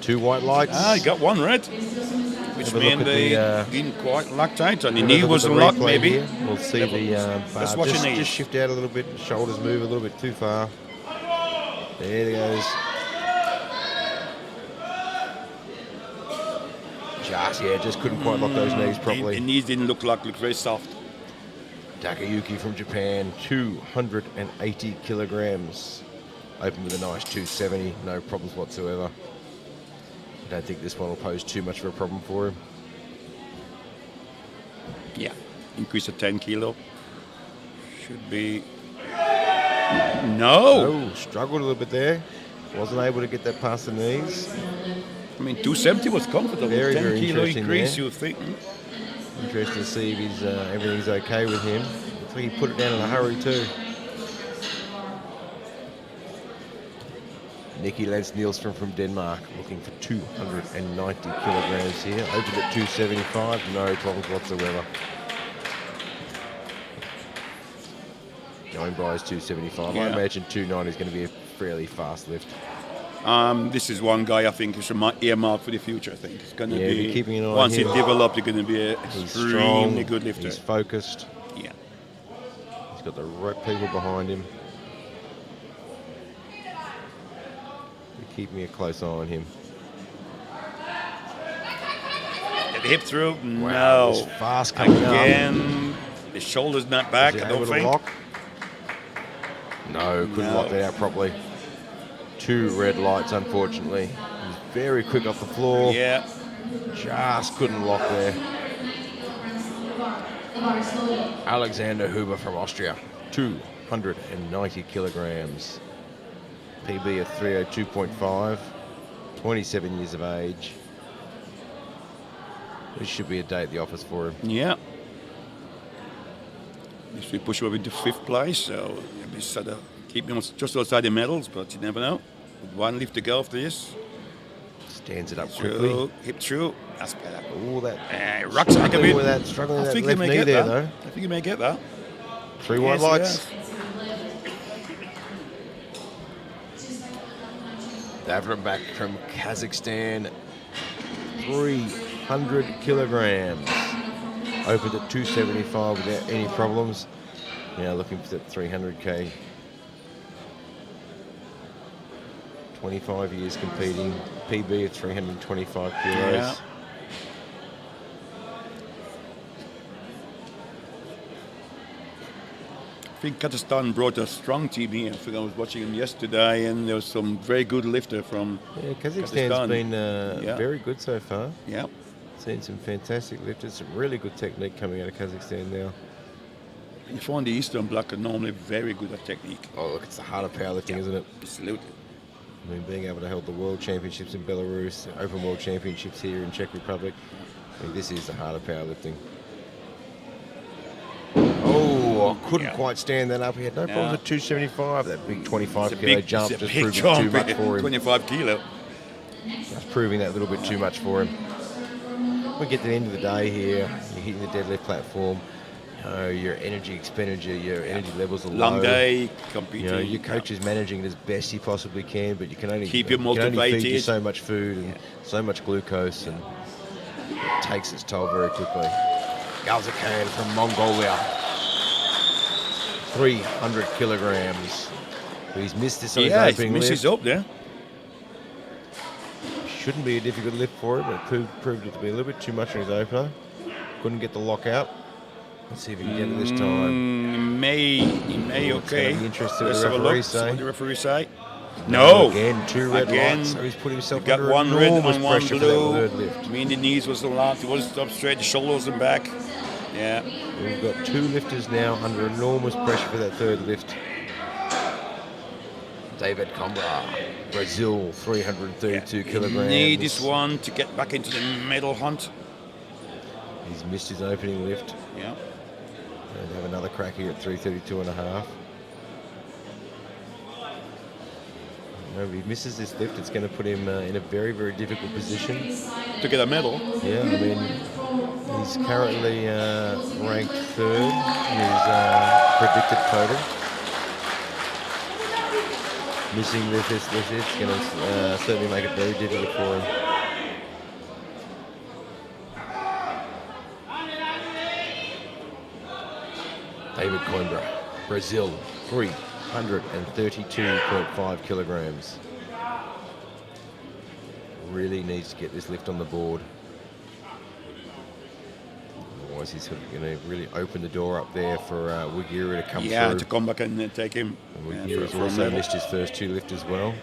2 white lights. He got 1 red, which Have a look means at they the, didn't quite lock tight. And the Have a knee look was at the locked, replay maybe. here. We'll see the Let's bar watch the knees. just shift out a little bit. Shoulders move a little bit too far. There it goes. Just couldn't quite lock those knees The properly. knees didn't look very soft. Takayuki from Japan, 280 kilograms. Open with a nice 270, no problems whatsoever. I don't think this one will pose too much of a problem for him. Yeah, increase of 10 kilo. Should be. No! Oh, struggled a little bit there. Wasn't able to get that past the knees. I mean, 270 was comfortable. Very, 10 very kilo interesting increase, there. you think. Interesting to see if he's, everything's okay with him. Looks like he put it down in a hurry too. Nicky Lance Nielsen from Denmark, looking for 290 kilograms here. Opened at 275, no problems whatsoever. Coimbra is 275. I Yeah. imagine 290 is going to be a fairly fast lift. This is one guy I think is earmarked for the future. I think it's going to Yeah, be be keeping an eye on once he him. develops, he's going to be an He's extremely strong, good lifter. he's focused, Yeah. he's got the right people behind him. We're keeping a close eye on him. Get the hip through. Wow, No. it was fast coming up. Again, the shoulder's not back. Is he I don't able to think. lock? No, couldn't No. lock that out properly. 2 red lights, unfortunately. He was very quick off the floor. Yeah. Just couldn't lock there. Alexander Hoover from Austria, 290 kilograms. PB of 302.5, 27 years of age. This should be a day at the office for him. Yeah. If we push him up into 5th place, so we sort of keep him just outside the medals, but you never know. With 1 lift to go after this. Stands it up quickly. Through, hip through. That's better. Oh, that Rocks back a struggling bit. with that, struggling I with that think he left may knee get there, that. though. I think he may get that. 3 white Yes, lights. yes. Davon back from Kazakhstan, 300 kilograms. Opened at 275 without any problems. Now looking for that 300k. 25 years competing. PB of 325 kilos. Yeah. I think Kazakhstan brought a strong team here. I think I was watching them yesterday, and there was some very good lifter from Yeah, Kazakhstan's Kazakhstan. been Yeah. very good so far. Yeah. Seen some fantastic lifters, some really good technique coming out of Kazakhstan now. You find the Eastern Bloc are normally very good at technique. Oh, look, it's the heart of powerlifting, isn't it? Absolutely. I mean, being able to hold the World Championships in Belarus, the Open World Championships here in Czech Republic, I mean, this is the heart of powerlifting. Oh, I couldn't quite stand that up. He had no problems at 275. That big 25 kilo jump just proved it too much for him. 25 kilo. Just proving that a little bit too much for him. We get to the end of the day here, you're hitting the deadlift platform, your energy expenditure, your energy levels are low. Long day, competing. Your coach is managing it as best he possibly can, but you can only Keep you can only motivated. feed you so much food and so much glucose, and it takes its toll very quickly. Kazakhstan from Mongolia, 300 kilograms. He's missed this on his Yeah, opening he lift. misses up there. Shouldn't be a difficult lift for him, but it proved it to be a little bit too much on his opener. Couldn't get the lock out. Let's see if he can get it this time. He may, It's okay. gonna be interesting what Let's the have a referee look. See say. what the referee say. No. Again, 2 red Again, lights, so he's put himself got under 1 red enormous and 1 pressure blue. for that third lift. I mean, the knees was a lot. He wasn't up straight. The shoulders and back. Yeah. We've got 2 lifters now under enormous pressure for that third lift. David Coimbra, Brazil, 332 kilograms. Need this one to get back into the medal hunt. He's missed his opening lift. Yeah. And have another crack here at 332.5. If he misses this lift, it's going to put him in a very, very difficult position. To get a medal. Yeah, I mean, he's currently ranked 3rd in his predicted total. missing this, it's going to certainly make it very difficult for him. David Coimbra, Brazil, 332.5 kilograms. Really needs to get this lift on the board. Otherwise, he's going to really open the door up there for Wigiri to come through. Yeah, to come back and take him. Wigiri's also missed his first 2 lift as well.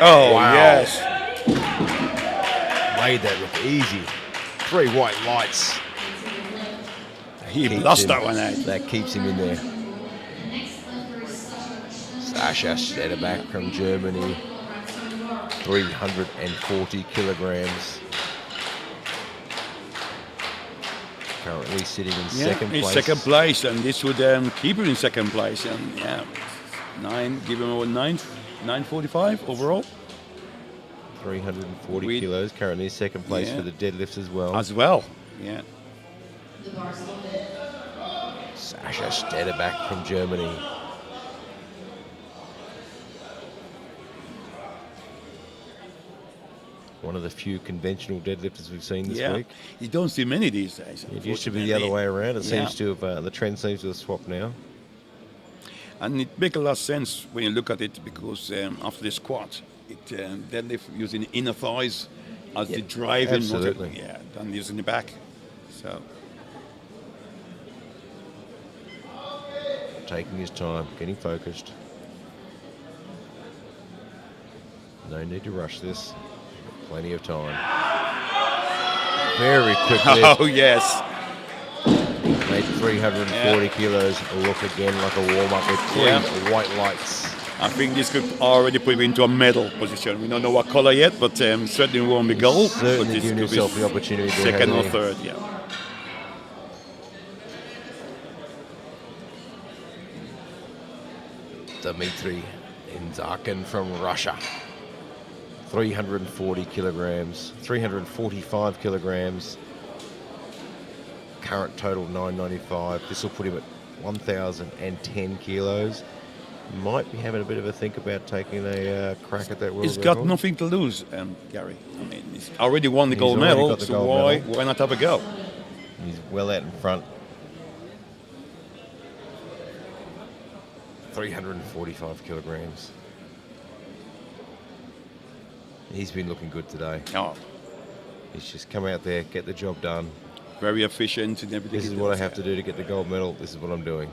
Oh, wow. yes. Made that look easy. 3 white lights. He lost that one out. That keeps him in there. Sasha Stederbach from Germany, 340 kilograms. Currently sitting in second place. In second place, and this would keep him in second place. And yeah, give him a 945 overall. 340 kilos, currently second place for the deadlifts as well. Yeah. Sasha Stederbach from Germany. One of the few conventional deadlifters we've seen this week. You don't see many these days. It used to be the other way around. It seems to have, the trend seems to have swapped now. And it makes a lot of sense when you look at it, because after the squat, it deadlift using the inner thighs as the driving. Absolutely. Than using the back. So taking his time, getting focused. No need to rush this. Plenty of time. Very quickly. Oh, yes. Made 340 kilos look again like a warm-up with 3 white lights. I think this could already put him into a medal position. We don't know what color yet, but certainly won't be gold. Certainly but this giving could himself be the opportunity. second or third, Dmitry Inzakin from Russia. 340 kilograms, 345 kilograms. Current total 995. This will put him at 1,010 kilos. Might be having a bit of a think about taking a crack at that world He's record. got nothing to lose, Gary. I mean, he's already won the gold medal, so why not have a go? He's well out in front. 345 kilograms. He's been looking good today. Oh. He's just come out there, get the job done. Very efficient and everything. This is what I have to do to get the gold medal. This is what I'm doing.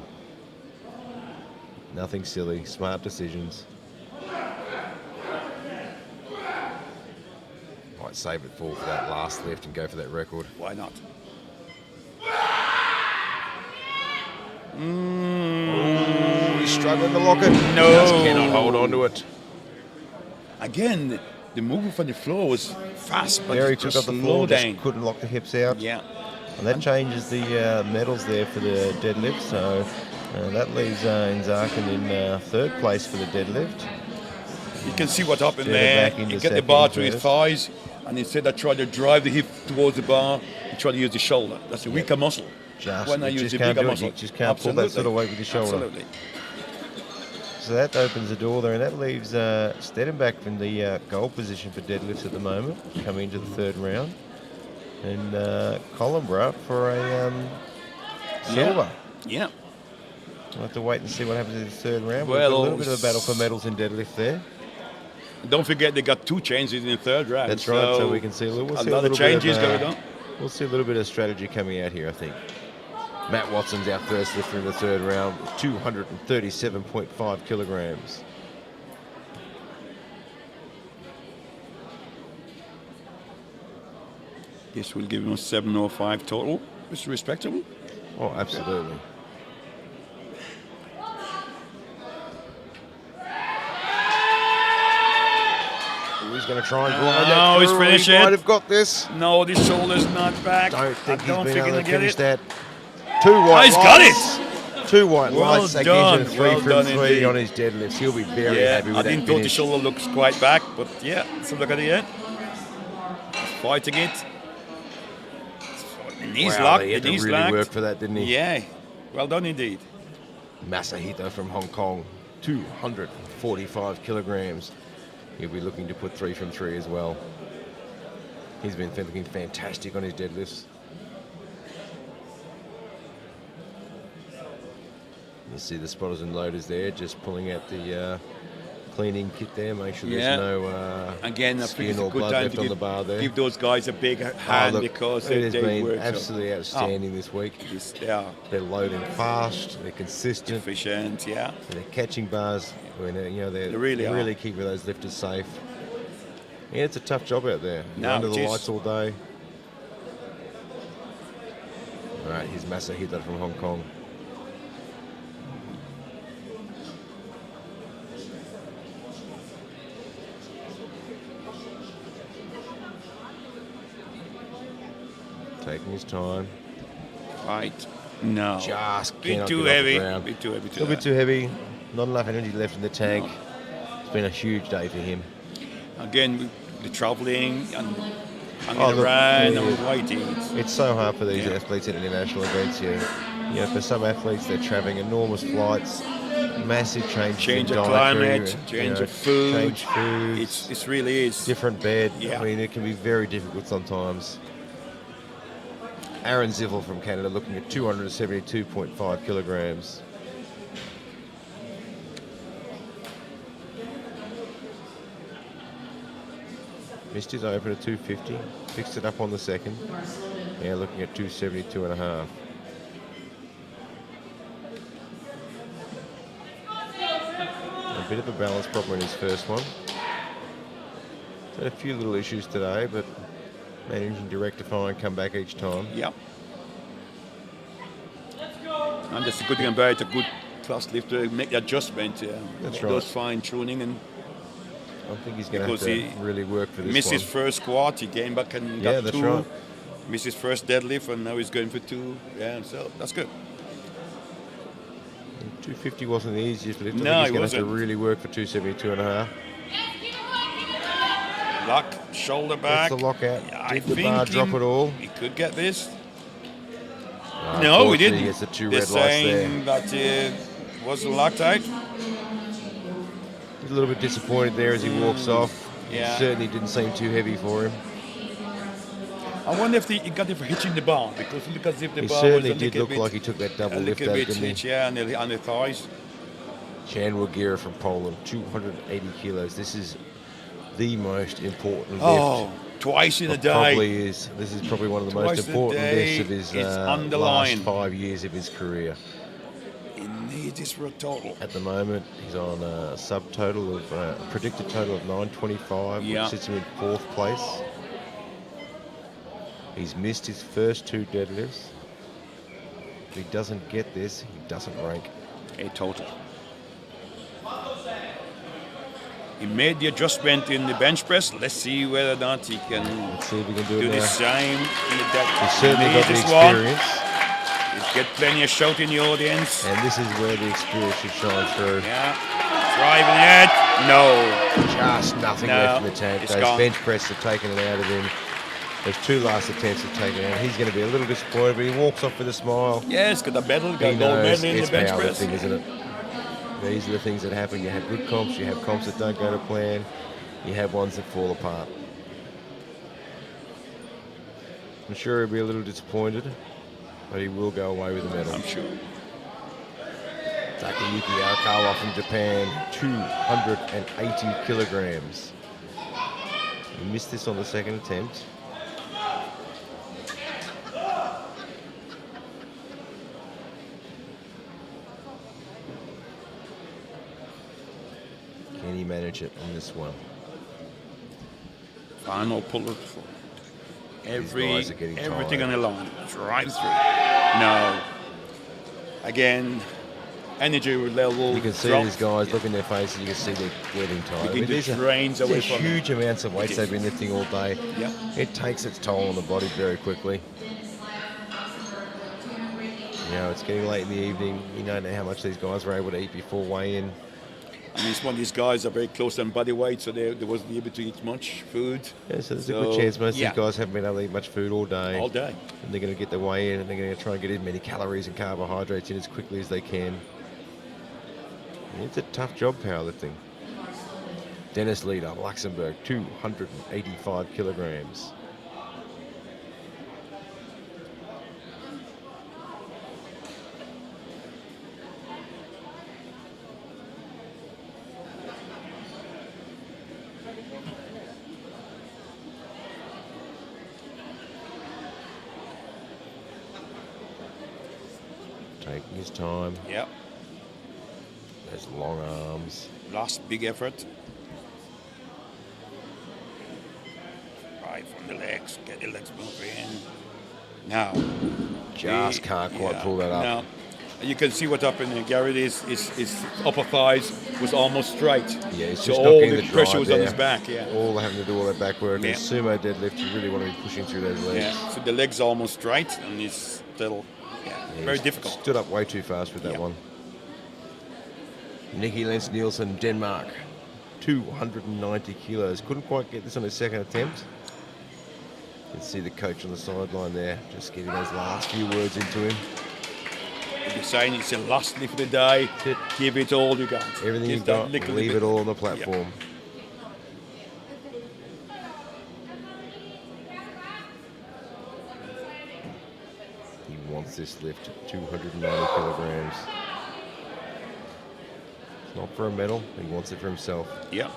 Nothing silly, smart decisions. Might save it for that last lift and go for that record. Why not? Oh, he's struggling to lock it. No. Just cannot hold on to it. Again, the movement from the floor was fast, but Very just quick off the slow floor, down. just couldn't lock the hips out. Yeah. And that changes the medals there for the deadlift. So that leaves Inzakin in third place for the deadlift. You can see what happened there. He got the bar to his thighs, and instead of trying to drive the hip towards the bar, he tried to use the shoulder. That's a weaker muscle. When I use the bigger muscle. You just can't pull that sort of weight with your shoulder. Absolutely. So that opens the door there, and that leaves Stederbach in the goal position for deadlifts at the moment, coming into the third round. And Coimbra for a silver. Yeah. We'll have to wait and see what happens in the third round. Well, We've got a little bit of a battle for medals in deadlift there. Don't forget they got 2 changes in the third round. That's right, so we can see a little, a lot of changes going on. We'll see a little bit of strategy coming out here, I think. Matt Watson's our first lifter in the third round, 237.5 kilograms. This will give him a 705 total, which is respectable. Oh, absolutely. He's going to try and grind that he's through. finished He it. might have got this. No, this shoulder's not back. Don't think I don't he's think been able to he'll finish get it. that. 2 white He's lights. got it. 2 white Well lights. That done. gives him 3 Well from done 3 indeed. on his deadlifts. He'll be very happy with I that didn't think the finish. shoulder looks quite back, but yeah, let's have a look at it yet. Fighting it. The knee's Wow, locked. he The had to knee's really locked. work for that, didn't he? Yeah. Well done indeed. Masahito from Hong Kong, 245 kilograms. He'll be looking to put 3 from 3 as well. He's been looking fantastic on his deadlifts. You see the spotters and loaders there, just pulling out the cleaning kit there. Make sure there's no again, I think skin it's a or good blood time left to on the bar there. give those guys a big hand Look, because it has they been work absolutely outstanding this week. They are They're loading fast, they're consistent, efficient, they're catching bars. When they're They really are. keeping those lifters safe. Yeah, it's a tough job out there. You're No, under the it is. lights all day. All right, here's Masahito from Hong Kong. Taking his time. Right. No. Just Bit cannot too get off the heavy. ground. Bit too heavy. A little bit too heavy. Not enough energy left in the tank. It's been a huge day for him. Again, with the traveling and Oh, look, around yeah, and waiting. It's so hard for these Yeah. athletes at international events here. You know, for some athletes, they're traveling enormous flights, massive changes Change in of dietary, climate, change of food. change foods, It's really is. different bed. Yeah. I mean, it can be very difficult sometimes. Aaron Ziffel from Canada looking at 272.5 kilograms. Missed his open at 250, fixed it up on the second. Now looking at 272 and a half. A bit of a balance problem in his first one. Had a few little issues today, but managing to rectify and come back each time. Yep. And that's the good thing about it, a good class lifter, make the adjustment. That's make right. those fine tuning and I think he's going to have Because to he really work for this missed one. his first squat, he came back and Yeah, got that's 2. right. Missed his first deadlift and now he's going for 2. Yeah, so that's good. 250 wasn't the easiest, but I think No, he's it going to have to wasn't. really work for 272 and a half. Lock, shoulder back. That's the lockout. I Did the think bar drop it all? He could get this. No, No, he unfortunately, didn't. He gets the 2 They're red lights there. saying that was locked out. He's a little bit disappointed there as he walks off. Yeah. It certainly didn't seem too heavy for him. I wonder if he got it for hitching the bar because look as if the He bar certainly was a did little look bit, like he took that double a lift little out, bit didn't he? hitch, yeah, on the thighs. Jan Wagira from Poland, 280 kilos. This is the most important lift. Oh, twice in a It day. probably is. This is probably one of the Twice most a important day, lifts of his it's on the last line. 5 years of his career. He needs this for a total. At the moment, he's on a subtotal of a predicted total of 925, Yeah. which sits him in 4th place. He's missed his first 2 deadlifts. If he doesn't get this, he doesn't rank. A total. He made the adjustment in the bench press. Let's see whether or not he can Let's see if he can do do it the now. same in the deck. He's certainly got the This one. experience, He's get plenty of shout in the audience. and this is where the experience should shine through. Yeah. Driving it. No. Just nothing No, left in the tank. it's Those gone. bench press have taken it out of him. Those 2 last attempts have taken it out. He's going to be a little disappointed, but he walks off with a smile. Yes, got a medal, got He a gold knows medal in it's the bench press. powerlifting, isn't it? These are the things that happen. You have good comps, you have comps that don't go to plan, you have ones that fall apart. I'm sure he'll be a little disappointed, but he will go away with the medal. I'm sure. Takayuki Arakawa from Japan, 280 kilograms. He missed this on the second attempt. Can he manage it on this one? Final pull up. guys are getting Everything tired. on the line. Drive through. No. Again, energy level. You can see drop. these guys, look in their faces, you can see they're getting tired. Begin to these are drains away from them. huge amounts of weights It is. they've been lifting all day. Yeah. It takes its toll on the body very quickly. You know, it's getting late in the evening. You don't know how much these guys were able to eat before weigh-in. I mean, some of these guys are very close on body weight, so they wasn't able to eat much food. Yeah, so there's a So, good chance most yeah. of these guys haven't been able to eat much food all day. All day. And they're going to get their weigh in and they're going to try and get as many calories and carbohydrates in as quickly as they can. It's a tough job powerlifting. Dennis Leader, Luxembourg, 285 kilograms. Taking his time. Yep. Those long arms. Last big effort. Right from the legs. Get the legs moving. Now. Just can't quite pull that up. Now, you can see what happened here. Gary, his upper thighs was almost straight. Yeah, he's so just all not getting the the pressure drive was on there. his back. Yeah. All having to do all that backward. Yeah. And sumo deadlift, you really want to be pushing through those legs. Yeah. So the legs almost straight, and he's still very he's difficult. Stood up way too fast with that Yeah. one. Nicky Lentz Nielsen, Denmark, 290 kilos. Couldn't quite get this on his second attempt. You can see the coach on the sideline there, just getting those last few words into him. You're saying it's the last lift of the day. That's it. Give it all you got. Everything Give you've that got, little leave bit. it all on the platform. He wants this lift, 290 kilograms. It's not for a medal, he wants it for himself. Yeah.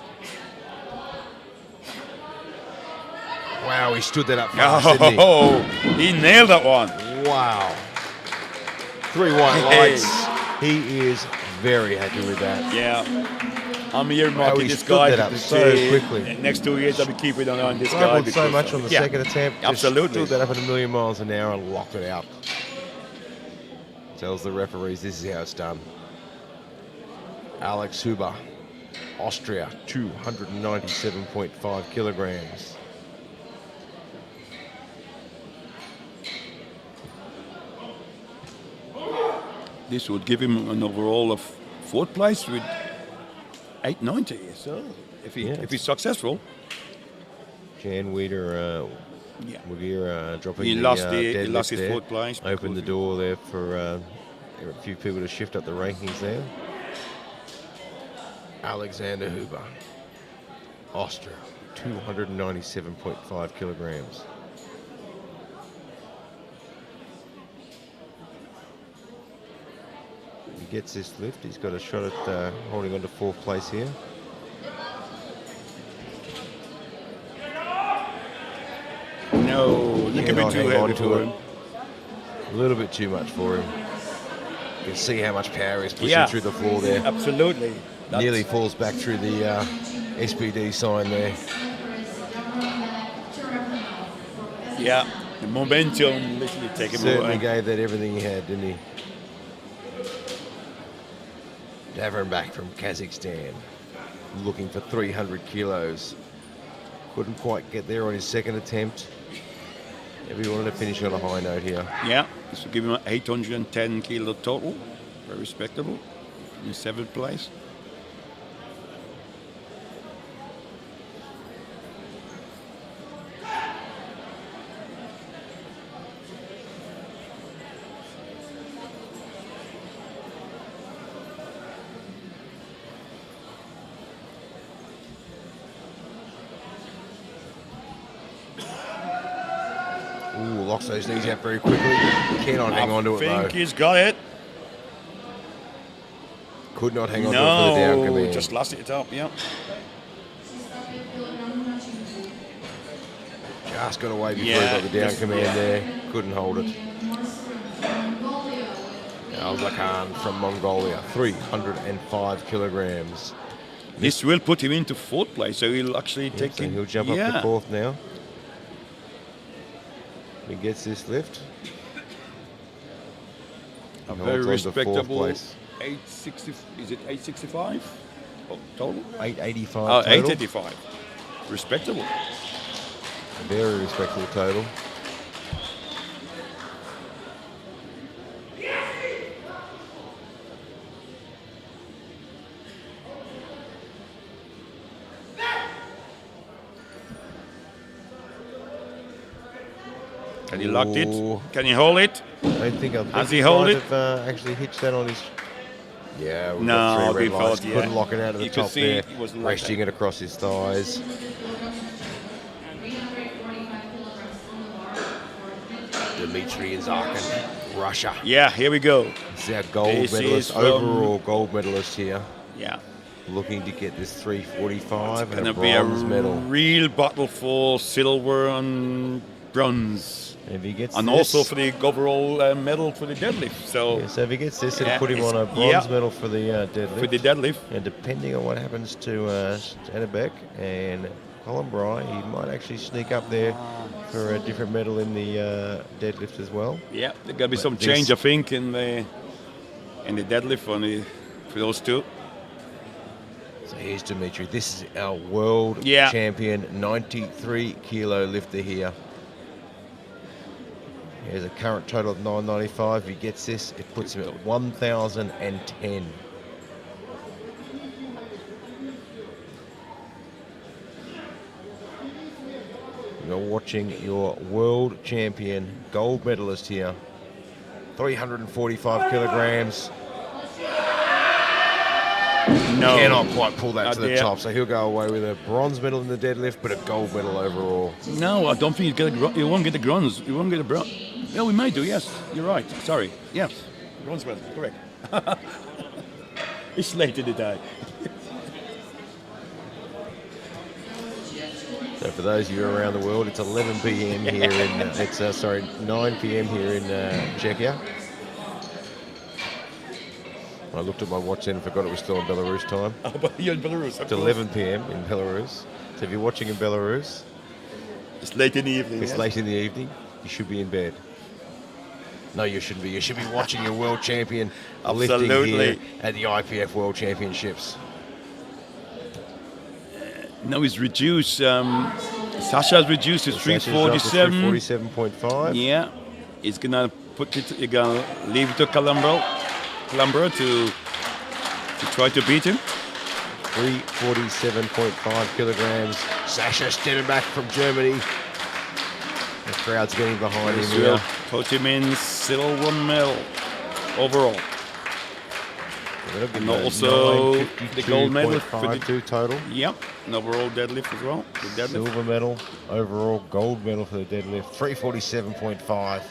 Wow, he stood that up fast, didn't he? Oh, he nailed that one. Wow. 3 white lights. He is very happy with that. Yeah. I'm here Wow, marking he this stood guy that up to so say quickly. Next 2 years, I'll be keeping an eye on this guy. Struggled so because, much on the yeah, second attempt. Just Absolutely. stood that up at a million miles an hour and locked it out. Tells the referees this is how it's done. Alex Hoover, Austria, 297.5 kilograms. This would give him an overall of 4th place with 890. So if he's successful, Jan Weider, yeah. Weir dropping He the lost deadlift he lost his there. 4th place. Opened the door there for a few people to shift up the rankings there. Alexander Hoover, Austria, 297.5 kilograms. He gets this lift. He's got a shot at holding on to 4th place here. No, look a bit too heavy for him. A little bit too much for him. You can see how much power he's pushing Yeah. through the floor there. Absolutely. Nearly falls back through the SPD sign there. Yeah, the momentum literally taken him Certainly away. gave that everything he had, didn't he? Davon back from Kazakhstan, looking for 300 kilos. Couldn't quite get there on his second attempt. He wanted to finish on a high note here. Yeah, this will give him 810 kilo total. Very respectable. In 7th place. Ooh, locks those knees out very quickly. Cannot hang on to it I think though. he's got it. Could not hang on to it for the down No, command. just lost it up, yeah. Just got away before Yeah, he got the down just- command yeah. there. Couldn't hold it. Al-Zakhan from Mongolia, 305 kilograms. This will put him into 4th place, so he'll actually Yeah, take so him. he'll jump up to 4th now. He gets this lift. A He very holds on to 4th respectable place. 860. Is it 865? Oh, total? 885 Oh, total. 885. Respectable. Very respectable total. Can he lock Ooh. it? Can he hold it? I don't think I've Has he hold might it? have, actually hitched that on his Yeah, we've No, got three he red lights. felt, yeah. Couldn't lock it out of the You could top see there. it was locked Resting out. it across his thighs. 345 kilograms on the bar for Dmitry and Zarkin, Russia. Yeah, here we go. This is our gold This medalist, is from- overall gold medalist here. Yeah. Looking to get this 345 It's and a going to be a bronze medal. real battle for silver and bronze. If he gets And this, also for the overall medal for the deadlift. So yeah, so if he gets this, it'll Yeah, put him on a it's- bronze yeah. medal for the deadlift. for the deadlift. And depending on what happens to Stannebeck and Coimbra, he might actually sneak up there for a different medal in the deadlift as well. Yeah, there's going to be But some this- change, I think, in the deadlift for those two. So here's Dmitry. This is our world Yeah. champion, 93 kilo lifter here. He has a current total of 995. If he gets this, it puts him at 1,010. You're watching your world champion, gold medalist here. 345 kilograms. No. Cannot quite pull that Not to the yet. top, so he'll go away with a bronze medal in the deadlift, but a gold medal overall. No, I don't think you won't get the bronze. You won't get the bronze. No, we might do. Yes, you're right. Sorry. Yes, bronze medal. Correct. It's late in the day. So for those of you around the world, it's 11 p.m. here in, 9 p.m. here in Czechia. I looked at my watch then and forgot it was still in Belarus time. Oh, but you're in Belarus. It's 11 p.m. in Belarus. So if you're watching in Belarus, It's late in the evening. it's yes? late in the evening, you should be in bed. No, you shouldn't be. You should be watching your world champion lifting here Absolutely. at the IPF World Championships. No, it's reduced. Sasha's reduced to Sasha's dropped to 347. 347.5. Yeah, it's gonna put it. You're gonna leave it to Coimbra to try to beat him. 347.5 kilograms. Sasha Stennebeck from Germany. The crowd's getting behind him This here. will put him in silver medal overall. That'll give And you a also the gold medal for the- 952 total. Yep, an overall deadlift as well. The deadlift. Silver medal, overall gold medal for the deadlift. 347.5.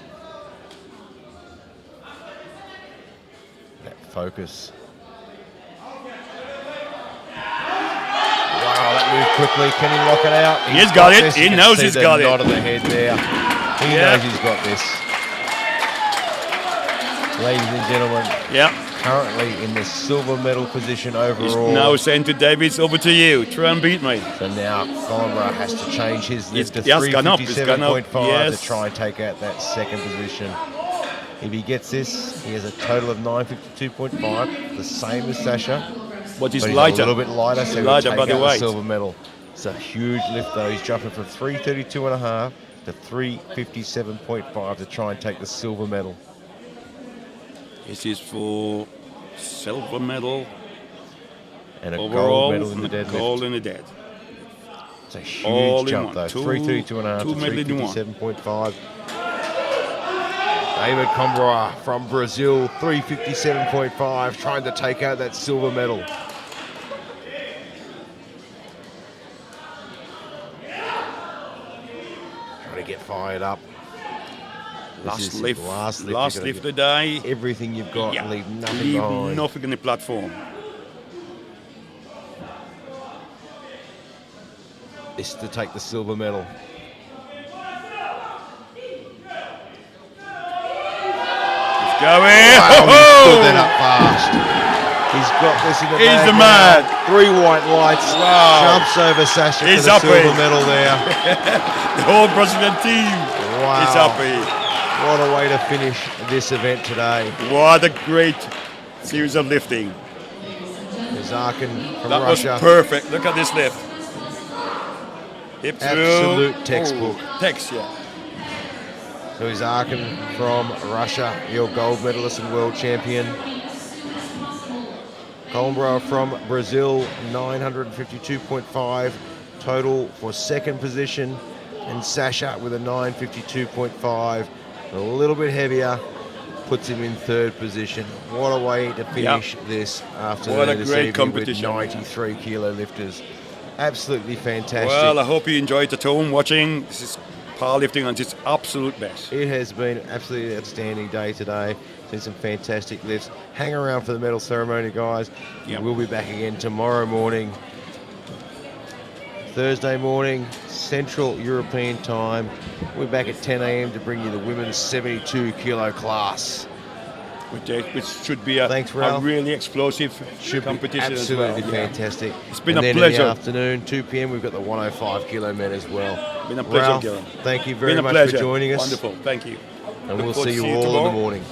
That focus. Wow, that moved quickly. Can he lock it out? He's got it. this. He You can knows see he's the got it. nod of the head there. He Yeah. knows he's got this. Ladies and gentlemen, Yeah. currently in the silver medal position He's overall. now saying to David, over to you. Try and beat me. So now Coimbra has to change his lift to He has gone up, he's gone up, 357.5 yes. to try and take out that second position. If he gets this, he has a total of 952.5, the same as Sasha, But he's but he's lighter. a little bit lighter, so he'll Lighter take by out the the weight. silver medal. It's a huge lift though. He's jumping from 332.5 to 357.5 to try and take the silver medal. This is for silver medal And a overall gold medal in the and a gold deadlift. in the dead. It's a all huge in jump one. though. Two- 332.5 two to medal in one. 357.5. David Coimbra from Brazil, 357.5, trying to take out that silver medal. Trying to get fired up. This Last is lift. Last lift. Last You've lift gotta of the day. get everything you've got, Yeah. leave nothing Leave behind. nothing on the platform. This to take the silver medal. He's going. Wow, he stood that up fast. He's got this in the He's bag the now. man. 3 white lights. Wow. Jumps over Sasha He's for the upping. silver medal there. The whole Brazilian team Wow. is happy. What a way to finish this event today. What a great series of lifting. Zarkin from That Russia. was perfect. Look at this lift. Hip through. Absolute textbook. Text, yeah. So Zarkin from Russia, your gold medalist and world champion. Coimbra from Brazil, 952.5 total for second position. And Sasha with a 952.5, a little bit heavier, puts him in third position. What a way to finish this afternoon. What a this great evening competition. with 93 kilo lifters. Absolutely fantastic. Well, I hope you enjoyed at home watching. This is powerlifting on its absolute best. It has been an absolutely outstanding day today. Seen some fantastic lifts. Hang around for the medal ceremony, guys. Yep. We'll be back again tomorrow morning, Thursday morning, Central European time. We're back at 10 a.m. to bring you the women's 72 kilo class. Which should be a really explosive competition as well. Absolutely fantastic. It's been and a then pleasure. In the afternoon, 2 p.m., we've got the 105 kilo men as well. Been a pleasure, Ralph, Gillen. thank you very much pleasure. for joining us. Wonderful, thank you. And Look we'll forward see to you all tomorrow. in the morning.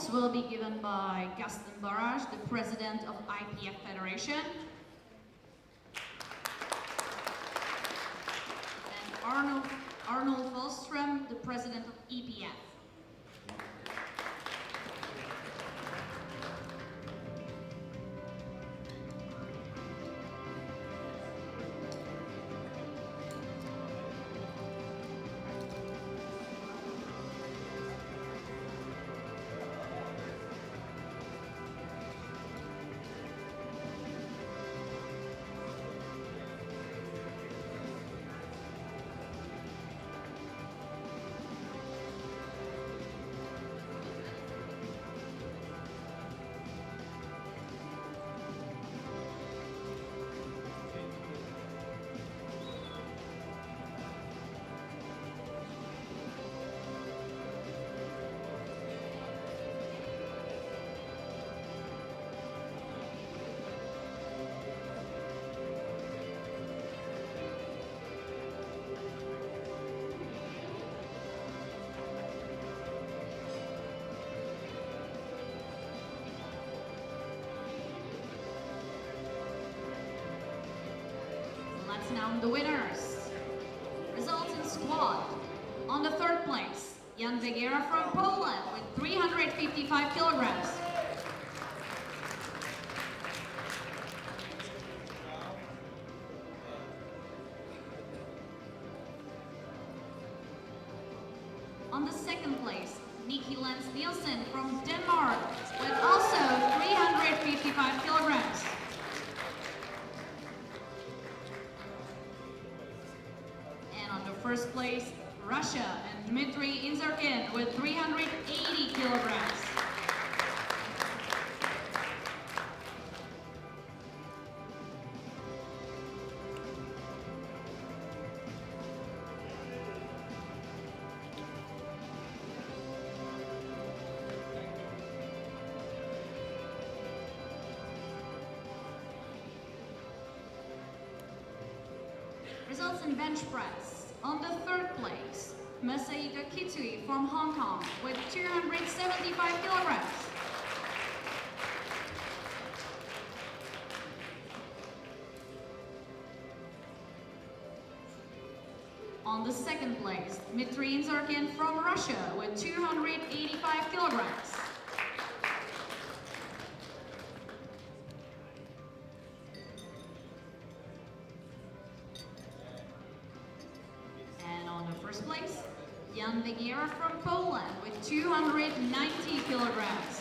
medals will be given by Gaston Barrage, the president of IPF Federation, and Arnold Wallström, the president of EPF. Let's now the winners. Results in squat. On the third place, Jan Vegera from Poland with 355 kilograms. On the second place, Nikki Lens Nielsen from Denmark with also 355 kilograms. First place, Russia, and Dmitry Inzarkin with 380 kilograms. Results in bench press. On the third place, Masahiko Kitui from Hong Kong with 275 kilograms. On the second place, Dmitry Inzarkin from Russia with 285 kilograms. First place, Jan Vegera from Poland with 290 kilograms.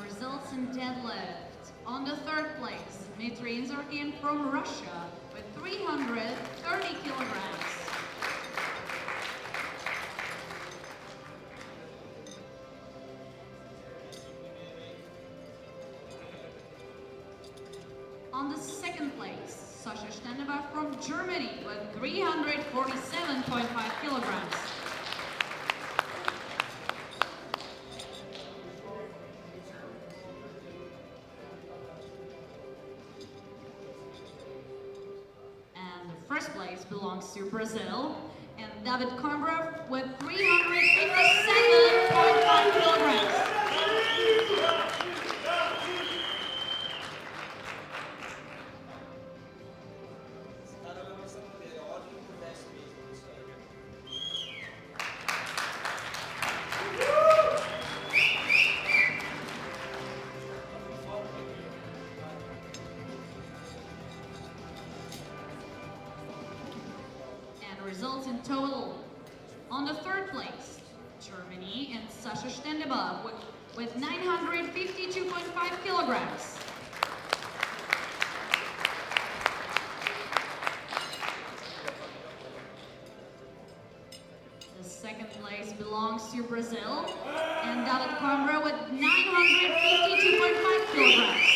Results in deadlift. On the third place, Dmitry Inzarkin from Russia with 330 kilograms. On the second place, Sasha Stendova from Germany with 347.5 kilograms. First place belongs to Brazil, and David Coimbra with 357.5 kilograms. Results in total. On the third place, Germany and Sasha Stendova with 952.5 kilograms. The second place belongs to Brazil and David Coimbra with 952.5 kilograms.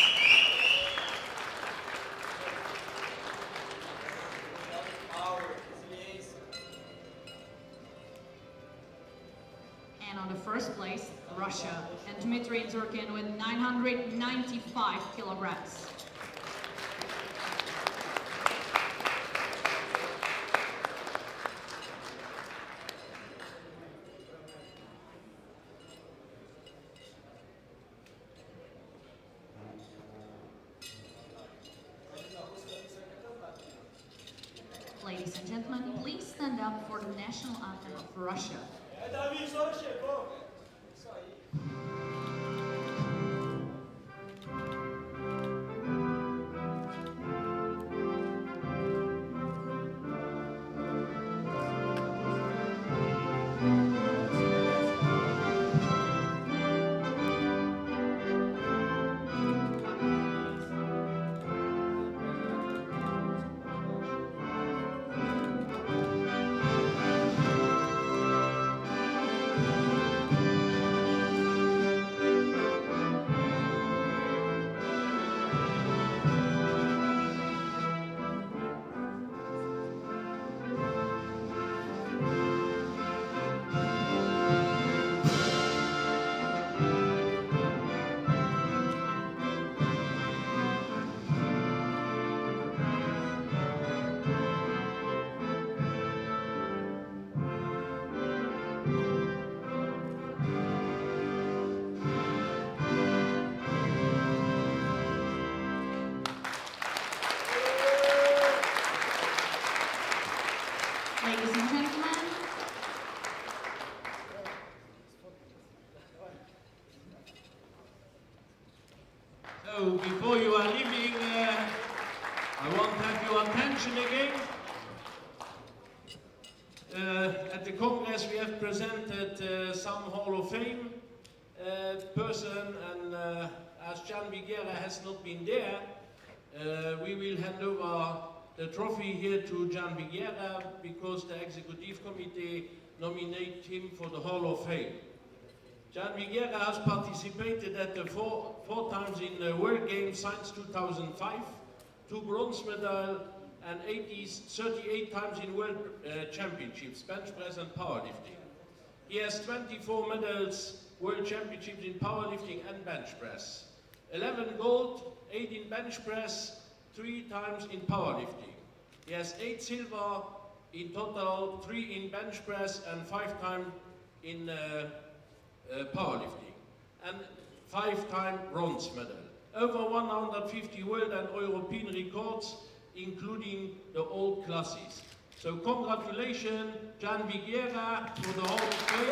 Russia, and Dmitry Turkin with 995 kilograms. Ladies and gentlemen, please stand up for the national anthem of Russia. Ladies and gentlemen, so before you are leaving, I want to have your attention again. At the Congress we have presented some Hall of Fame person, and as Jan Vigera has not been there, we will hand over the trophy here to Jan Vigera because the Executive Committee nominated him for the Hall of Fame. Jan Vigera has participated at the four times in the World Games since 2005, 2 bronze medals and 38 times in World Championships, Benchpress and Powerlifting. He has 24 medals, World Championships in Powerlifting and Benchpress. 11 gold, 8 in Benchpress, 3 times in powerlifting. He has 8 silver in total, 3 in bench press and 5 times in powerlifting, and 5-time bronze medal. Over 150 world and European records, including the old classes. So congratulations, Jan Vigera, for the Hall of Fame.